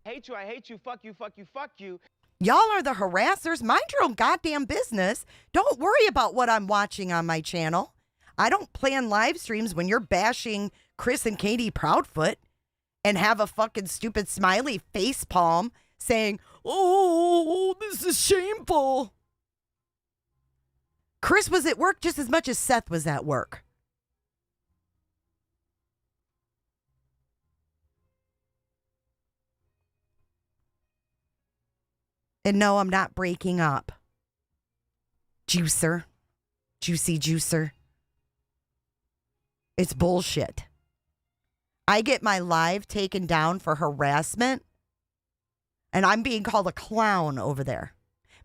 I hate you, fuck you, fuck you, fuck you. Y'all are the harassers. Mind your own goddamn business. Don't worry about what I'm watching on my channel. I don't plan live streams when you're bashing Chris and Katie Proudfoot and have a fucking stupid smiley face palm saying, oh, this is shameful. Chris was at work just as much as Seth was at work. And no, I'm not breaking up. Juicer. Juicy juicer. It's bullshit. I get my live taken down for harassment, and I'm being called a clown over there.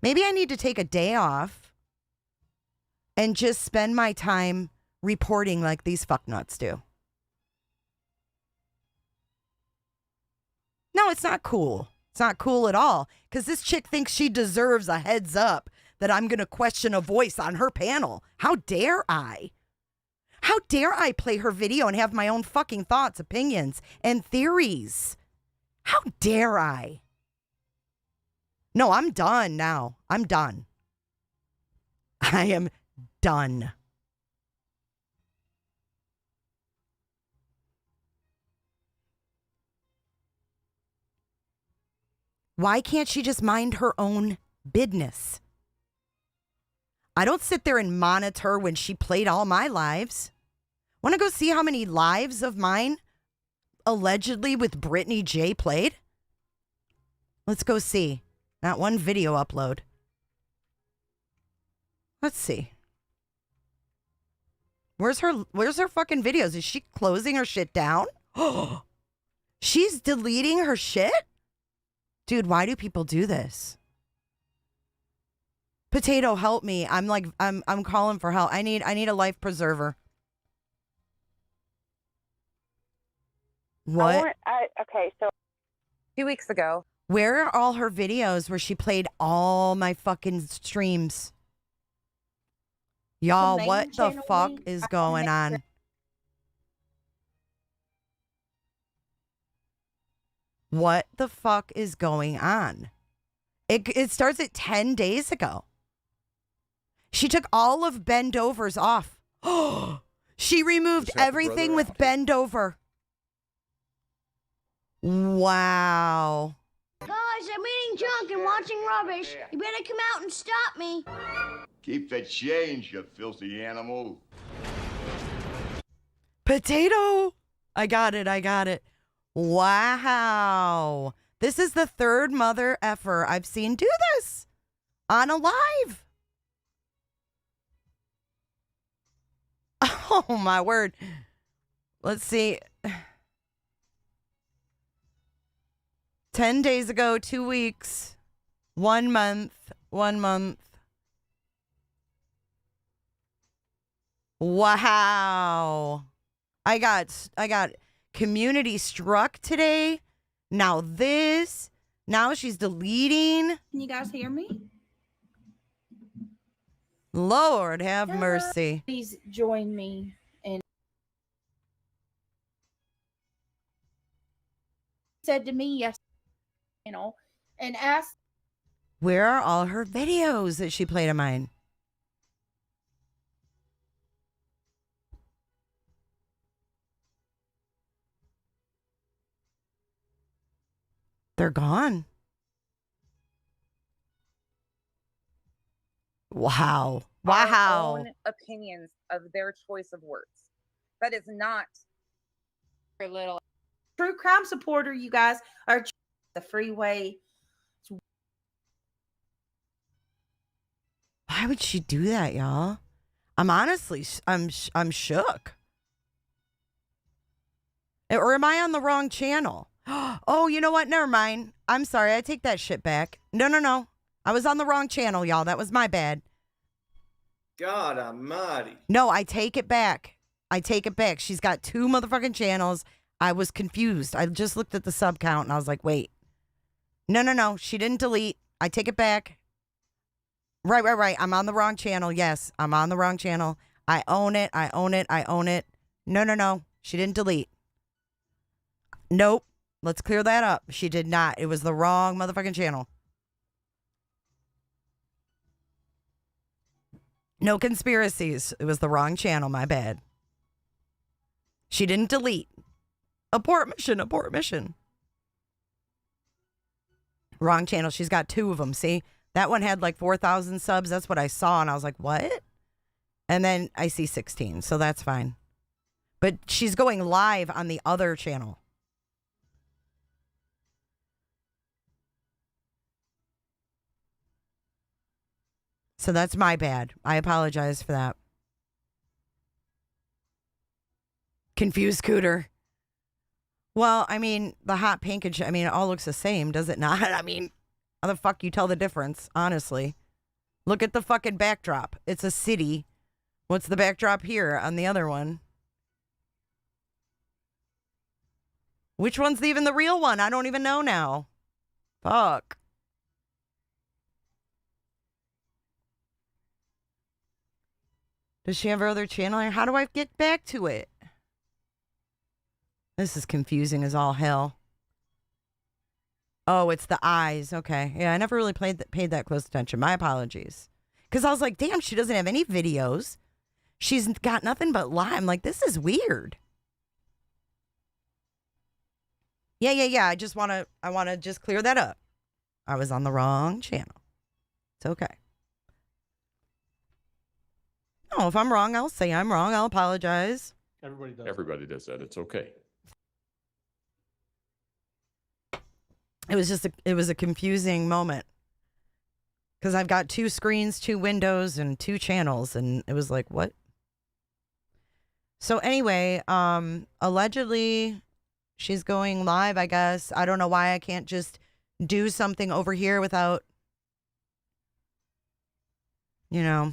Maybe I need to take a day off and just spend my time reporting like these fucknuts do. No, it's not cool. It's not cool at all, because this chick thinks she deserves a heads up that I'm going to question a voice on her panel. How dare I? How dare I play her video and have my own fucking thoughts, opinions, and theories? How dare I? No, I'm done now. I'm done. I am done. Why can't she just mind her own business? I don't sit there and monitor when she played all my lives. Want to go see how many lives of mine allegedly with Brittany J played? Let's go see. Not one video upload. Let's see. Where's her fucking videos? Is she closing her shit down? She's deleting her shit? Dude, why do people do this? Potato, help me. I'm like, I'm calling for help. I need a life preserver. What? Okay, so 2 weeks ago. Where are all her videos where she played all my fucking streams? Y'all, what the fuck is going on? What the fuck is going on? It starts at 10 days ago. She took all of Bend Over's off. She removed everything with Bend Over. Wow. Guys, I'm eating junk and watching rubbish. You better come out and stop me. Keep the change, you filthy animal. Potato. I got it. Wow. This is the third mother effer I've seen do this on a live. Oh, my word. Let's see. 10 days ago, 2 weeks, 1 month, 1 month. Wow. I got community struck today. Now this. Now she's deleting. Can you guys hear me? Lord have mercy. Please join me and said to me yesterday, and asked. Where are all her videos that she played of mine? They're gone. Wow. Our own opinions of their choice of words. That is not For little true crime supporter, you guys are the freeway. Why would she do that, y'all? I'm honestly, I'm shook. Or am I on the wrong channel? Oh, you know what? Never mind. I'm sorry. I take that shit back. No. I was on the wrong channel, y'all. That was my bad. God almighty. No, I take it back. She's got 2 motherfucking channels. I was confused. I just looked at the sub count and I was like, wait. No. She didn't delete. I take it back. Right. I'm on the wrong channel. Yes, I'm on the wrong channel. I own it. No. She didn't delete. Nope. Let's clear that up. She did not. It was the wrong motherfucking channel. No conspiracies. It was the wrong channel. My bad. She didn't delete. Abort mission. Wrong channel. She's got 2 of them. See? That one had like 4,000 subs. That's what I saw. And I was like, what? And then I see 16. So that's fine. But she's going live on the other channel. So that's my bad. I apologize for that. Confused Cooter. Well, I mean, the hot pink and it all looks the same, does it not? I mean, how the fuck you tell the difference, honestly? Look at the fucking backdrop. It's a city. What's the backdrop here on the other one? Which one's even the real one? I don't even know now. Fuck. Does she have her other channel? How do I get back to it? This is confusing as all hell. Oh, it's the eyes. Okay. Yeah, I never really paid that close attention. My apologies. Because I was like, damn, she doesn't have any videos. She's got nothing but live. I'm like, this is weird. Yeah. I want to just clear that up. I was on the wrong channel. It's okay. No, if I'm wrong, I'll say I'm wrong. I'll apologize. Everybody does that. It's okay. It was a confusing moment. Because I've got 2 screens, 2 windows, and 2 channels, and it was like, what? So anyway, allegedly, she's going live, I guess. I don't know why I can't just do something over here without you know,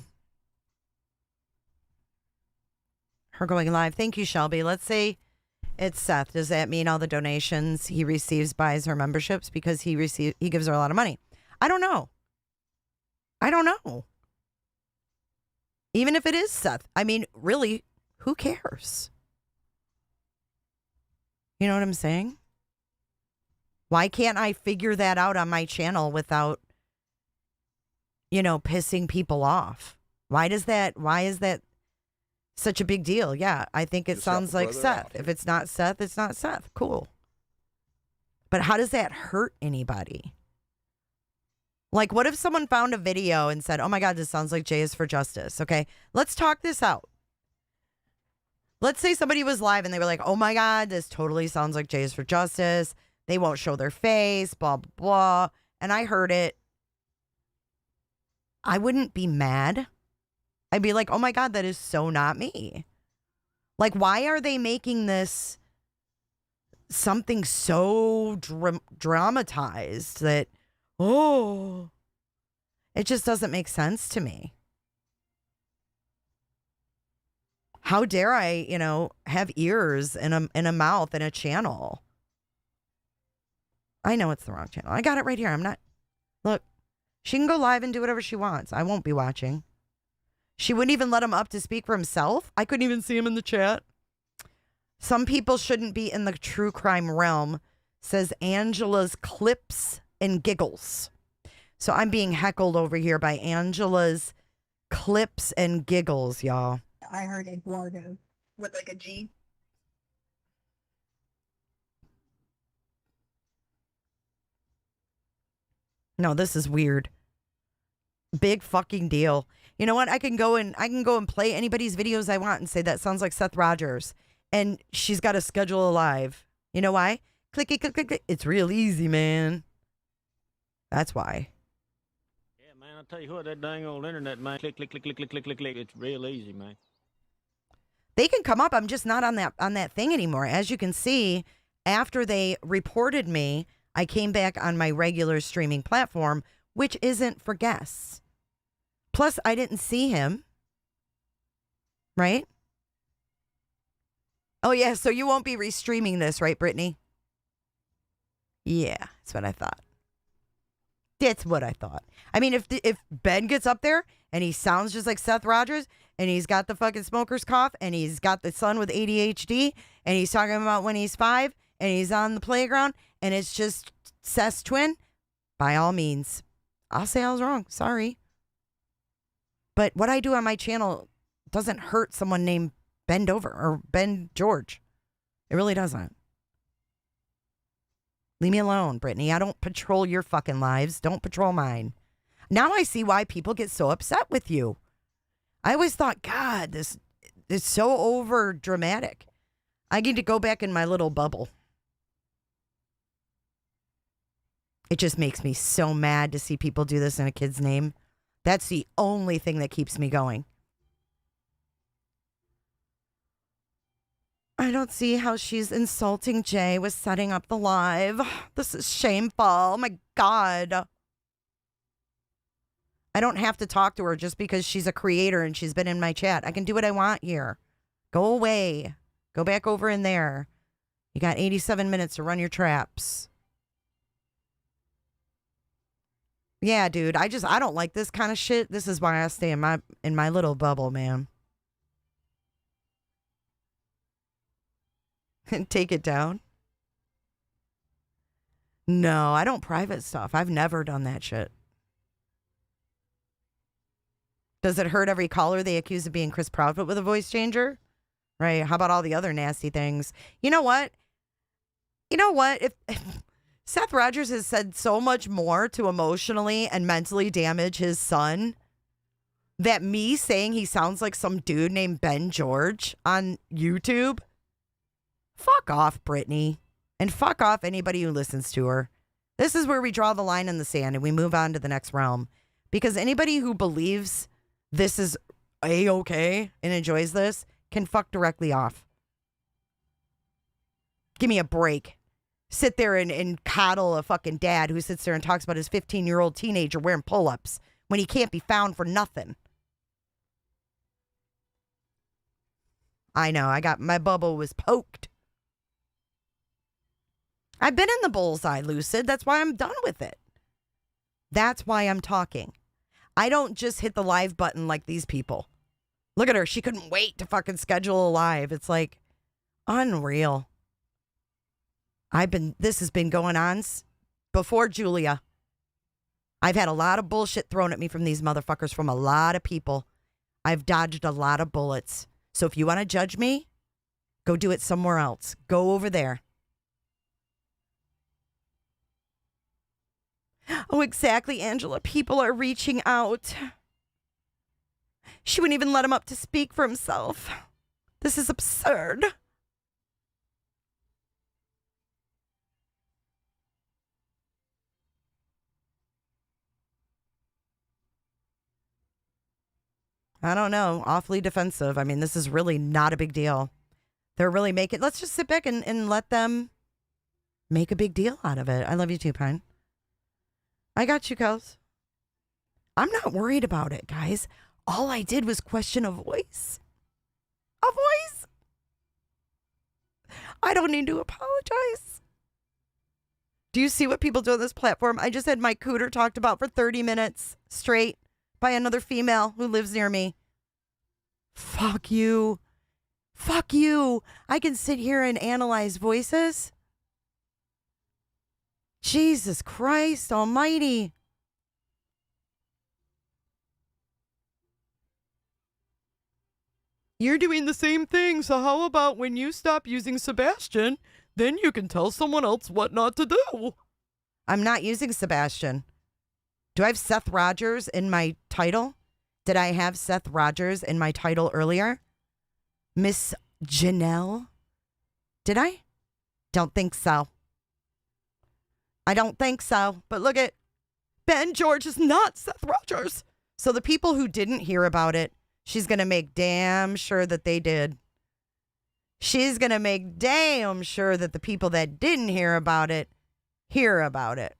her going live. Thank you, Shelby. Let's say it's Seth. Does that mean all the donations he receives buys her memberships because he gives her a lot of money? I don't know. Even if it is Seth, I mean, really, who cares? You know what I'm saying? Why can't I figure that out on my channel without, pissing people off? Why is that such a big deal? Yeah, I think it sounds like Seth. If it's not Seth, it's not Seth. Cool. But how does that hurt anybody? Like, what if someone found a video and said, oh my God, this sounds like Jay is for Justice? Okay, let's talk this out. Let's say somebody was live and they were like, oh my God, this totally sounds like Jay is for Justice. They won't show their face, blah, blah, blah. And I heard it. I wouldn't be mad. I'd be like, oh my God, that is so not me. Like, why are they making this something so dramatized that, it just doesn't make sense to me. How dare I, have ears and a mouth and a channel? I know it's the wrong channel. I got it right here. Look, she can go live and do whatever she wants. I won't be watching. She wouldn't even let him up to speak for himself. I couldn't even see him in the chat. Some people shouldn't be in the true crime realm, says Angela's Clips and Giggles. So I'm being heckled over here by Angela's Clips and Giggles, y'all. I heard Eduardo with like a G. No, this is weird. Big fucking deal. You know what? I can go and play anybody's videos I want and say that sounds like Seth Rogers. And she's got to schedule a live. You know why? Clicky, click, click, click. It's real easy, man. That's why. Yeah, man, I'll tell you what, that dang old internet, man. Click, click, click, click, click, click, click, click. It's real easy, man. They can come up. I'm just not on that thing anymore. As you can see, after they reported me, I came back on my regular streaming platform, which isn't for guests. Plus, I didn't see him. Right? Oh, yeah. So you won't be restreaming this, right, Brittany? Yeah, that's what I thought. That's what I thought. I mean, if Ben gets up there and he sounds just like Seth Rogers and he's got the fucking smoker's cough and he's got the son with ADHD and he's talking about when he's 5 and he's on the playground and it's just Seth's twin, by all means, I'll say I was wrong. Sorry. But what I do on my channel doesn't hurt someone named Ben Dover or Ben George. It really doesn't. Leave me alone, Brittany. I don't patrol your fucking lives. Don't patrol mine. Now I see why people get so upset with you. I always thought, God, this is so over dramatic. I need to go back in my little bubble. It just makes me so mad to see people do this in a kid's name. That's the only thing that keeps me going. I don't see how she's insulting Jay with setting up the live. This is shameful. Oh my God. I don't have to talk to her just because she's a creator and she's been in my chat. I can do what I want here. Go away. Go back over in there. You got 87 minutes to run your traps. Yeah, dude. I don't like this kind of shit. This is why I stay in my little bubble, man. And take it down. No, I don't private stuff. I've never done that shit. Does it hurt every caller they accuse of being Chris Proudfoot with a voice changer? Right. How about all the other nasty things? You know what? If Seth Rogers has said so much more to emotionally and mentally damage his son, that me saying he sounds like some dude named Ben George on YouTube, fuck off, Brittany. And fuck off anybody who listens to her. This is where we draw the line in the sand and we move on to the next realm. Because anybody who believes this is A-okay and enjoys this can fuck directly off. Give me a break. Sit there and coddle a fucking dad who sits there and talks about his 15-year-old teenager wearing pull-ups when he can't be found for nothing. I know. My bubble was poked. I've been in the bullseye, Lucid. That's why I'm done with it. That's why I'm talking. I don't just hit the live button like these people. Look at her. She couldn't wait to fucking schedule a live. It's like unreal. This has been going on before Julia. I've had a lot of bullshit thrown at me from these motherfuckers from a lot of people. I've dodged a lot of bullets. So if you want to judge me, go do it somewhere else. Go over there. Oh, exactly, Angela. People are reaching out. She wouldn't even let him up to speak for himself. This is absurd. I don't know. Awfully defensive. I mean, this is really not a big deal. They're really making... Let's just sit back and let them make a big deal out of it. I love you too, Pine. I got you, Kels. I'm not worried about it, guys. All I did was question a voice. A voice. I don't need to apologize. Do you see what people do on this platform? I just had my cooter talked about for 30 minutes straight by another female who lives near me. Fuck you. Fuck you. I can sit here and analyze voices. Jesus Christ almighty. You're doing the same thing, so how about when you stop using Sebastian, then you can tell someone else what not to do? I'm not using Sebastian. Do I have Seth Rogers in my title? Did I have Seth Rogers in my title earlier? Miss Janelle? Did I? Don't think so. I don't think so. But look at Ben George is not Seth Rogers. So the people who didn't hear about it, she's going to make damn sure that they did. She's going to make damn sure that the people that didn't hear about it hear about it.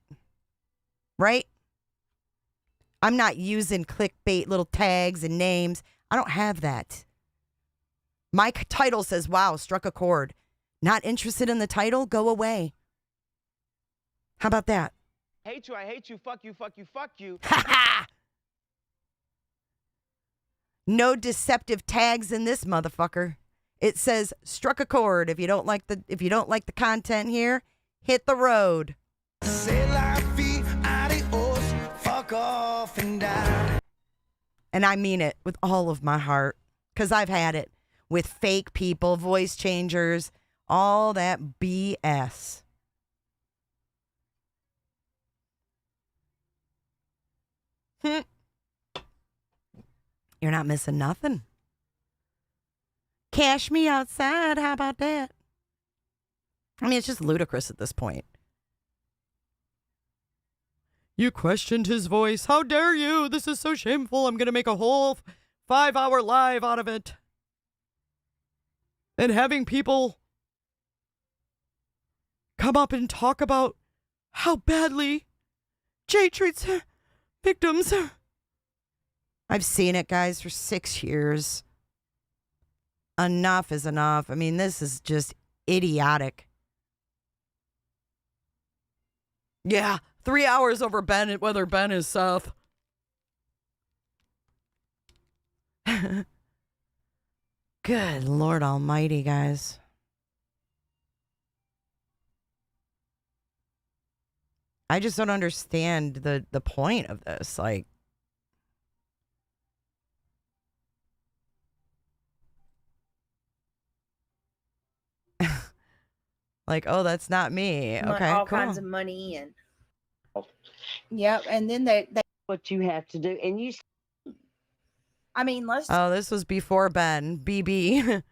Right? I'm not using clickbait little tags and names. I don't have that. My title says, wow, struck a chord. Not interested in the title? Go away. How about that? I hate you, fuck you, fuck you, fuck you. Ha ha! No deceptive tags in this motherfucker. It says struck a chord. If you don't like the content here, hit the road. Fuck off and die. And I mean it with all of my heart, because I've had it with fake people, voice changers, all that BS. You're not missing nothing. Cash me outside. How about that? I mean, it's just ludicrous at this point. You questioned his voice. How dare you? This is so shameful. I'm going to make a whole 5-hour live out of it. And having people come up and talk about how badly Jay treats victims. I've seen it, guys, for 6 years. Enough is enough. I mean, this is just idiotic. Yeah, 3 hours over Ben, whether Ben is Seth. Good Lord Almighty, guys. I just don't understand the point of this. Like, like, oh, that's not me. Okay, all cool. kinds of money and yep. And then they what you have to do, and you. I mean, let's. Oh, this was before Ben. BB.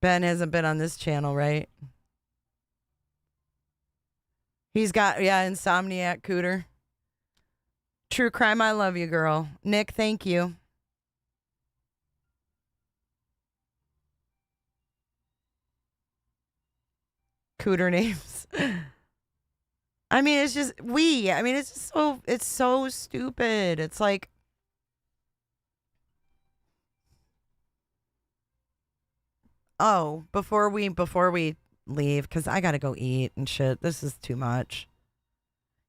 Ben hasn't been on this channel, right? He's got, yeah, Insomniac Cooter. True Crime, I love you, girl. Nick, thank you. Cooter names. I mean, it's just, it's just it's so stupid. It's like, Oh, before we leave, because I gotta go eat and shit. This is too much.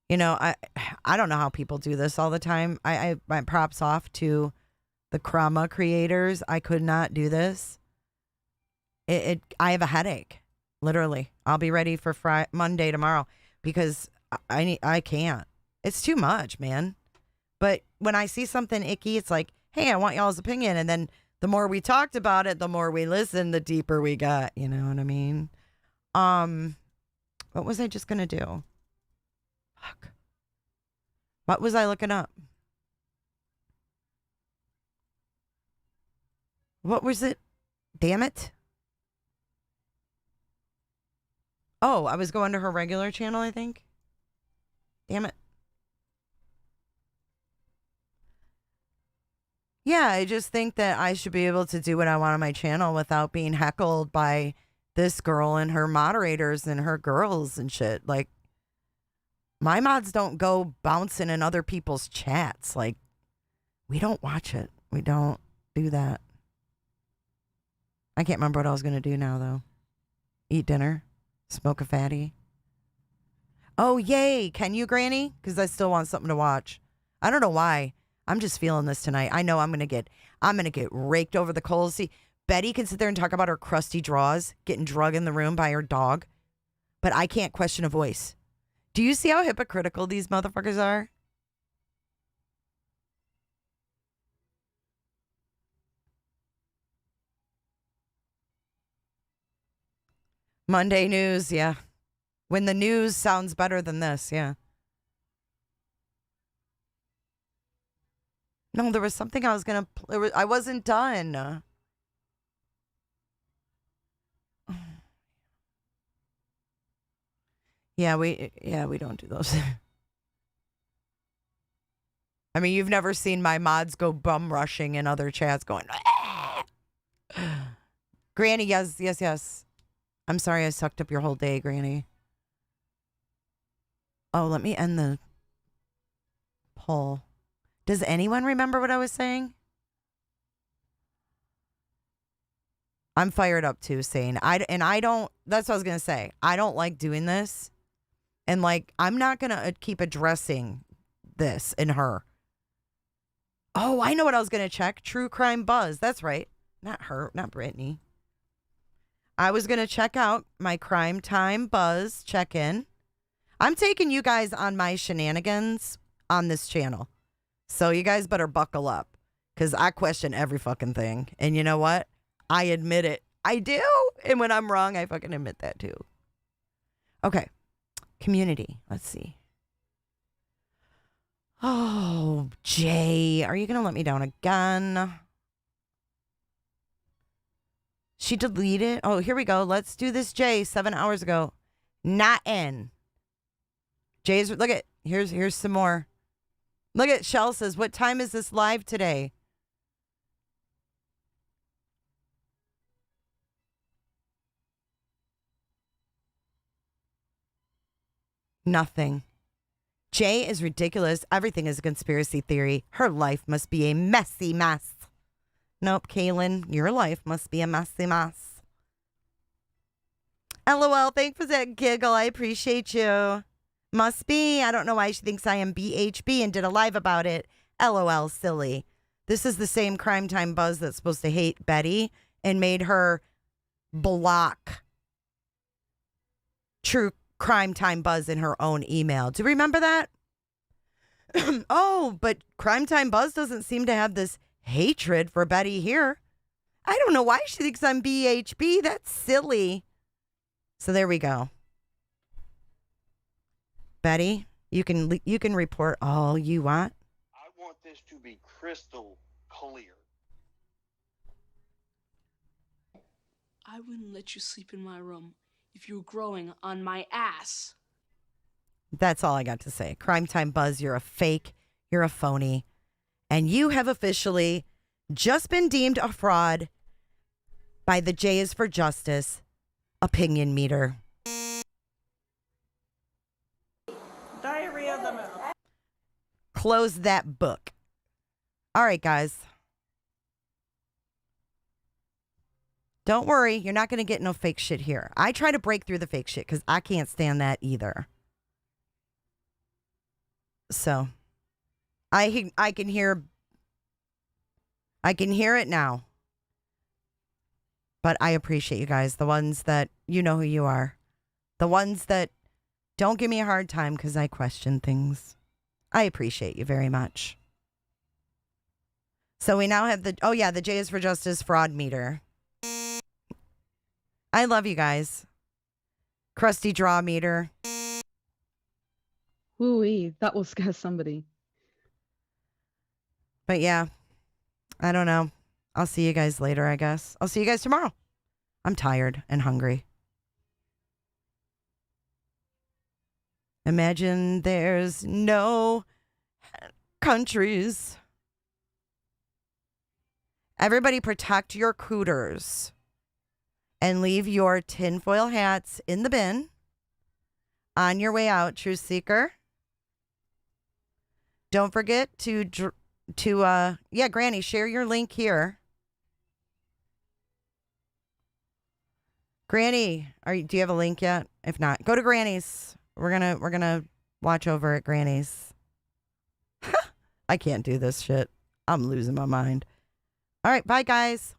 You know, I don't know how people do this all the time. I my props off to the Krama creators. I could not do this. I have a headache, literally. I'll be ready for Monday tomorrow because I can't. It's too much, man. But when I see something icky, it's like, hey, I want y'all's opinion, and then the more we talked about it, the more we listened, the deeper we got. You know what I mean? What was I just gonna do? Fuck. What was I looking up? What was it? Damn it. Oh, I was going to her regular channel, I think. Damn it. Yeah, I just think that I should be able to do what I want on my channel without being heckled by this girl and her moderators and her girls and shit. Like, my mods don't go bouncing in other people's chats. Like, we don't watch it. We don't do that. I can't remember what I was going to do now, though. Eat dinner. Smoke a fatty. Oh, yay. Can you, Granny? Because I still want something to watch. I don't know why. I'm just feeling this tonight. I know I'm gonna get raked over the coals. See, Betty can sit there and talk about her crusty draws, getting drug in the room by her dog, but I can't question a voice. Do you see how hypocritical these motherfuckers are? Monday news, yeah. When the news sounds better than this, yeah. No, there was something I was gonna. I wasn't done. Yeah, we don't do those. I mean, you've never seen my mods go bum rushing in other chats, going. Granny, yes. I'm sorry I sucked up your whole day, Granny. Oh, let me end the poll. Does anyone remember what I was saying? I'm fired up too, saying I don't. That's what I was gonna say. I don't like doing this, and like I'm not gonna keep addressing this in her. Oh, I know what I was gonna check. True Crime Buzz. That's right. Not her. Not Brittany. I was gonna check out my Crime Time Buzz check-in. I'm taking you guys on my shenanigans on this channel. So you guys better buckle up because I question every fucking thing. And you know what? I admit it. I do. And when I'm wrong, I fucking admit that too. Okay. Community. Let's see. Oh, Jay, are you going to let me down again? She deleted. Oh, here we go. Let's do this, Jay. 7 hours ago. Not in. Jay's, look at, here's some more. Look at Shell says, what time is this live today? Nothing. Jay is ridiculous. Everything is a conspiracy theory. Her life must be a messy mess. Nope, Kaylin, your life must be a messy mess. LOL, thanks for that giggle. I appreciate you. Must be. I don't know why she thinks I am BHB and did a live about it. LOL, silly. This is the same Crime Time Buzz that's supposed to hate Betty and made her block True Crime Time Buzz in her own email. Do you remember that? Oh, but Crime Time Buzz doesn't seem to have this hatred for Betty here. I don't know why she thinks I'm BHB. That's silly. So there we go. Betty, you can report all you want. I want this to be crystal clear. I wouldn't let you sleep in my room if you were growing on my ass. That's all I got to say. Crime Time Buzz, you're a fake, you're a phony, and you have officially just been deemed a fraud by the J is for Justice opinion meter. Diarrhea of the mouth. Close that book. All right, guys. Don't worry, you're not going to get no fake shit here. I try to break through the fake shit because I can't stand that either. So, I can hear it now. But I appreciate you guys, the ones that you know who you are. The ones that don't give me a hard time because I question things. I appreciate you very much. So we now have the J is for Justice fraud meter. I love you guys. Crusty draw meter. Ooh, that will scare somebody. But yeah, I don't know. I'll see you guys later, I guess. I'll see you guys tomorrow. I'm tired and hungry. Imagine there's no countries. Everybody protect your cooters and leave your tinfoil hats in the bin on your way out, Truth Seeker. Don't forget to Granny, share your link here. Granny, do you have a link yet? If not, go to Granny's. We're gonna watch over at Granny's. I can't do this shit. I'm losing my mind. All right, bye guys.